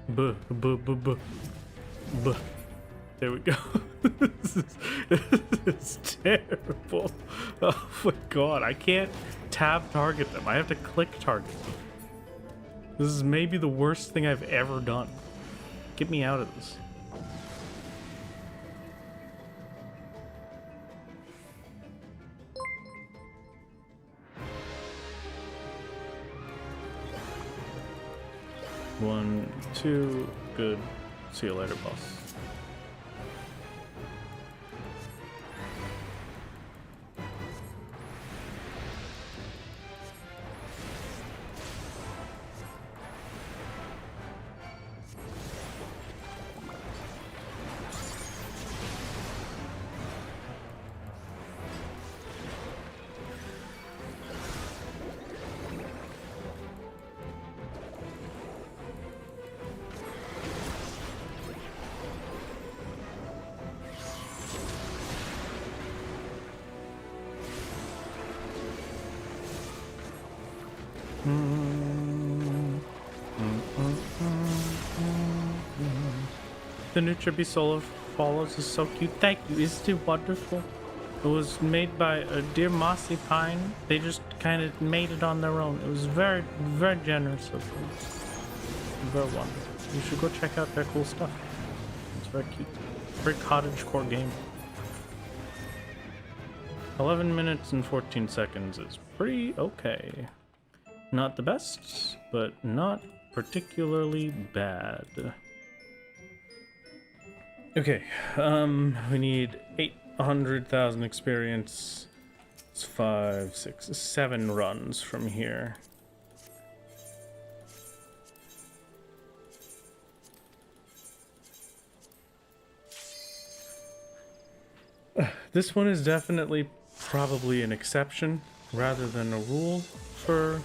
Buh. There we go. This is terrible. Oh my god, I can't tab target them. I have to click target them. This is maybe the worst thing I've ever done. Get me out of this. One, two, good. See you later, boss. The new Chibi Solo follows is so cute. Thank you. Isn't it wonderful? It was made by a dear Mossy Pine. They just kind of made it on their own. It was very, very generous of them. Very wonderful. You should go check out their cool stuff. It's very cute. Very cottagecore game. 11 minutes and 14 seconds is pretty okay. Not the best, but not particularly bad. Okay, we need 800,000 experience. It's 5, 6, 7 runs from here. This one is definitely probably an exception rather than a rule for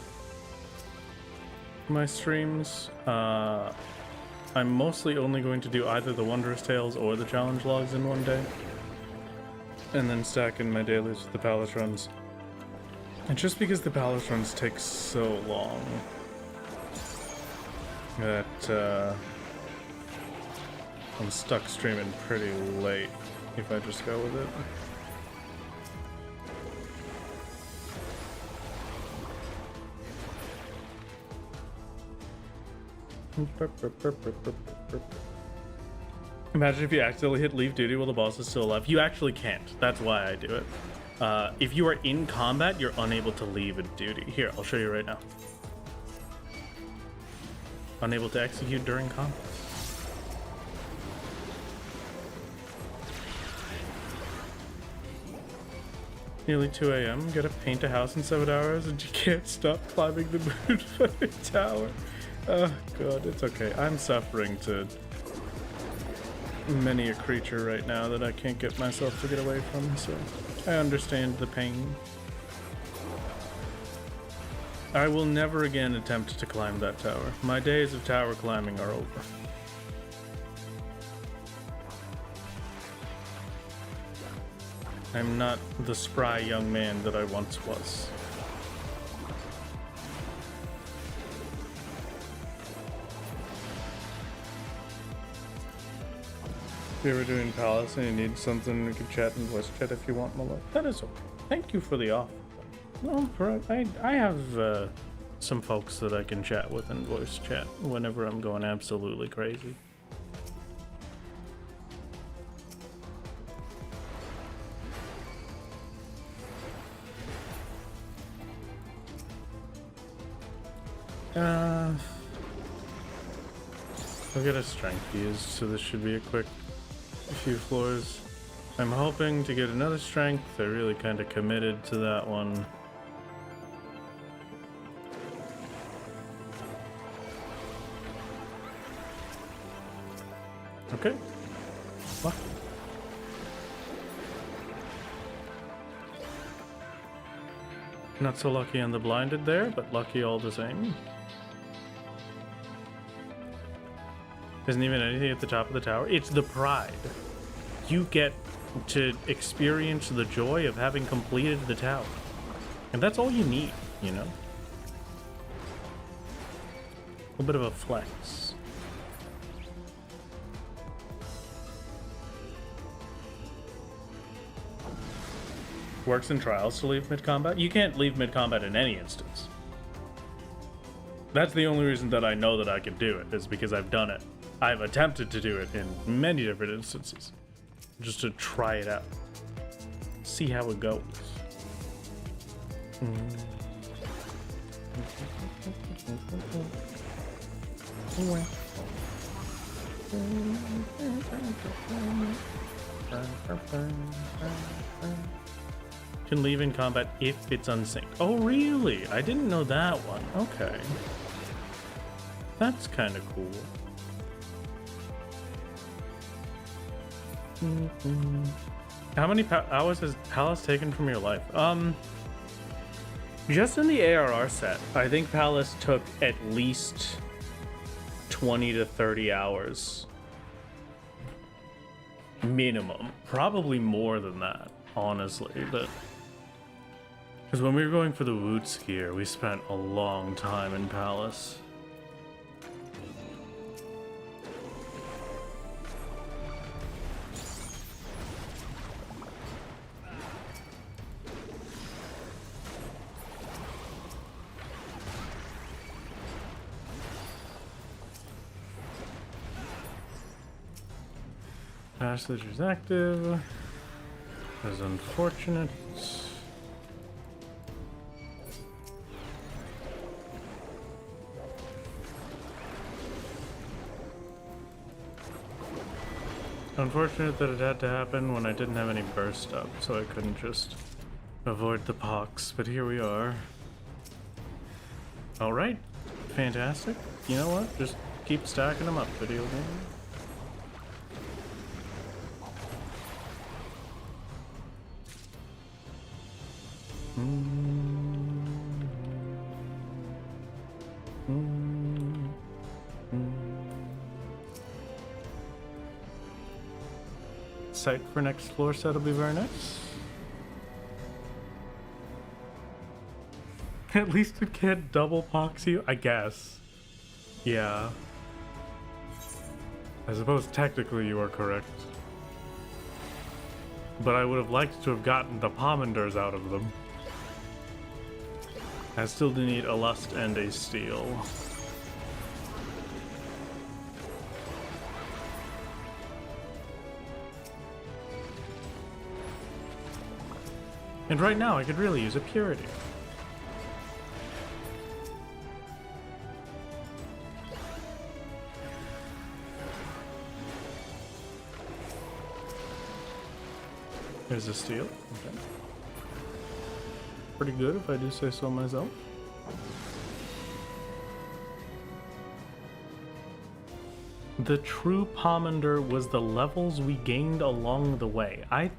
my streams. I'm mostly only going to do either the Wondrous Tales or the challenge logs in one day, and then stack in my dailies with the palace runs. And just because the palace runs take so long that I'm stuck streaming pretty late if I just go with it. Imagine if you accidentally hit leave duty while the boss is still alive. You actually can't. That's why I do it. If you are in combat, you're unable to leave a duty. Here, I'll show you right now. Unable to execute during combat. Nearly 2 a.m. Gotta paint a house in 7 hours and you can't stop climbing the moon fucking tower. Oh god, it's okay. I'm suffering to many a creature right now that I can't get myself to get away from, so I understand the pain. I will never again attempt to climb that tower. My days of tower climbing are over. I'm not the spry young man that I once was. If you ever doing Palace and you need something, we can chat in voice chat if you want, my love. That is okay. Thank you for the offer. No, I have some folks that I can chat with in voice chat whenever I'm going absolutely crazy. I'll get a strength used, so this should be a quick few floors. I'm hoping to get another strength. I really kind of committed to that one. Okay. Lucky. Not so lucky on the blinded there, but lucky all the same. Isn't even anything at the top of the tower. It's the pride. You get to experience the joy of having completed the tower. And that's all you need, you know? A little bit of a flex. Works in trials to leave mid-combat? You can't leave mid-combat in any instance. That's the only reason that I know that I can do it, is because I've done it. I've attempted to do it in many different instances, just to try it out, see how it goes. Can leave in combat if it's unsynced. Oh, really? I didn't know that one. Okay. That's kind of cool. How many hours has Palace taken from your life? Just in the ARR set, I think Palace took at least 20 to 30 hours. Minimum. Probably more than that, honestly, but... Because when we were going for the Woot Skier, we spent a long time in Palace. Passage is active. That's unfortunate. Unfortunate that it had to happen when I didn't have any burst up, so I couldn't just avoid the pox, but here we are. Alright, fantastic. You know what? Just keep stacking them up, video game. Site for next floor set will be very nice. At least it can't double pox you, I guess. Yeah. I suppose technically you are correct. But I would have liked to have gotten the Pomanders out of them. I still do need a Lust and a Steel. And right now, I could really use a purity. There's a steal. Okay. Pretty good if I do say so myself. The true pomander was the levels we gained along the way. I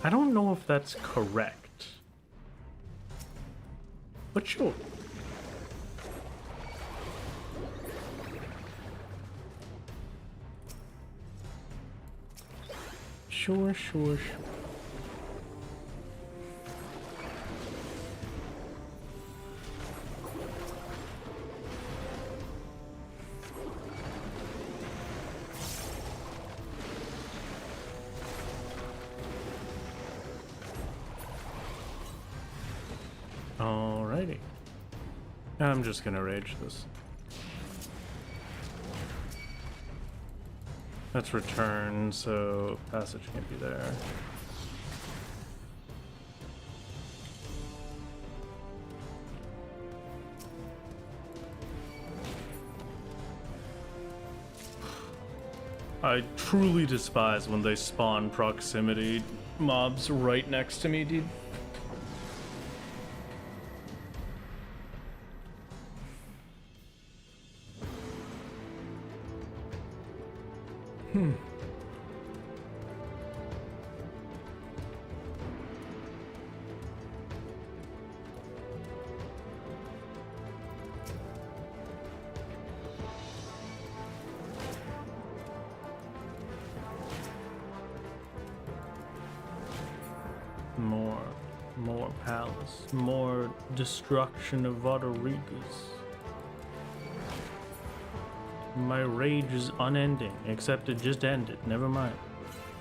don't know if that's correct. But sure. Sure. Alrighty. I'm just gonna rage this. That's return, so passage can't be there. I truly despise when they spawn proximity mobs right next to me, dude. More palace, more destruction of Rodriguez. My rage is unending, except it just ended. Never mind.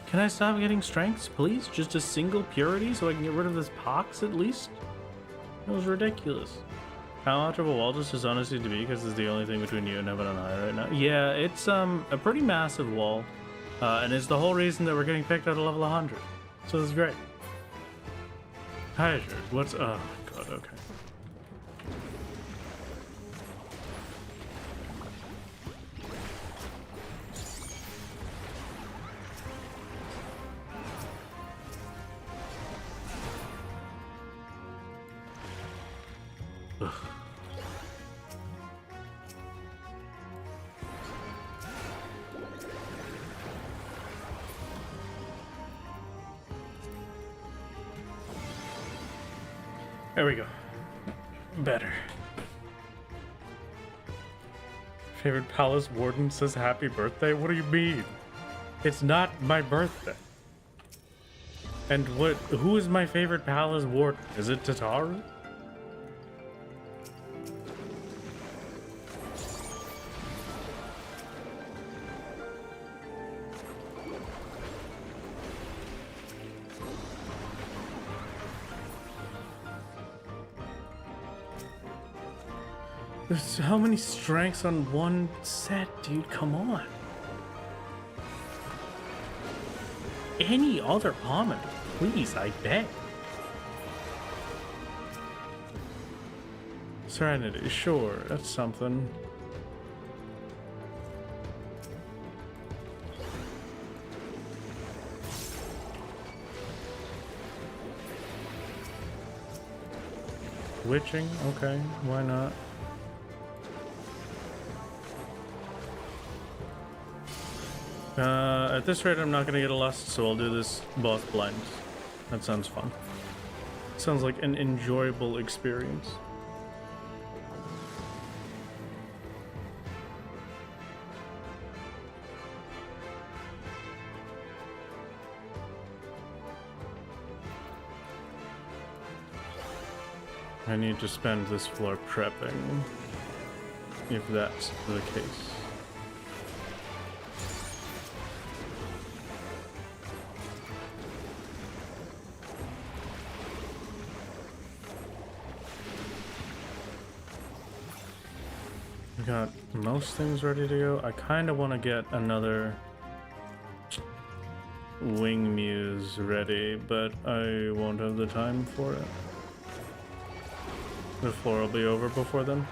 Can I stop getting strengths, please? Just a single purity so I can get rid of this pox at least? That was ridiculous. How much of a wall does this honestly to be? Because it's the only thing between you and heaven and I right now. Yeah, it's a pretty massive wall. And it's the whole reason that we're getting picked at a level 100. So this is great. Hi, Jared. What's... Oh, God, okay. Ugh. There we go. Better. Favorite palace warden says happy birthday? What do you mean? It's not my birthday. And who is my favorite palace warden? Is it Tataru? There's how many strengths on one set, dude? Come on. Any other pomander, please, I beg. Serenity, sure, that's something. Witching, okay, why not? At this rate, I'm not gonna get a lust, so I'll do this boss blind. That sounds fun. Sounds like an enjoyable experience. I need to spend this floor prepping, if that's the case. Got most things ready to go. I kind of want to get another Wing Muse ready, but I won't have the time for it. The floor will be over before then.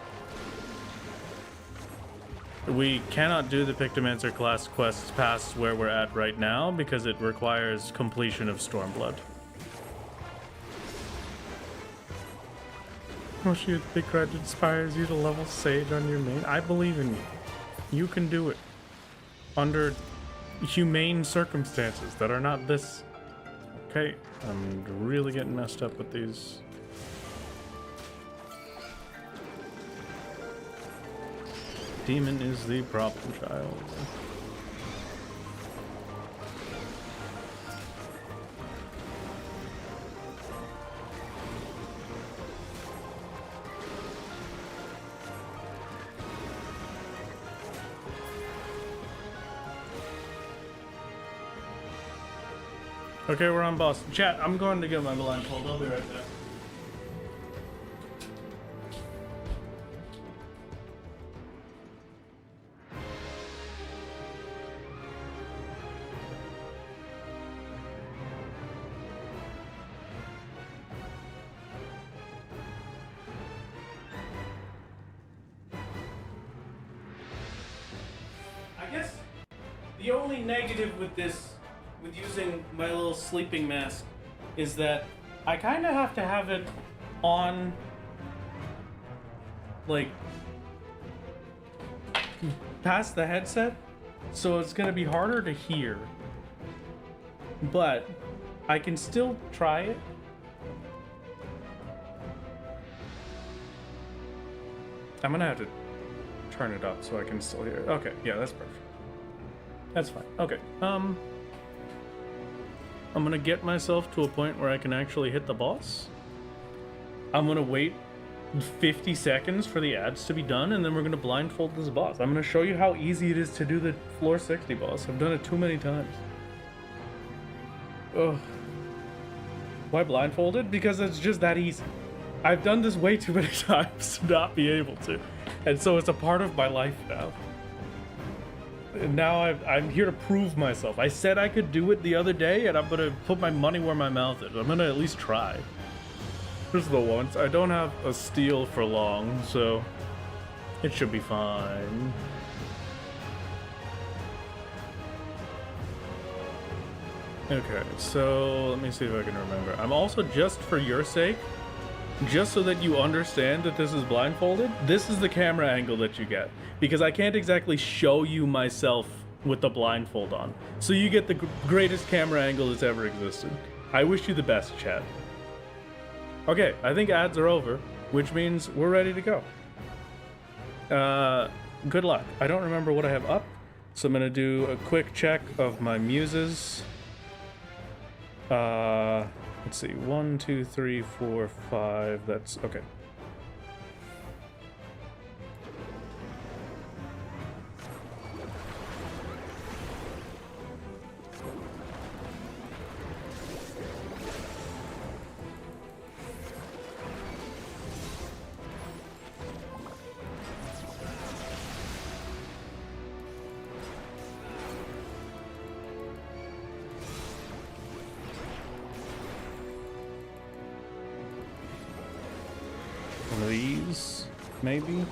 We cannot do the Pictomancer class quests past where we're at right now because it requires completion of Stormblood. Oh shoot, the big grudge inspires you to level Sage on your main. I believe in you. You can do it. Under humane circumstances that are not this. Okay, I'm really getting messed up with these. Demon is the problem child. Okay, we're on boss. Chat, I'm going to get my blindfold. I'll be right there. I guess the only negative with this, with using my little sleeping mask, is that I kind of have to have it on, like, past the headset, so it's gonna be harder to hear. But I can still try it. I'm gonna have to turn it up so I can still hear it. Okay, yeah, that's perfect. That's fine. Okay, I'm gonna get myself to a point where I can actually hit the boss. I'm gonna wait 50 seconds for the ads to be done, and then we're gonna blindfold this boss. I'm gonna show you how easy it is to do the floor 60 boss. I've done it too many times. Ugh. Why blindfolded? Because it's just that easy. I've done this way too many times to not be able to. And so it's a part of my life now. And now I'm here to prove myself. I said I could do it the other day, and I'm gonna put my money where my mouth is. I'm gonna at least try. Just the once. I don't have a steal for long, so it should be fine. Okay, so let me see if I can remember. I'm also, just for your sake, just so that you understand that this is blindfolded, this is the camera angle that you get. Because I can't exactly show you myself with the blindfold on. So you get the greatest camera angle that's ever existed. I wish you the best, chat. Okay, I think ads are over, which means we're ready to go. Good luck. I don't remember what I have up, so I'm gonna do a quick check of my muses. Let's see, 1, 2, 3, 4, 5, that's, okay. One of these, maybe?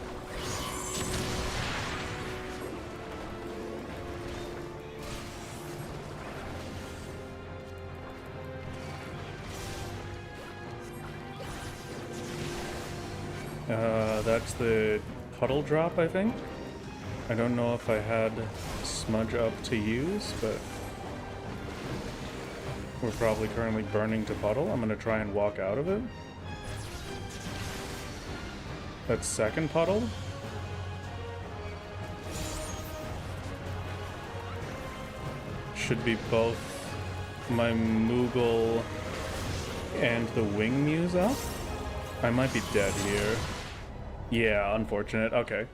That's the puddle drop, I think. I don't know if I had smudge up to use, but we're probably currently burning to puddle. I'm gonna try and walk out of it. That's second puddle. Should be both my Moogle and the Wing Muse up. I might be dead here. Yeah, unfortunate. Okay.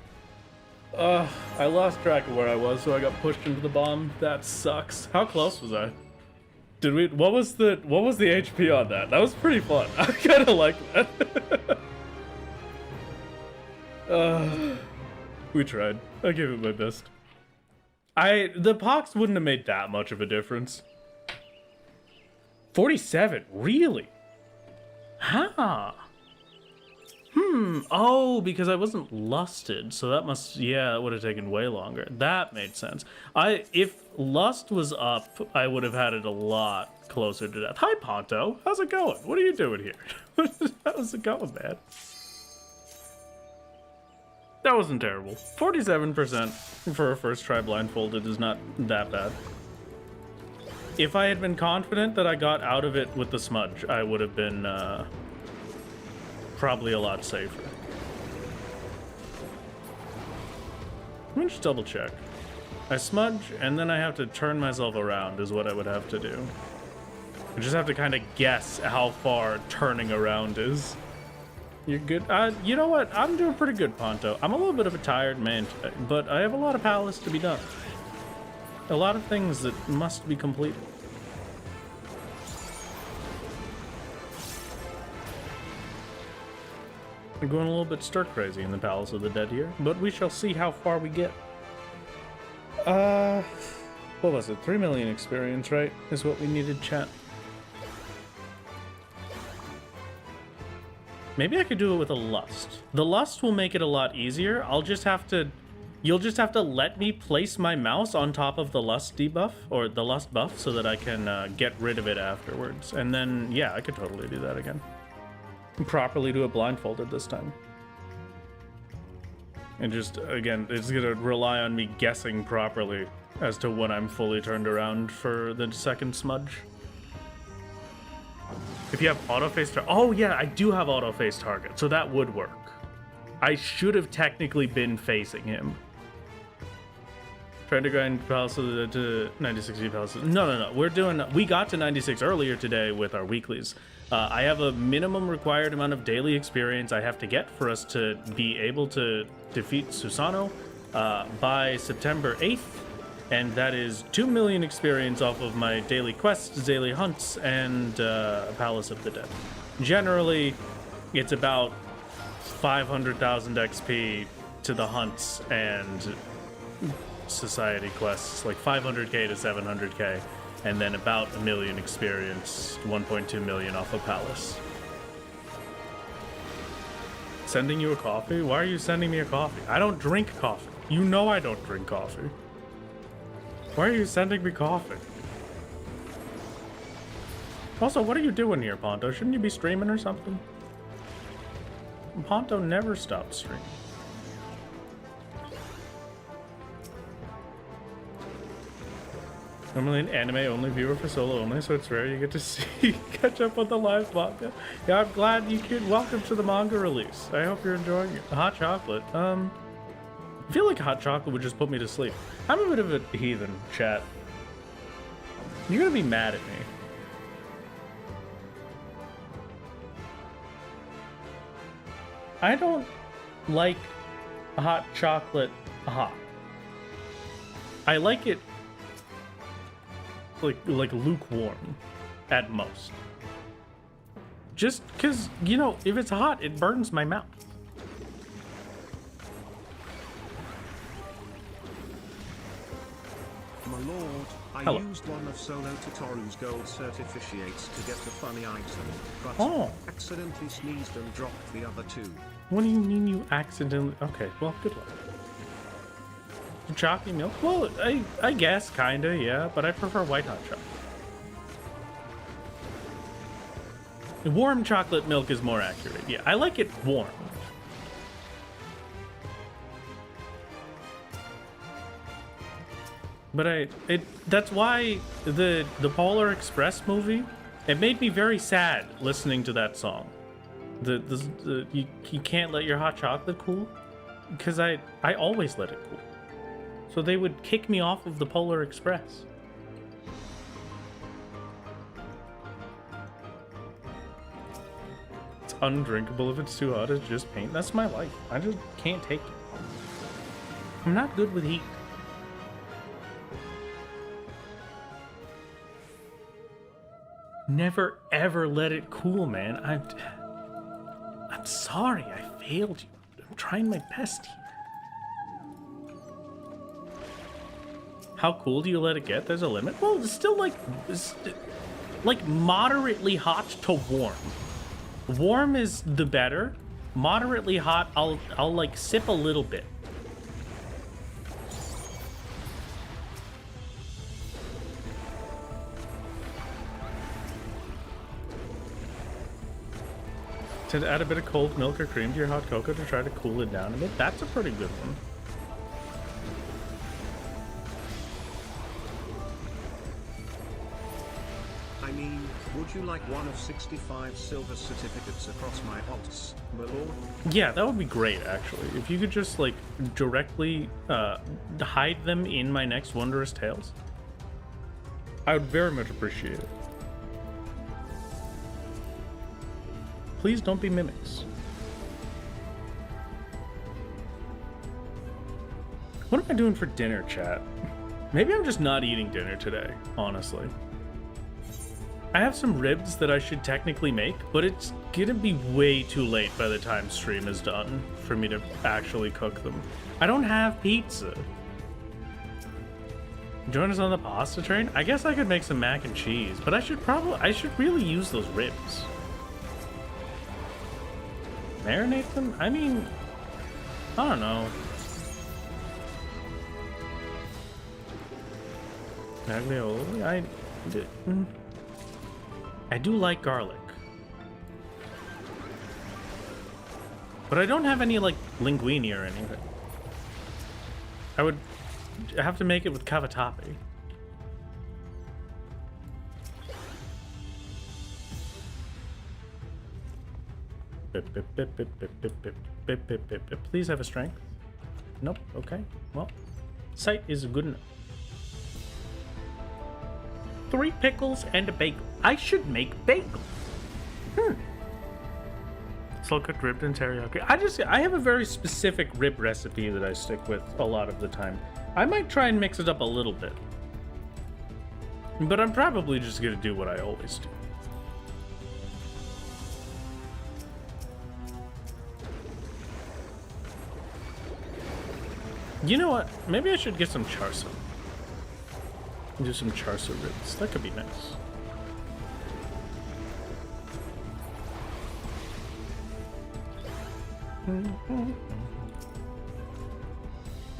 I lost track of where I was, so I got pushed into the bomb. That sucks. How close was I? Did we? What was the HP on that? That was pretty fun. I kind of like that. We tried. I gave it my best. The pox wouldn't have made that much of a difference. 47, really? Huh. Oh, because I wasn't lusted, so that must, yeah, that would have taken way longer. That made sense. If lust was up, I would have had it a lot closer to death. Hi, Ponto. How's it going? What are you doing here? How's it going, man? That wasn't terrible. 47% for a first try blindfolded is not that bad. If I had been confident that I got out of it with the smudge, I would have been probably a lot safer. Let me just double check. I smudge, and then I have to turn myself around is what I would have to do. I just have to kind of guess how far turning around is. You're good? You know what? I'm doing pretty good, Ponto. I'm a little bit of a tired man today, but I have a lot of palace to be done. A lot of things that must be completed. We're going a little bit stir crazy in the Palace of the Dead here, but we shall see how far we get. What was it? 3 million experience, right? Is what we needed, chat. Maybe I could do it with a lust. The lust will make it a lot easier. You'll just have to let me place my mouse on top of the lust debuff, or the lust buff, so that I can get rid of it afterwards. And then, yeah, I could totally do that again. Properly do it blindfolded this time. And just, again, it's gonna rely on me guessing properly as to when I'm fully turned around for the second smudge. If you have auto-face target, oh yeah, I do have auto-face target, so that would work. I should have technically been facing him. Trying to grind Palace to 96 Palace. No. We got to 96 earlier today with our weeklies. I have a minimum required amount of daily experience I have to get for us to be able to defeat Susano by September 8th. And that is 2 million experience off of my daily quests, daily hunts, and Palace of the Dead. Generally, it's about 500,000 XP to the hunts and society quests, like 500k to 700k, and then about 1 million experience, 1.2 million off of Palace. Sending you a coffee? Why are you sending me a coffee? I don't drink coffee. You know I don't drink coffee. Why are you sending me coffee? Also, what are you doing here, Ponto? Shouldn't you be streaming or something? Ponto never stopped streaming. Normally an anime-only viewer for solo only, so it's rare you get to see catch up on the live manga. Yeah, I'm glad you could. Welcome to the manga release. I hope you're enjoying it. Hot chocolate. I feel like hot chocolate would just put me to sleep. I'm a bit of a heathen, chat. You're gonna be mad at me. I don't like hot chocolate hot. I like it like lukewarm at most. Just because, you know, if it's hot, it burns my mouth. My lord, I used one of Solo Totoru's gold certificates to get a funny item, but accidentally sneezed and dropped the other two. What do you mean you accidentally? Okay, well, good luck. Chalky milk? Well, I guess, kinda, yeah, but I prefer white hot chocolate. Warm chocolate milk is more accurate, yeah. I like it warm. But that's why the Polar Express movie, it made me very sad listening to that song. You can't let your hot chocolate cool, because I always let it cool. So they would kick me off of the Polar Express. It's undrinkable if it's too hot. It's just paint. That's my life. I just can't take it. I'm not good with heat. Never ever let it cool, man. I'm sorry. I failed you. I'm trying my best here. How cool do you let it get? There's a limit. Well, it's still like like moderately hot to warm. Warm is the better. Moderately hot, I'll like sip a little bit. To add a bit of cold milk or cream to your hot cocoa to try to cool it down a bit. That's a pretty good one. I mean, would you like one of 65 silver certificates across my alts, my lord? Yeah, that would be great, actually. If you could just, like, directly hide them in my next Wondrous Tales, I would very much appreciate it. Please don't be mimics. What am I doing for dinner, chat? Maybe I'm just not eating dinner today, honestly. I have some ribs that I should technically make, but it's gonna be way too late by the time stream is done for me to actually cook them. I don't have pizza. Join us on the pasta train? I guess I could make some mac and cheese, but I should really use those ribs. Marinate them? I mean, I don't know. Aglio-olio? I do like garlic. But I don't have any, like, linguine or anything. I would have to make it with cavatappi. Please have a strength. Nope. Okay. Well, sight is good enough. 3 pickles and a bagel. I should make bagel. Slow cooked rib and teriyaki. I have a very specific rib recipe that I stick with a lot of the time. I might try and mix it up a little bit. But I'm probably just gonna do what I always do. You know what? Maybe I should get some charso. Do some charso ribs. That could be nice.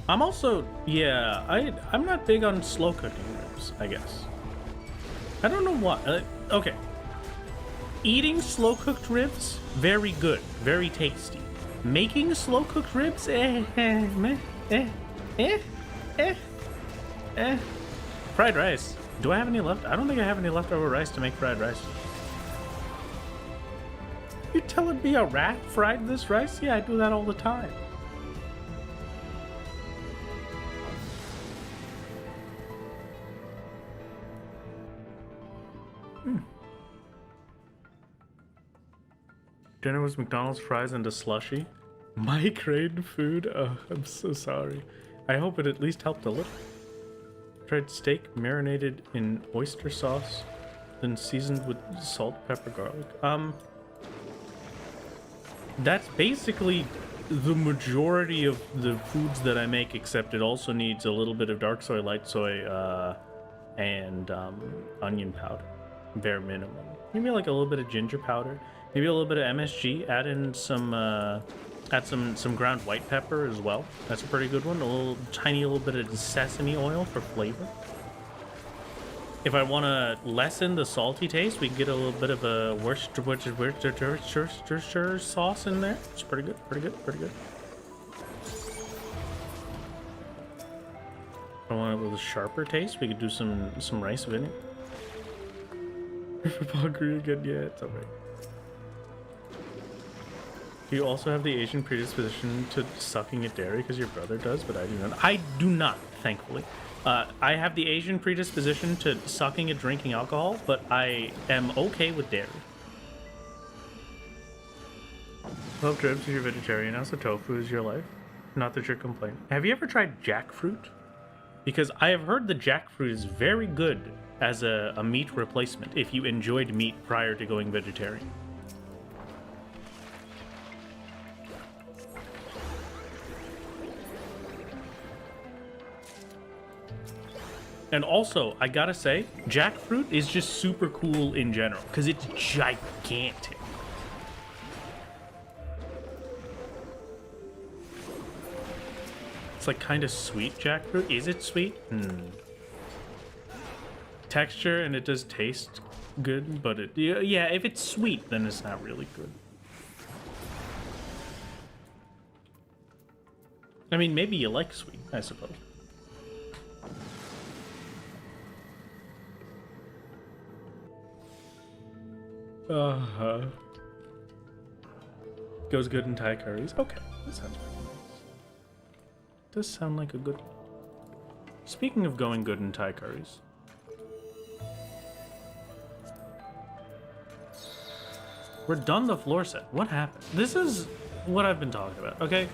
I'm also, yeah, I'm not big on slow cooking ribs, I guess. I don't know why. Okay. Eating slow cooked ribs, very good, very tasty. Making slow cooked ribs, Fried rice. Do I have any left? I don't think I have any leftover rice to make fried rice. You telling me a rat fried this rice? Yeah, I do that all the time. Dinner was McDonald's fries and a slushie. Microwave food? Oh, I'm so sorry. I hope it at least helped a little. Tried steak marinated in oyster sauce, then seasoned with salt, pepper, garlic. That's basically the majority of the foods that I make, except it also needs a little bit of dark soy, light soy, and onion powder, bare minimum. Maybe like a little bit of ginger powder, maybe a little bit of MSG. Add in some, add some ground white pepper as well. That's a pretty good one. A little tiny little bit of sesame oil for flavor. If I want to lessen the salty taste, we can get a little bit of a Worcestershire sauce in there. It's pretty good, pretty good, pretty good. If I want a little sharper taste, we could do some rice vinegar. Hungry again? Yeah, it's alright. You also have the Asian predisposition to sucking at dairy because your brother does, but I do not. I do not, thankfully. I have the Asian predisposition to sucking at drinking alcohol, but I am okay with dairy. Love drips if you're vegetarian, also tofu is your life. Not that you're complaining. Have you ever tried jackfruit? Because I have heard the jackfruit is very good as a meat replacement if you enjoyed meat prior to going vegetarian. And also, I gotta say, jackfruit is just super cool in general, because it's gigantic. It's like kind of sweet jackfruit. Is it sweet? Texture, and it does taste good, but it, yeah, if it's sweet, then it's not really good. I mean, maybe you like sweet, I suppose. Goes good in Thai curries. Okay, that sounds pretty nice. Does sound like a good... Speaking of going good in Thai curries... We're done the floor set. What happened? This is what I've been talking about, okay?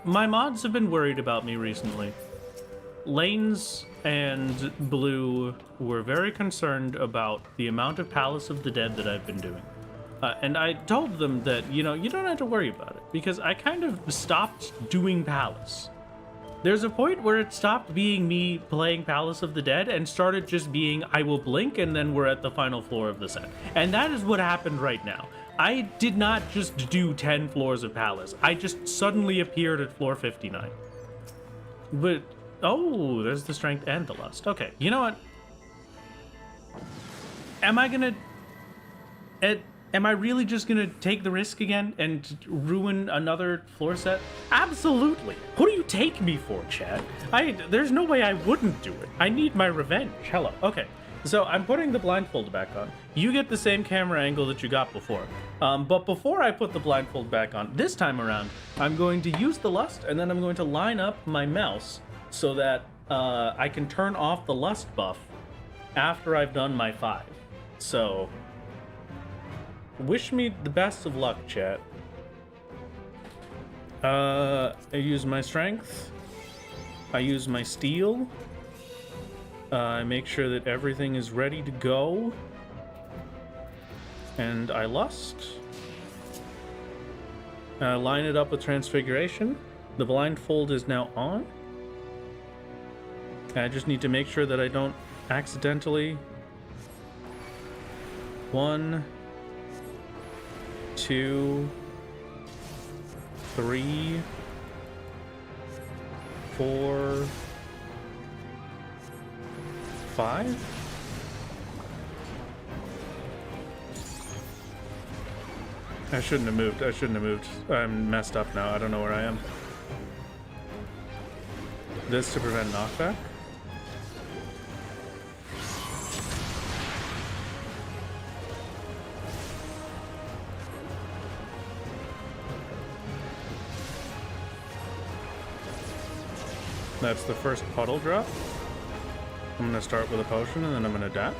My mods have been worried about me recently. Lanes and Blue were very concerned about the amount of Palace of the Dead that I've been doing. And I told them that, you know, you don't have to worry about it, because I kind of stopped doing Palace. There's a point where it stopped being me playing Palace of the Dead and started just being, I will blink and then we're at the final floor of the set. And that is what happened right now. I did not just do 10 floors of Palace. I just suddenly appeared at floor 59. But, oh, there's the strength and the lust. Okay, you know what? Am I really just gonna take the risk again and ruin another floor set? Absolutely. Who do you take me for, Chad? There's no way I wouldn't do it. I need my revenge. Hello. Okay. So I'm putting the blindfold back on. You get the same camera angle that you got before. But before I put the blindfold back on, this time around, I'm going to use the lust, and then I'm going to line up my mouse so that I can turn off the lust buff after I've done my 5. So, wish me the best of luck, chat. I use my strength. I use my steel. I make sure that everything is ready to go. And I lust. Line it up with transfiguration. The blindfold is now on. I just need to make sure that I don't accidentally... 1, 2, 3, 4, 5? I shouldn't have moved. I'm messed up now. I don't know where I am. This to prevent knockback? That's the first puddle drop. I'm gonna start with a potion and then I'm gonna dash.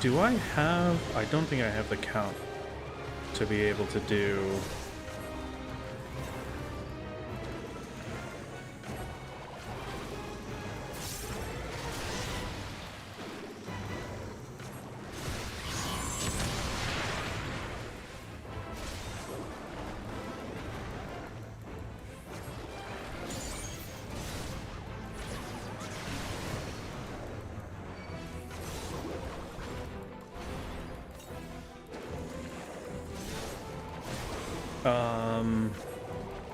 Do I have... I don't think I have the count to be able to do...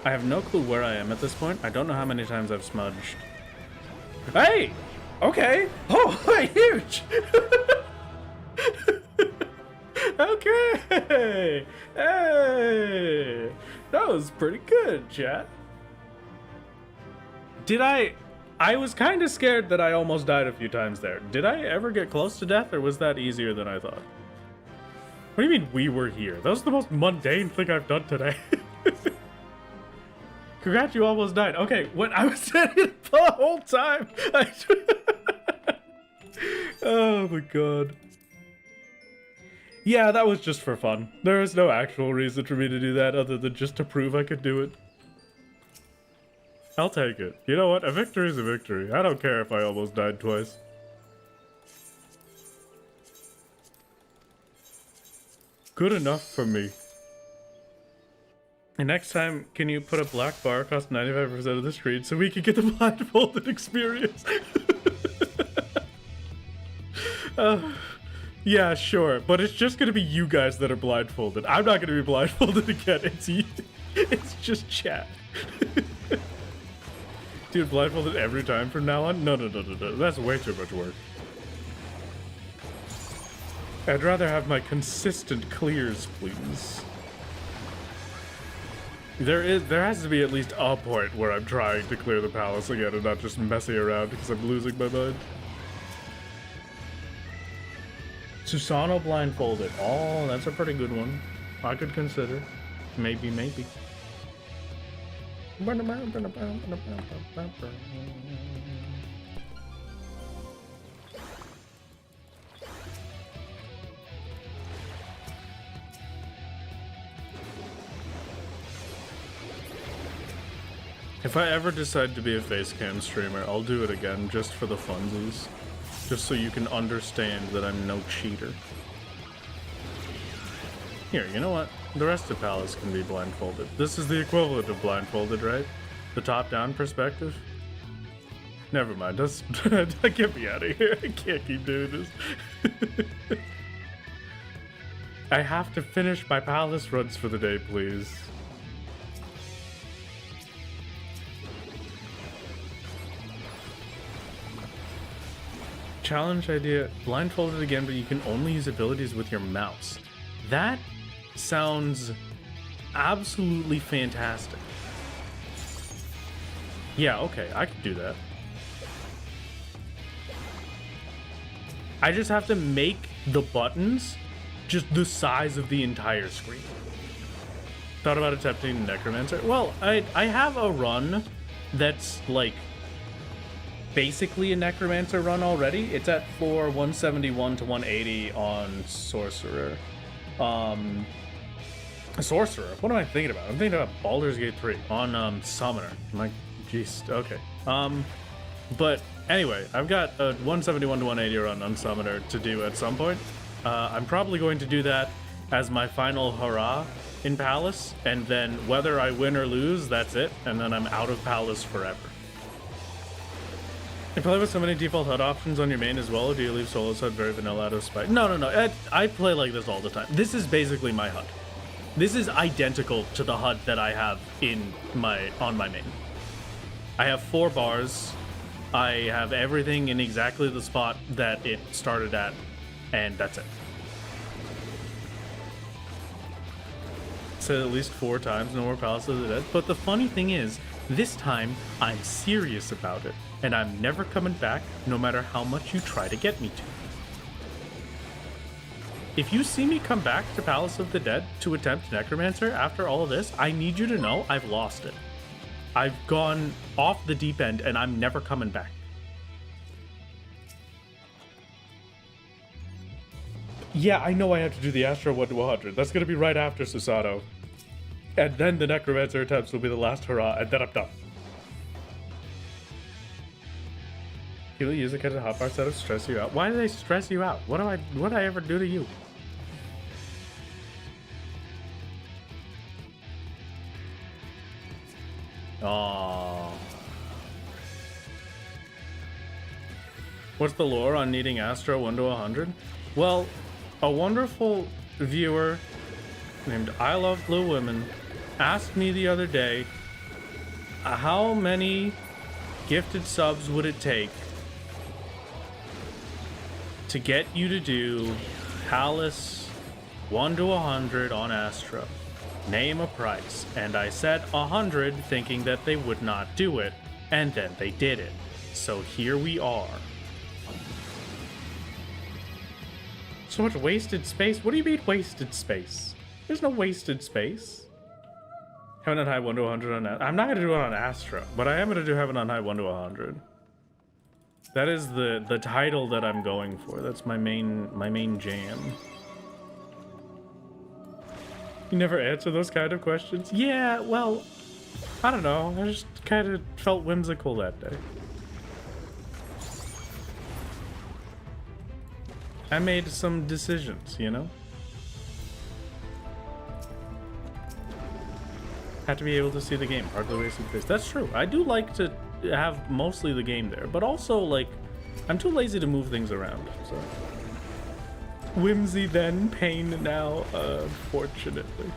I have no clue where I am at this point. I don't know how many times I've smudged. Hey! Okay! Oh, huge! Okay! Hey! That was pretty good, chat. Did I was kind of scared that I almost died a few times there. Did I ever get close to death, or was that easier than I thought? What do you mean we were here? That was the most mundane thing I've done today. Congrats, you almost died. Okay, when I was saying it the whole time. Oh my god. Yeah, that was just for fun. There was no actual reason for me to do that other than just to prove I could do it. I'll take it. You know what? A victory is a victory. I don't care if I almost died twice. Good enough for me. And next time, can you put a black bar across 95% of the screen so we can get the blindfolded experience? Yeah, sure. But it's just gonna be you guys that are blindfolded. I'm not gonna be blindfolded again. It's just chat. Dude, blindfolded every time from now on? No. That's way too much work. I'd rather have my consistent clears, please. There has to be at least a point where I'm trying to clear the palace again and not just messing around because I'm losing my mind. Susano blindfolded. Oh, that's a pretty good one. I could consider. Maybe. If I ever decide to be a facecam streamer, I'll do it again just for the funsies. Just so you can understand that I'm no cheater. Here, you know what? The rest of Palace can be blindfolded. This is the equivalent of blindfolded, right? The top-down perspective? Never mind, just get me out of here. I can't keep doing this. I have to finish my Palace runs for the day, please. Challenge idea, blindfolded again, but you can only use abilities with your mouse. That sounds absolutely fantastic. Yeah, okay, I could do that. I just have to make the buttons just the size of the entire screen. Thought about attempting Necromancer? Well, I have a run that's like basically a Necromancer run already. It's at floor 171 to 180 on Sorcerer. Sorcerer? What am I thinking about? I'm thinking about Baldur's Gate 3 on Summoner. I'm like, jeez, okay. But anyway, I've got a 171 to 180 run on Summoner to do at some point. I'm probably going to do that as my final hurrah in Palace, and then whether I win or lose, that's it, and then I'm out of Palace forever. You play with so many default HUD options on your main as well, or do you leave Solo's HUD very vanilla out of spite? No. I play like this all the time. This is basically my HUD. This is identical to the HUD that I have on my main. I have 4 bars. I have everything in exactly the spot that it started at, and that's it. Said at least 4 times, no more Palace of the Dead. But the funny thing is, this time I'm serious about it. And I'm never coming back, no matter how much you try to get me to. If you see me come back to Palace of the Dead to attempt Necromancer after all of this, I need you to know I've lost it. I've gone off the deep end and I'm never coming back. Yeah, I know I have to do the Astro 1 to 100. That's going to be right after Susato. And then the Necromancer attempts will be the last hurrah, and then I'm done. People use the kind of hotbar setup to stress you out. Why do they stress you out? What did I ever do to you? Aww. What's the lore on needing Astro 1 to 100? Well, a wonderful viewer named I Love Blue Women asked me the other day, how many gifted subs would it take to get you to do Palace 1 to 100 on Astro? Name a price. And I said 100, thinking that they would not do it, and then they did it. So here we are. So much wasted space? What do you mean wasted space? There's no wasted space. Heaven on High 1 to 100 on Astro. I'm not gonna do it on Astro, but I am gonna do Heaven on High 1 to 100. That is the title that I'm going for. That's my main jam. You never answer those kind of questions? Yeah, well, I don't know. I just kind of felt whimsical that day. I made some decisions, you know? Had to be able to see the game. Hardly wasted space. That's true. I do like to have mostly the game there, but also, like, I'm too lazy to move things around, so. Whimsy then, pain now, fortunately.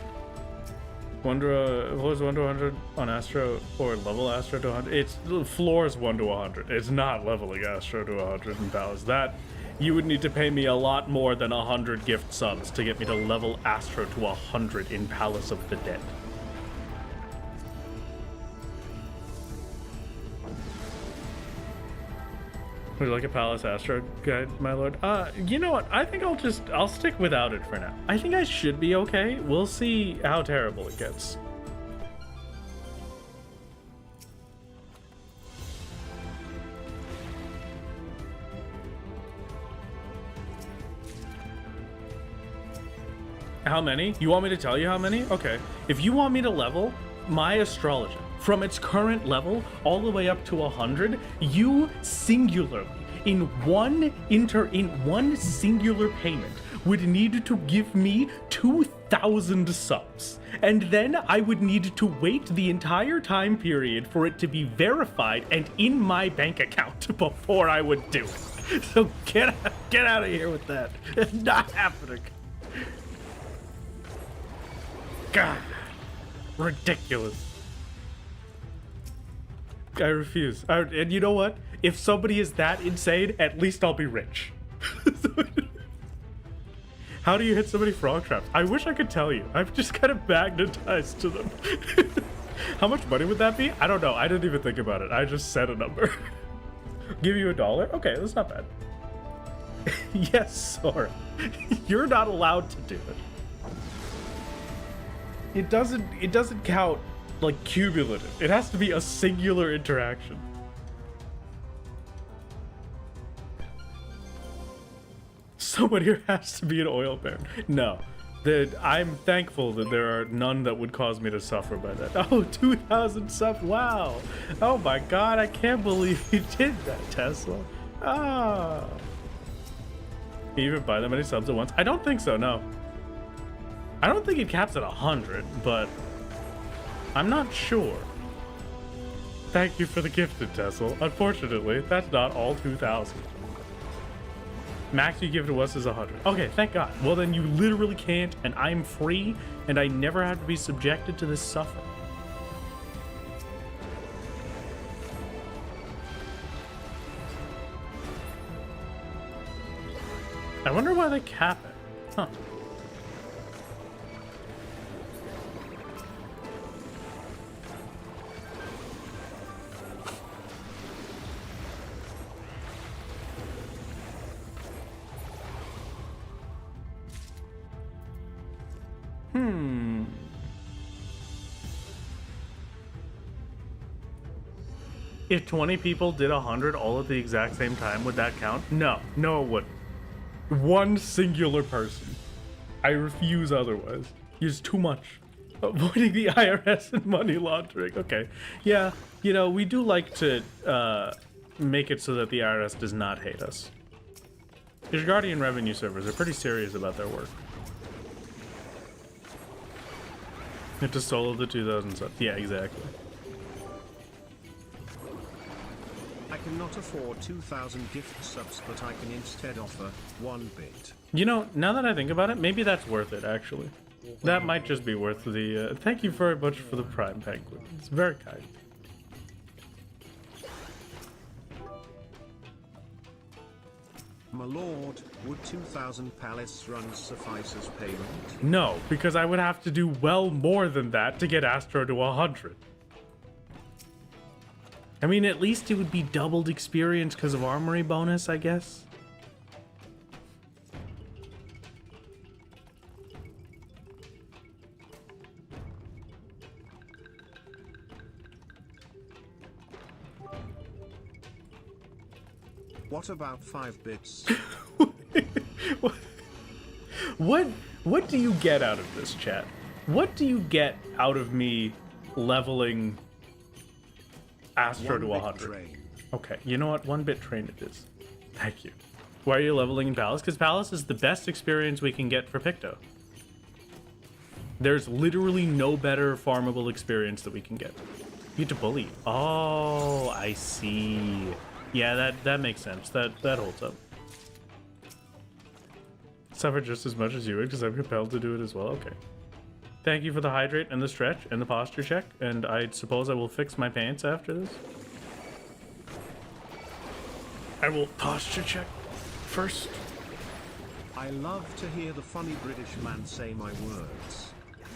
Wonder, what was 1 to 100 on Astro, or level Astro to 100? It's, floor's 1 to 100. It's not leveling Astro to 100 in Palace. That, you would need to pay me a lot more than 100 gift subs to get me to level Astro to 100 in Palace of the Dead. Would you like a Palace Astro guide, my lord? You know what? I think I'll stick without it for now. I think I should be okay. We'll see how terrible it gets. How many? You want me to tell you how many? Okay. If you want me to level my astrologer from its current level all the way up to 100, you singularly, in one singular payment, would need to give me 2,000 subs. And then I would need to wait the entire time period for it to be verified and in my bank account before I would do it. So get out of here with that. It's not happening. God. Ridiculous. I refuse. And you know what? If somebody is that insane, at least I'll be rich. How do you hit so many frog traps? I wish I could tell you. I'm just kind of magnetized to them. How much money would that be? I don't know. I didn't even think about it. I just said a number. Give you $1? Okay, that's not bad. Yes, Sora. You're not allowed to do it. It doesn't count like cumulative. It has to be a singular interaction. Someone here has to be an oil baron. No. I'm thankful that there are none that would cause me to suffer by that. Oh, 2,000 subs. Wow. Oh my god, I can't believe you did that, Tesla. Ah. Can you even buy that many subs at once? I don't think so, no. I don't think it caps at 100, but I'm not sure. Thank you for the gifted, Tesla. Unfortunately, that's not all 2,000. Max you give to us is 100. Okay, thank God. Well, then you literally can't, and I'm free, and I never have to be subjected to this suffering. I wonder why they cap it. Huh. If 20 people did 100 all at the exact same time, would that count? No, it wouldn't. One singular person. I refuse otherwise. It's too much. Avoiding the IRS and money laundering. Okay. Yeah, you know, we do like to make it so that the IRS does not hate us. Your Guardian revenue servers are pretty serious about their work. You have to solo the 2,000 subs. Yeah, exactly. I cannot afford 2,000 gift subs, but I can instead offer 1 bit. You know, now that I think about it, maybe that's worth it, actually. That might just be worth the, thank you very much for the Prime Penguin. It's very kind. My lord, would 2,000 palace runs suffice as payment? No, because I would have to do well more than that to get Astro to 100. I mean, at least it would be doubled experience because of armory bonus, I guess. What about 5 bits? What do you get out of this, chat? What do you get out of me leveling Astro to 100? Okay, you know what? 1-bit train it is. Thank you. Why are you leveling in Palace? Because Palace is the best experience we can get for Picto. There's literally no better farmable experience that we can get. You get to bully. Oh, I see. Yeah, that makes sense. That holds up. Suffer just as much as you would because I'm compelled to do it as well. Okay. Thank you for the hydrate and the stretch and the posture check. And I suppose I will fix my pants after this. I will posture check first. I love to hear the funny British man say my words.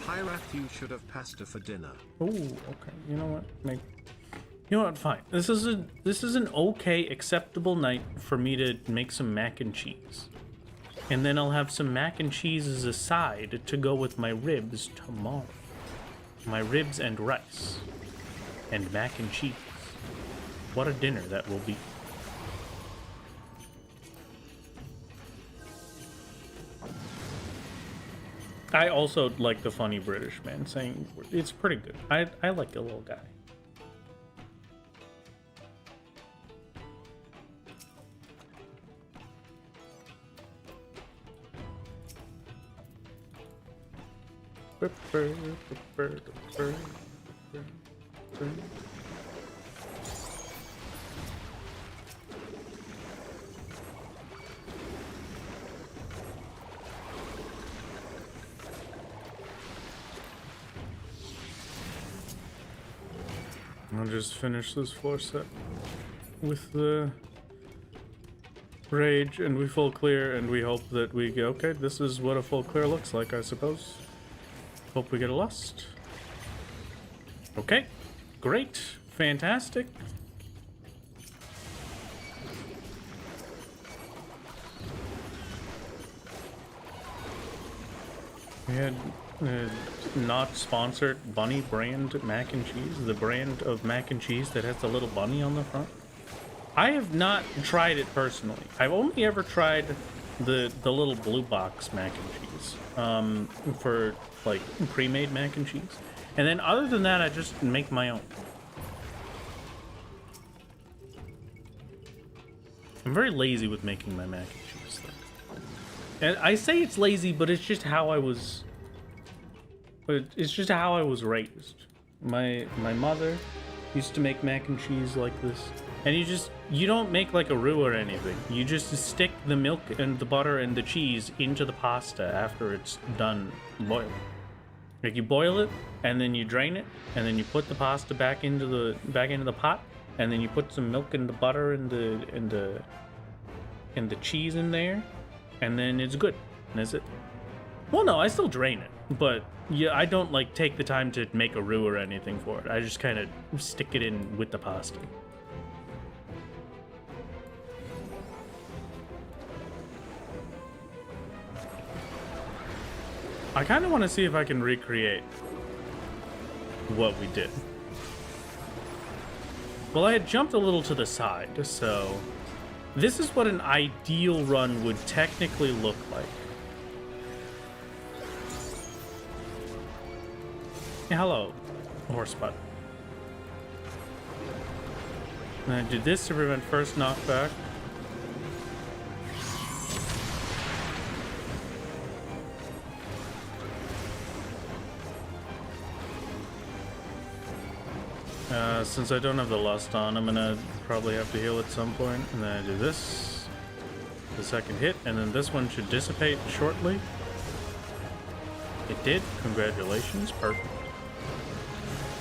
Pirate, you should have pasta for dinner. Oh, okay. You know what? You know what? Fine. This is an okay, acceptable night for me to make some mac and cheese. And then I'll have some mac and cheese as a side to go with my ribs tomorrow. My ribs and rice. And mac and cheese. What a dinner that will be. I also like the funny British man saying it's pretty good. I like a little guy. I'll just finish this floor set with the rage and we full clear and we hope that we get, okay, this is what a full clear looks like, I suppose. Hope we get a lust. Okay, great, fantastic. We had not sponsored bunny brand mac and cheese, the brand of mac and cheese that has the little bunny on the front. I have not tried it personally. I've only ever tried the little blue box mac and cheese for like pre-made mac and cheese, and then other than that I just make my own. I'm very lazy with making my mac and cheese though. And I say it's lazy, but it's just how I was raised. My mother used to make mac and cheese like this. And you don't make like a roux or anything. You just stick the milk and the butter and the cheese into the pasta after it's done boiling. Like you boil it and then you drain it and then you put the pasta back into the pot and then you put some milk and the butter and the cheese in there and then it's good. And that's it. Well, no, I still drain it, but yeah, I don't like take the time to make a roux or anything for it. I just kind of stick it in with the pasta. I kind of want to see if I can recreate what we did. Well, I had jumped a little to the side, so this is what an ideal run would technically look like. Yeah, hello, horse butt. And I did this to prevent first knockback. Since I don't have the lust on, I'm gonna probably have to heal at some point. And then I do this, the second hit, and then this one should dissipate shortly. It did. Congratulations. Perfect.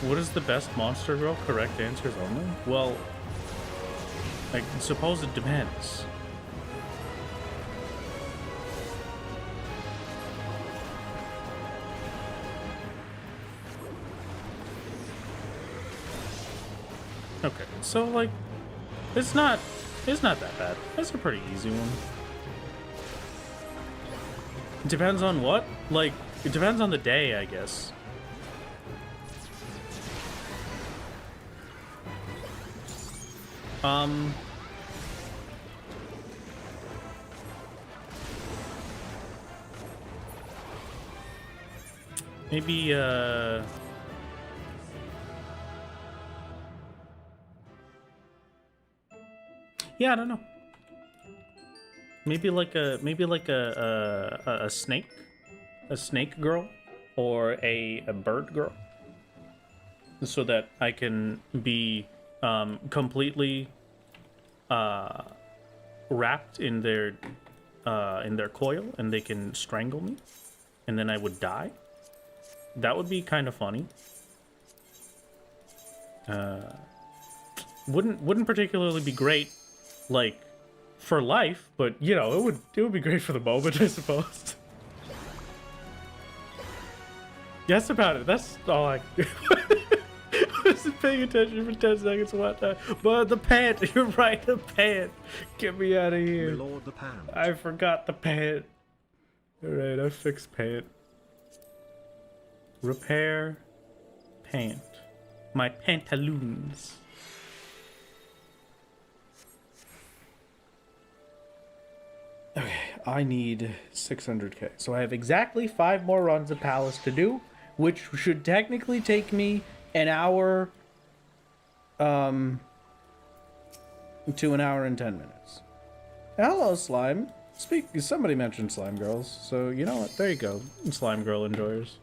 What is the best monster girl? Correct answers only? Well, I suppose it depends. Okay, so like, it's not that bad. It's a pretty easy one. It depends on what? Like, it depends on the day, I guess. Maybe, yeah, I don't know. Maybe like a snake girl or a bird girl, so that I can be completely wrapped in their coil, and they can strangle me, and then I would die. That would be kind of funny. Wouldn't particularly be great, like, for life, but you know, it would be great for the moment, I suppose. Yes, about it. That's all I wasn't paying attention for 10 seconds one time. But the pant, you're right, the pant. Get me out of here. Reload the pant. I forgot the pant. Alright, I fixed pant. Repair pant. My pantaloons. Okay, I need 600k. So I have exactly 5 more runs of Palace to do, which should technically take me an hour to an hour and 10 minutes. Hello, Slime. Somebody mentioned Slime Girls, so you know what? There you go, Slime Girl enjoyers.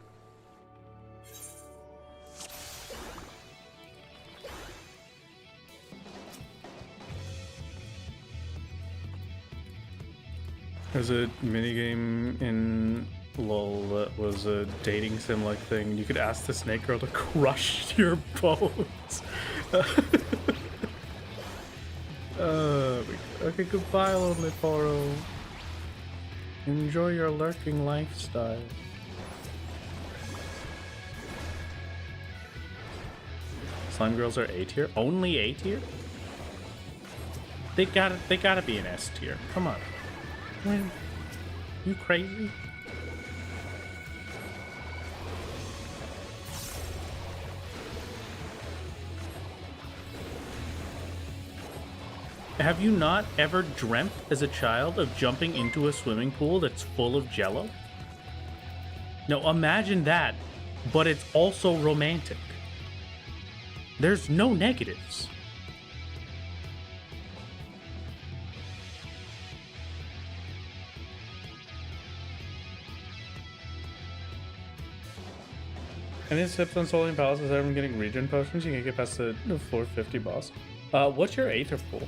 There's a minigame in LOL that was a dating sim-like thing. You could ask the snake girl to crush your bones. Okay, goodbye, lonely Poro. Enjoy your lurking lifestyle. Slime girls are A tier? Only A tier? They gotta be an S tier. Come on. Man, you crazy? Have you not ever dreamt as a child of jumping into a swimming pool that's full of jello? Now imagine that, but it's also romantic. There's no negatives. Any tips on soloing palaces other than getting regen potions? You can get past the 450 boss. What's your Aether pool?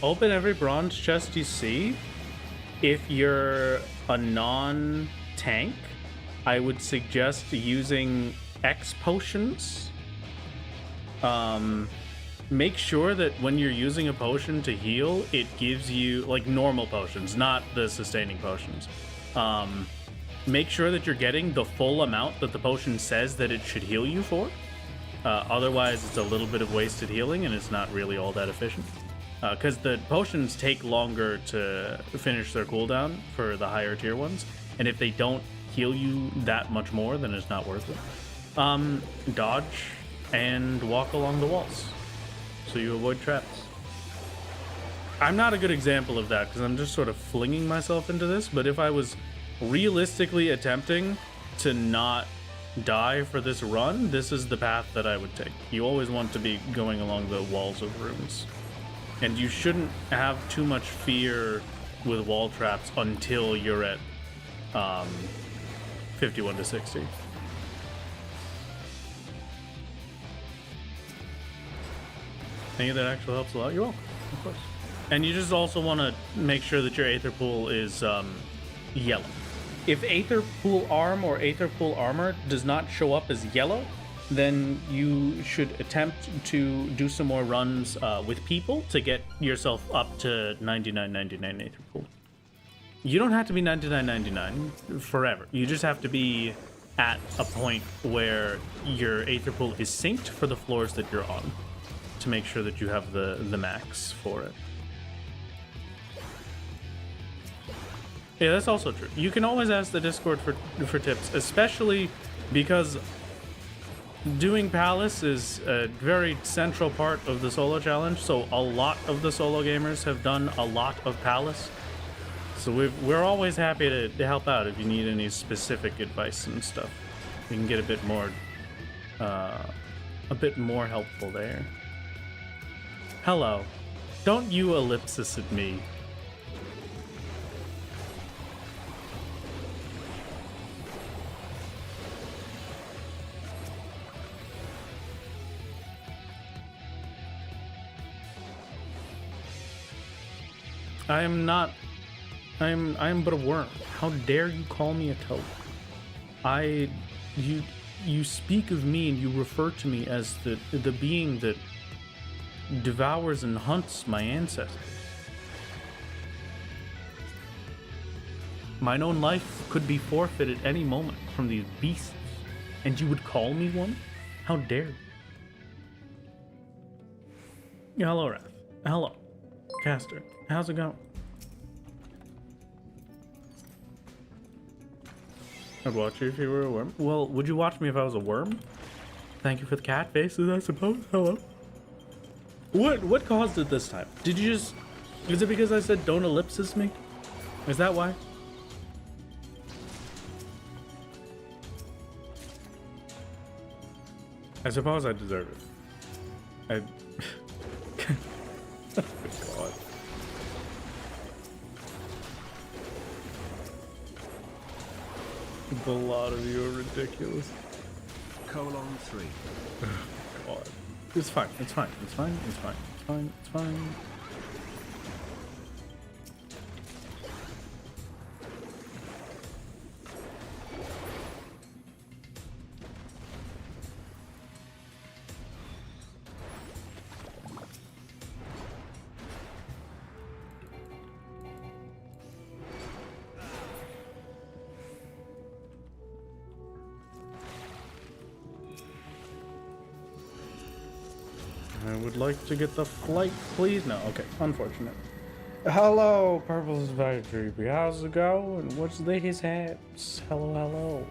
Open every bronze chest you see. If you're a non-tank, I would suggest using X potions. Make sure that when you're using a potion to heal, it gives you, like, normal potions, not the sustaining potions. Make sure that you're getting the full amount that the potion says that it should heal you for. Otherwise, it's a little bit of wasted healing, and it's not really all that efficient. Because the potions take longer to finish their cooldown for the higher tier ones, and if they don't heal you that much more, then it's not worth it. Dodge and walk along the walls so you avoid traps. I'm not a good example of that because I'm just sort of flinging myself into this, but if I was realistically attempting to not die for this run, this is the path that I would take. You always want to be going along the walls of rooms. And you shouldn't have too much fear with wall traps until you're at 51 to 60. Think that actually helps a lot. You're welcome, of course. And you just also want to make sure that your Aether Pool is yellow. If Aether Pool Arm or Aether Pool Armor does not show up as yellow, then you should attempt to do some more runs with people to get yourself up to 99.99 Aether Pool. You don't have to be 99.99 forever. You just have to be at a point where your Aether Pool is synced for the floors that you're on to make sure that you have the max for it. Yeah, that's also true. You can always ask the Discord for tips, especially because doing Palace is a very central part of the solo challenge, so a lot of the solo gamers have done a lot of Palace. So we're always happy to help out if you need any specific advice and stuff. We can get a bit more helpful there. Hello. Don't you ellipsis at me. I am not. I am but a worm. How dare you call me a toad? You speak of me and you refer to me as the being that devours and hunts my ancestors. Mine own life could be forfeited any moment from these beasts, and you would call me one? How dare you? Yeah, hello, Wrath. Hello, Caster. How's it going? I'd watch you if you were a worm. Well, would you watch me if I was a worm? Thank you for the cat faces, I suppose. Hello. What caused it this time? Did you just... Is it because I said don't ellipsis me? Is that why? I suppose I deserve it. Oh my god. A lot of you are ridiculous. :3. God. It's fine, it's fine, it's fine, it's fine, it's fine, it's fine. I would like to get the flight, please. No, okay, unfortunate. Hello, Purple's very creepy. How's it going? What's these hats? Hello, hello.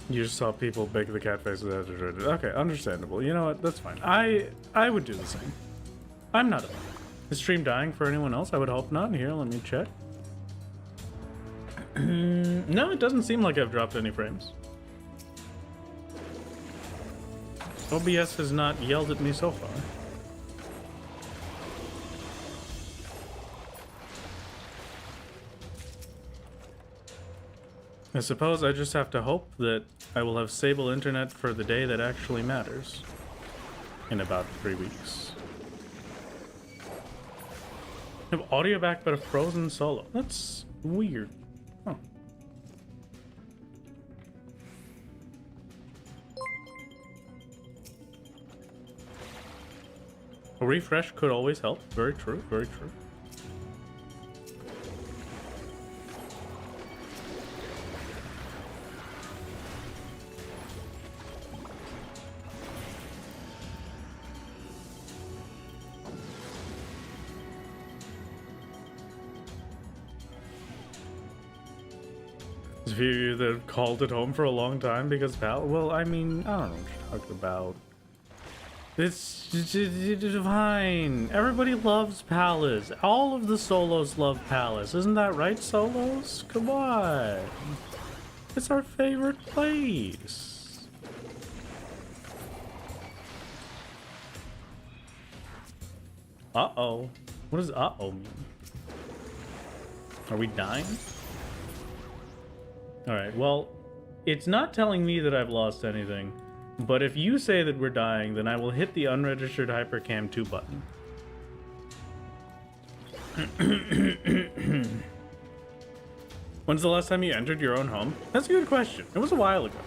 You just saw people bake the cat faces after it. Okay, understandable. You know what? That's fine. I would do the same. I'm not about it. Is stream dying for anyone else? I would hope not. Here, let me check. No, it doesn't seem like I've dropped any frames. OBS has not yelled at me so far. I suppose I just have to hope that I will have stable internet for the day that actually matters. In about 3 weeks. I have audio back but a frozen solo. That's weird. Huh. A refresh could always help. Very true, very true. There's a few of you that have called it home for a long time because well, I mean, I don't know what you're talking about. It's fine. Everybody loves Palace. All of the solos love Palace. Isn't that right, solos? Come on. It's our favorite place. Uh-oh. What does uh-oh mean? Are we dying? Alright, well, it's not telling me that I've lost anything. But if you say that we're dying, then I will hit the unregistered Hypercam 2 button. When's the last time you entered your own home? That's a good question. It was a while ago.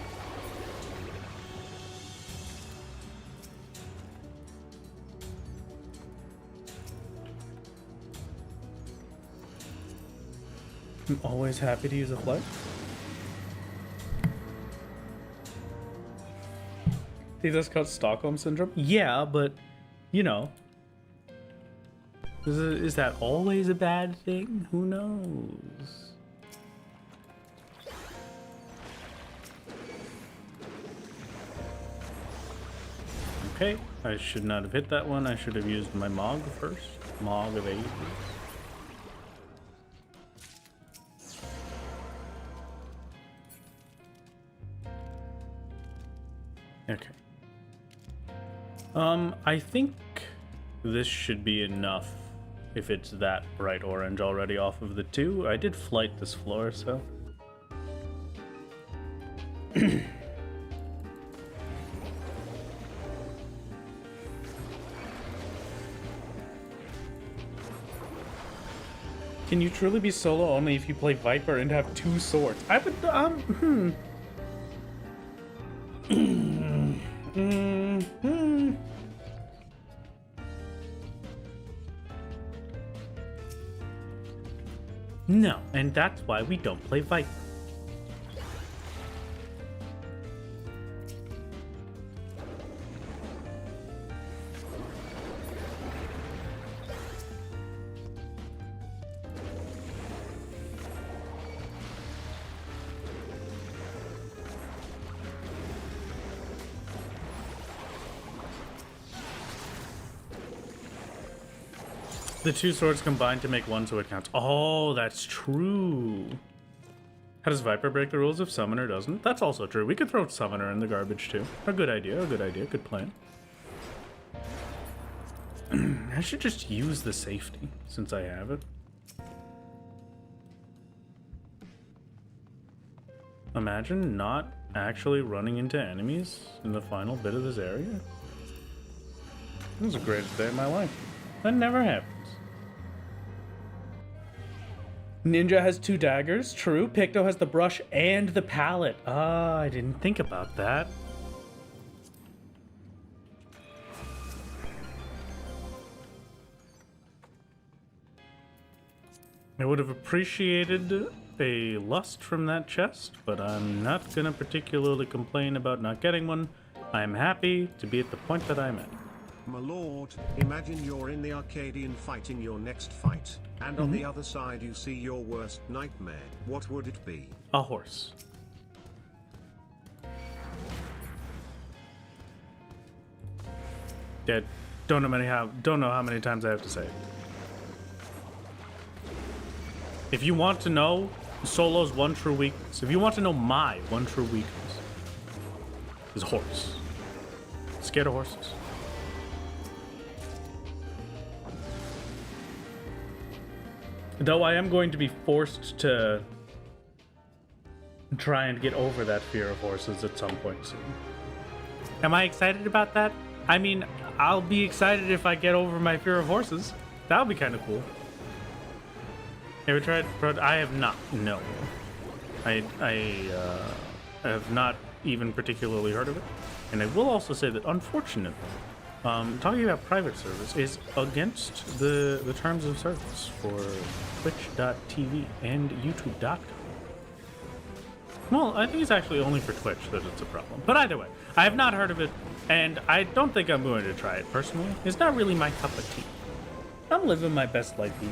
I'm always happy to use a flight. Think that's called Stockholm Syndrome? Yeah, but, you know. Is that always a bad thing? Who knows? Okay, I should not have hit that one. I should have used my Mog first. Mog of 8. Okay. I think this should be enough if it's that bright orange already off of the 2. I did flight this floor, so... Can you truly be solo only if you play Viper and have 2 swords? I would, No, and that's why we don't play Viper. The 2 swords combined to make 1, so it counts. Oh, that's true. How does Viper break the rules if Summoner doesn't? That's also true. We could throw Summoner in the garbage too. A good idea, good plan. I should just use the safety since I have it. Imagine not actually running into enemies in the final bit of this area. This is the greatest day of my life. That never happens. Ninja has 2 daggers, true. Picto has the brush and the palette. Ah, I didn't think about that. I would have appreciated a lust from that chest, but I'm not gonna particularly complain about not getting one. I'm happy to be at the point that I'm at. My lord, imagine you're in the Arcadian fighting your next fight, and on the other side you see your worst nightmare. What would it be? A horse. Dead. Don't know how many times I have to say it. If you want to know Solo's one true weakness, if you want to know my one true weakness, is horse. Scared of horses. Though I am going to be forced to try and get over that fear of horses at some point soon. Am I excited about that? I mean, I'll be excited if I get over my fear of horses. That would be kind of cool. Ever tried? I have not. No. I have not even particularly heard of it. And I will also say that, unfortunately, talking about private service is against the terms of service for Twitch.tv and YouTube.com. Well, I think it's actually only for Twitch that it's a problem. But either way, I have not heard of it, and I don't think I'm going to try it personally. It's not really my cup of tea. I'm living my best life here.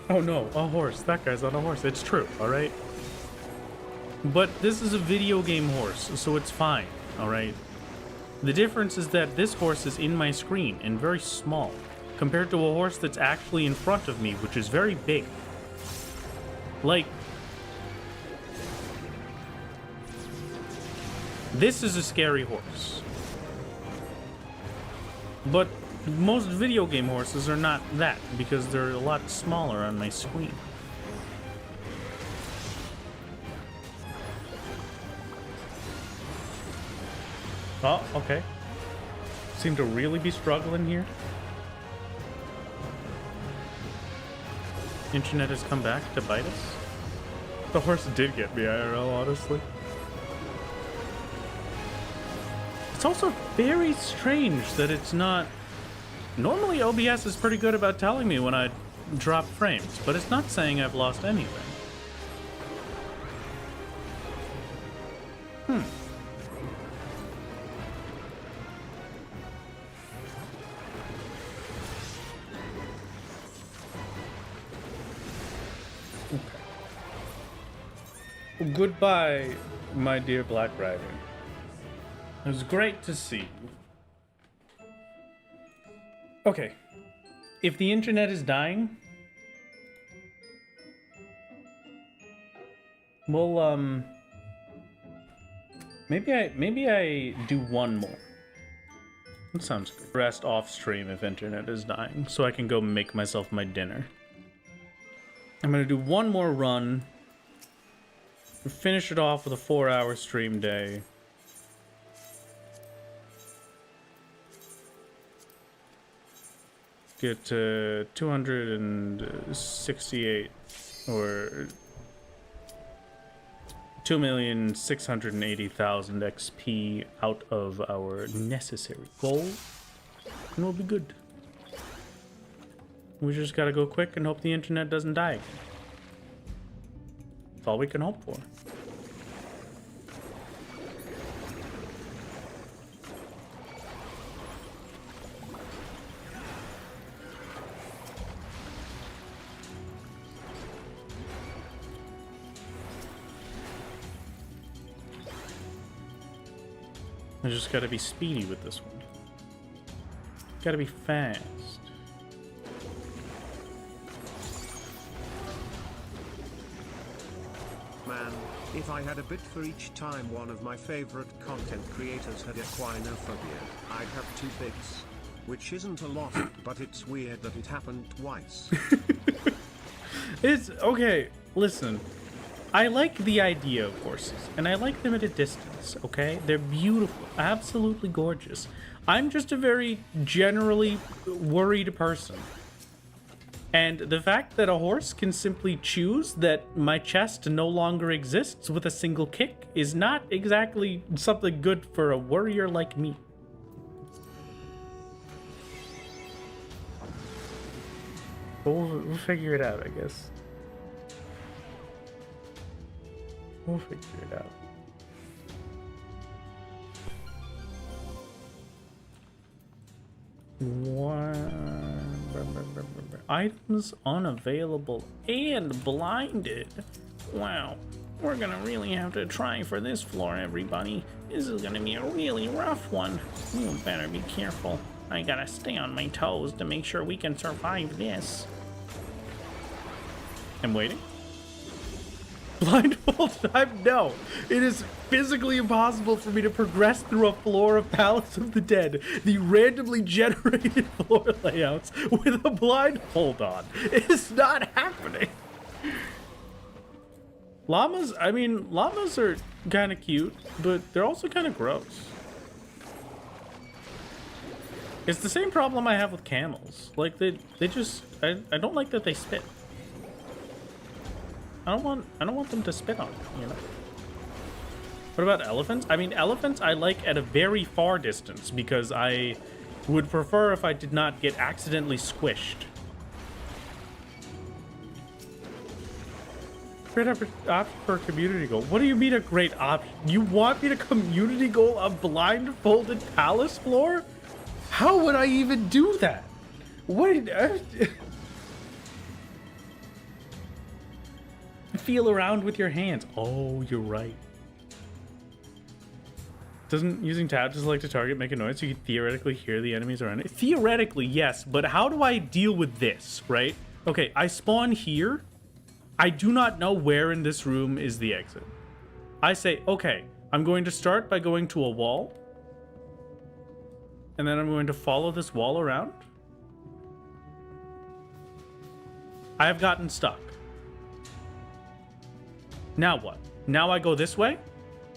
Oh no, a horse. That guy's on a horse. It's true, alright? But this is a video game horse, so it's fine, alright? The difference is that this horse is in my screen and very small, compared to a horse that's actually in front of me, which is very big. Like, this is a scary horse. But most video game horses are not that, because they're a lot smaller on my screen. Oh, okay. Seem to really be struggling here. Internet has come back to bite us. The horse did get me IRL, honestly. It's also very strange that it's not... Normally OBS is pretty good about telling me when I drop frames, but it's not saying I've lost anything. Goodbye, my dear Black Rider. It was great to see you. Okay. If the internet is dying, well, maybe I do one more. That sounds good. Rest off stream if internet is dying, so I can go make myself my dinner. I'm gonna do one more run. Finish it off with a 4-hour stream day. Get to 268 or 2,680,000 XP out of our necessary goal, and we'll be good. We just gotta go quick and hope the internet doesn't die again. That's all we can hope for. I just gotta be speedy with this one. Gotta be fast. Man, if I had a bit for each time one of my favorite content creators had equinophobia, I'd have 2 bits. Which isn't a lot, but it's weird that it happened twice. It's okay, listen. I like the idea of horses, and I like them at a distance, okay? They're beautiful, absolutely gorgeous. I'm just a very generally worried person. And the fact that a horse can simply choose that my chest no longer exists with a single kick is not exactly something good for a warrior like me. We'll figure it out, I guess. We'll figure it out. Items unavailable and blinded. Wow. We're gonna really have to try for this floor, everybody. This is gonna be a really rough one. You better be careful. I gotta stay on my toes to make sure we can survive this. I'm waiting. Blindfold time? No. It is physically impossible for me to progress through a floor of Palace of the Dead, the randomly generated floor layouts, with a blindfold on. It's not happening. Llamas, I mean, llamas are kind of cute, but they're also kind of gross. It's the same problem I have with camels. Like, they just, I don't like that they spit. I don't want them to spit on me, you know? What about elephants? I mean, elephants I like at a very far distance because I would prefer if I did not get accidentally squished. Great option for a community goal. What do you mean a great option? You want me to community goal a blindfolded palace floor? How would I even do that? What? Feel around with your hands. Oh, you're right. Doesn't using tab just like to target make a noise so you can theoretically hear the enemies around it? Theoretically, yes, but how do I deal with this, right? Okay, I spawn here. I do not know where in this room is the exit. I say, okay, I'm going to start by going to a wall. And then I'm going to follow this wall around. I have gotten stuck. Now what? Now I go this way,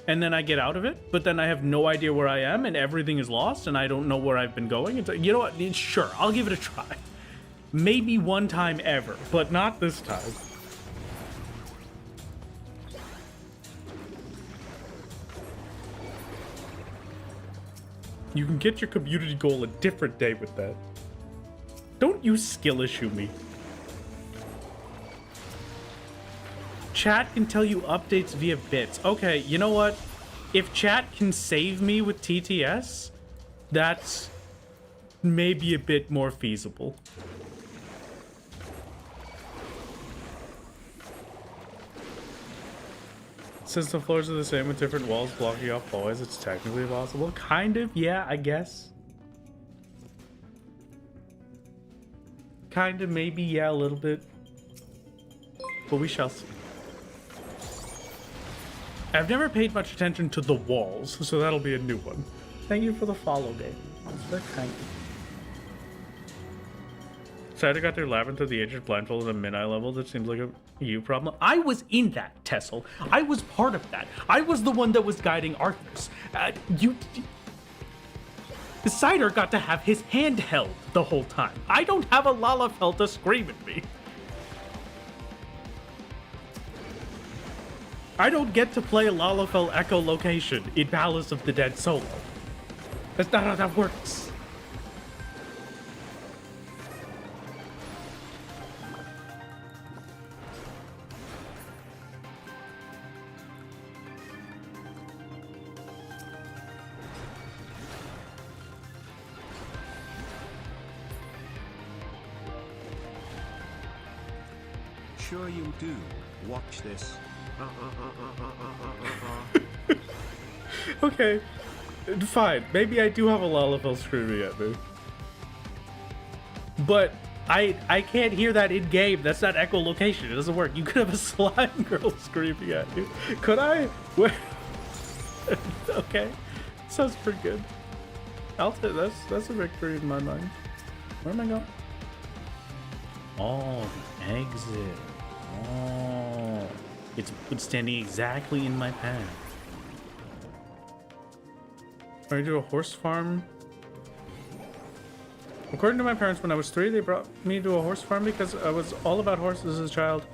and then I get out of it, but then I have no idea where I am, and everything is lost, and I don't know where I've been going. It's like, you know what? Sure, I'll give it a try. Maybe one time ever, but not this time. You can get your community goal a different day with that. Don't you skill issue me. Chat can tell you updates via bits. Okay, you know what? If chat can save me with TTS, that's maybe a bit more feasible. Since the floors are the same with different walls blocking off hallways, it's technically possible. Kind of, yeah, I guess. Kind of, maybe, yeah, a little bit. But we shall see. I've never paid much attention to the walls, so that'll be a new one. Thank you for the follow, Dave. That's very kind. Cider got through Labyrinth of the Ancient blindfolded at a mid-eye level. That seems like a you problem. I was in that, Tessel. I was part of that. I was the one that was guiding Arthur's. Cider got to have his hand held the whole time. I don't have a Lalafell to scream at me. I don't get to play a Lalafell echolocation in Palace of the Dead solo. That's not how that works. Sure you do. Watch this. Okay, fine. Maybe I do have a Lalafell screaming at me. But I can't hear that in game. That's not echolocation. It doesn't work. You could have a slime girl screaming at you. Could I? Okay, sounds pretty good. I'll say that's a victory in my mind. Where am I going? Oh, the exit. Oh, it's standing exactly in my path. Are you to a horse farm? According to my parents, when I was 3, they brought me to a horse farm because I was all about horses as a child.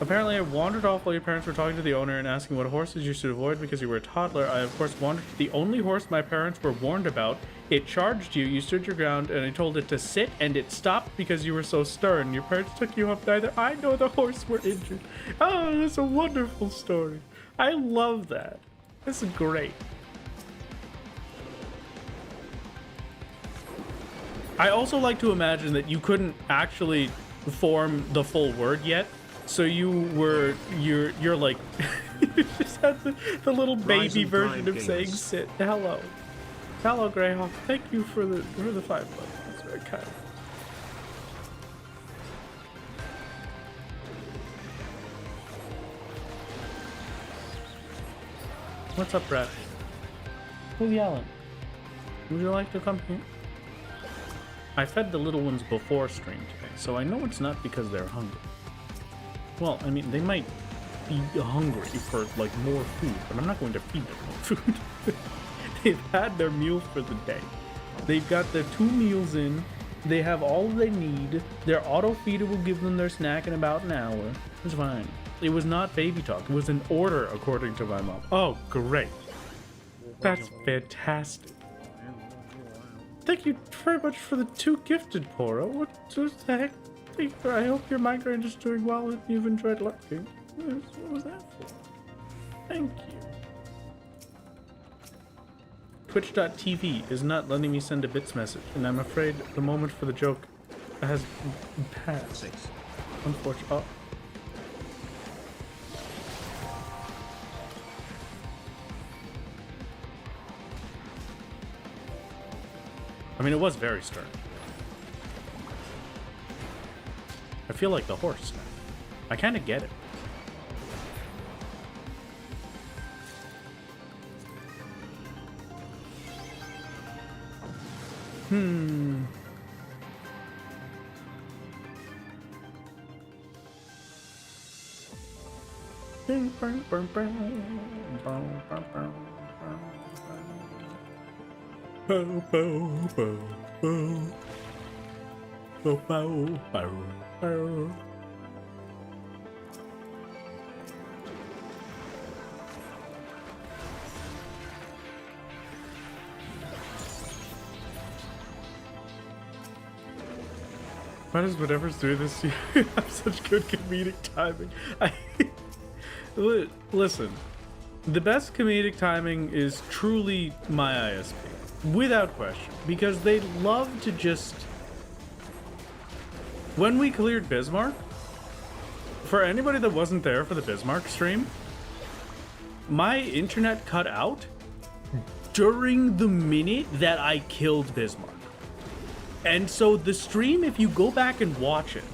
Apparently, I wandered off while your parents were talking to the owner and asking what horses you should avoid because you were a toddler. I, of course, wandered to the only horse my parents were warned about. It charged you, you stood your ground, and I told it to sit, and it stopped because you were so stern. Your parents took you up neither I nor the horse were injured. Oh, that's a wonderful story. I love that. This is great. I also like to imagine that you couldn't actually form the full word yet, so you're like, you just had the little baby version of saying sit. Hello. Hello, Greyhawk. Thank you for the $5. That's very kind. What's up, Brett? Who's yelling? Would you like to come here? I fed the little ones before stream today, so I know it's not because they're hungry. Well, I mean, they might be hungry for, like, more food, but I'm not going to feed them more food. They've had their meal for the day. They've got their 2 meals in. They have all they need. Their auto feeder will give them their snack in about an hour. It's fine. It was not baby talk. It was an order, according to my mom. Oh, great. That's fantastic. Thank you very much for the 2 gifted, Poro. What the heck? I hope your migraine is doing well and you've enjoyed lurking. What was that for? Thank you. Twitch.tv is not letting me send a bits message, and I'm afraid the moment for the joke has passed. Unfortunately. Oh. I mean, it was very stern. I feel like the horse now. I kind of get it. Why does whatever's doing this have such good comedic timing? Listen, the best comedic timing is truly my ISP, without question, because they love to just... When we cleared Bismarck, for anybody that wasn't there for the Bismarck stream, my internet cut out during the minute that I killed Bismarck. And so the stream, if you go back and watch it,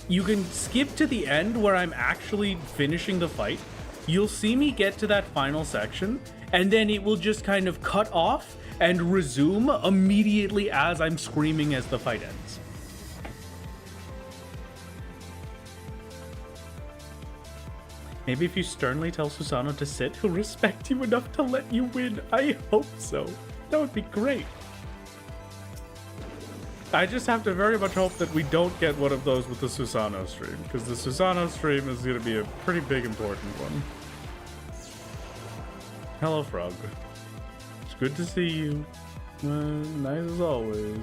you can skip to the end where I'm actually finishing the fight. You'll see me get to that final section, and then it will just kind of cut off and resume immediately as I'm screaming as the fight ends. Maybe if you sternly tell Susanoo to sit, he'll respect you enough to let you win. I hope so. That would be great. I just have to very much hope that we don't get one of those with the Susanoo stream, because the Susanoo stream is going to be a pretty big important one. Hello, Frog. It's good to see you. Nice as always.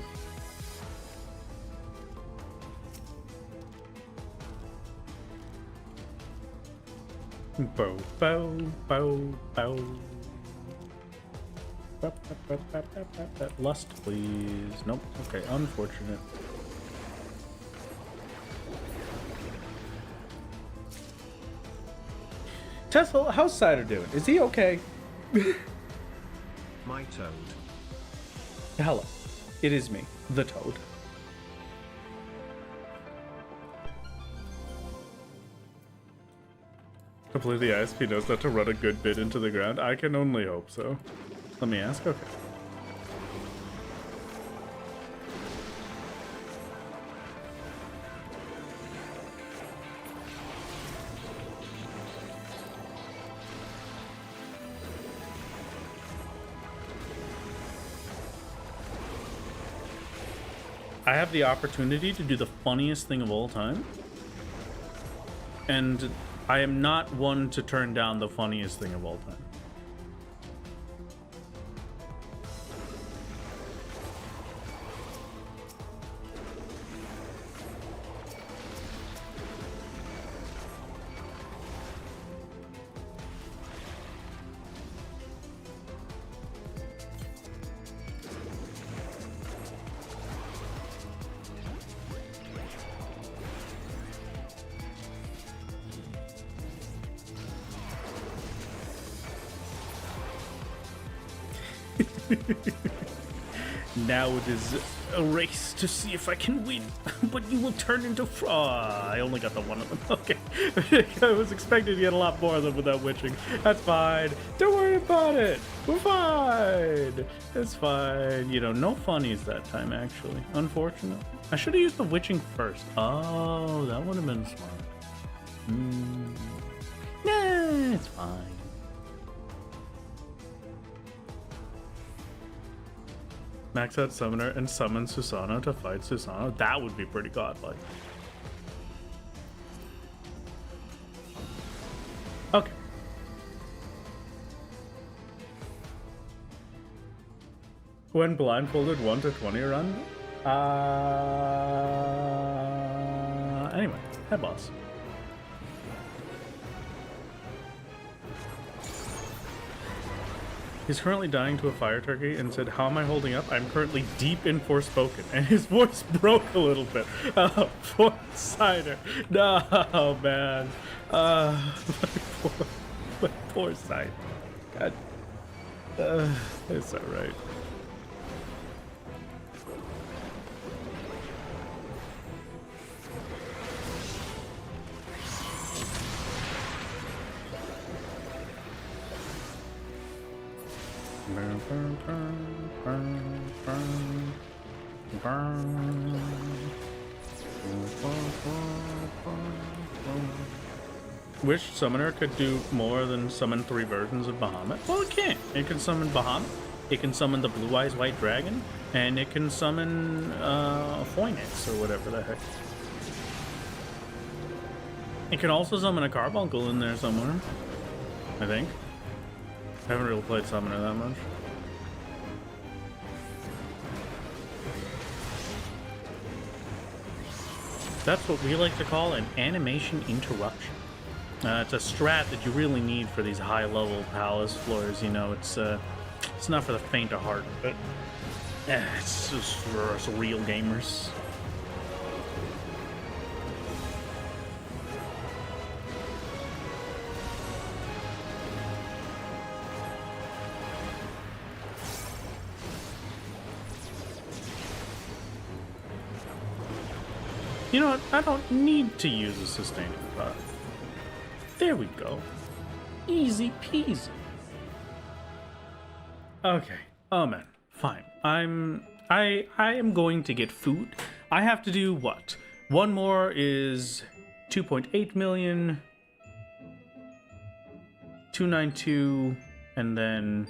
Bow, bow, bow, bow. Lust, please. Nope. Okay, unfortunate. Tesla, how's Cider doing? Is he okay? My toad. Hello. It is me, the Toad. Hopefully the ISP knows not to run a good bit into the ground. I can only hope so. Let me ask. Okay. I have the opportunity to do the funniest thing of all time, and I am not one to turn down the funniest thing of all time. Now it is a race to see if I can win, but you will turn into I only got the one of them. Okay. I was expecting to get a lot more of them without witching. That's fine. Don't worry about it. We're fine. It's fine. You know, no funnies that time, actually. Unfortunately. I should have used the witching first. Oh, that would have been smart. Nah, it's fine. Max out Summoner and summon Susanoo to fight Susanoo. That would be pretty godlike. Okay. When blindfolded 1 to 20 run? Anyway, head boss. He's currently dying to a fire turkey and said, "How am I holding up? I'm currently deep in Forspoken." And his voice broke a little bit. Oh, poor Cider. No, man. My poor Cider. God. It's alright. Wish Summoner could do more than summon 3 versions of Bahamut. Well, it can. It can summon Bahamut, it can summon the Blue Eyes White Dragon, and it can summon Phoenix, or whatever the heck. It can also summon a Carbuncle in there somewhere, I think. I haven't really played Summoner that much. That's what we like to call an animation interruption. It's a strat that you really need for these high-level palace floors. You know, it's not for the faint of heart, but it's just for us real gamers. You know what? I don't need to use a sustaining pod. There we go. Easy peasy. Okay. Oh man. Fine. I am going to get food. I have to do what? One more is 2.8 million. 292 and then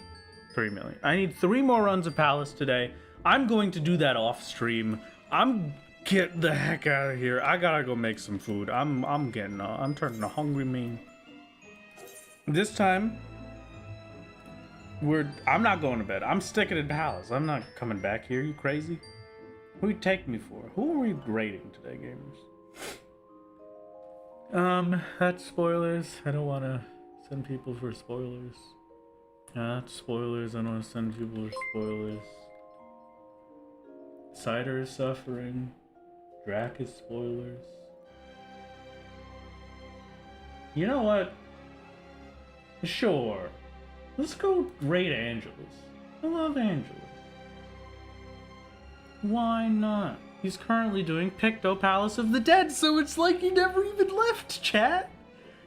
3 million. I need 3 more runs of Palace today. I'm going to do that off stream. I'm getting the heck out of here. I gotta go make some food. I'm turning a hungry man. This time I'm not going to bed. I'm sticking in Palace. I'm not coming back here. You crazy? Who you take me for? Who are we grading today, gamers? That's spoilers. I don't want to send people for spoilers. That's spoilers. I don't want to send people for spoilers. Cider is suffering. Drac is spoilers. You know what? Sure. Let's go rate Angelus. I love Angelus. Why not? He's currently doing Picto Palace of the Dead, so it's like he never even left, chat.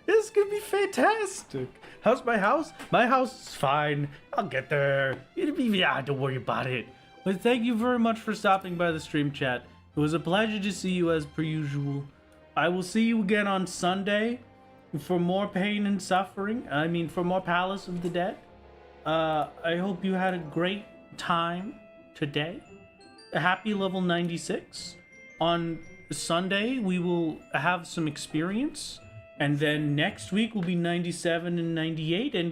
This is gonna be fantastic. How's my house? My house is fine. I'll get there. Don't worry about it. But thank you very much for stopping by the stream, chat. It was a pleasure to see you as per usual. I will see you again on Sunday for more pain and suffering. I mean, for more Palace of the Dead. I hope you had a great time today. A happy level 96. On Sunday, we will have some experience. And then next week will be 97 and 98. And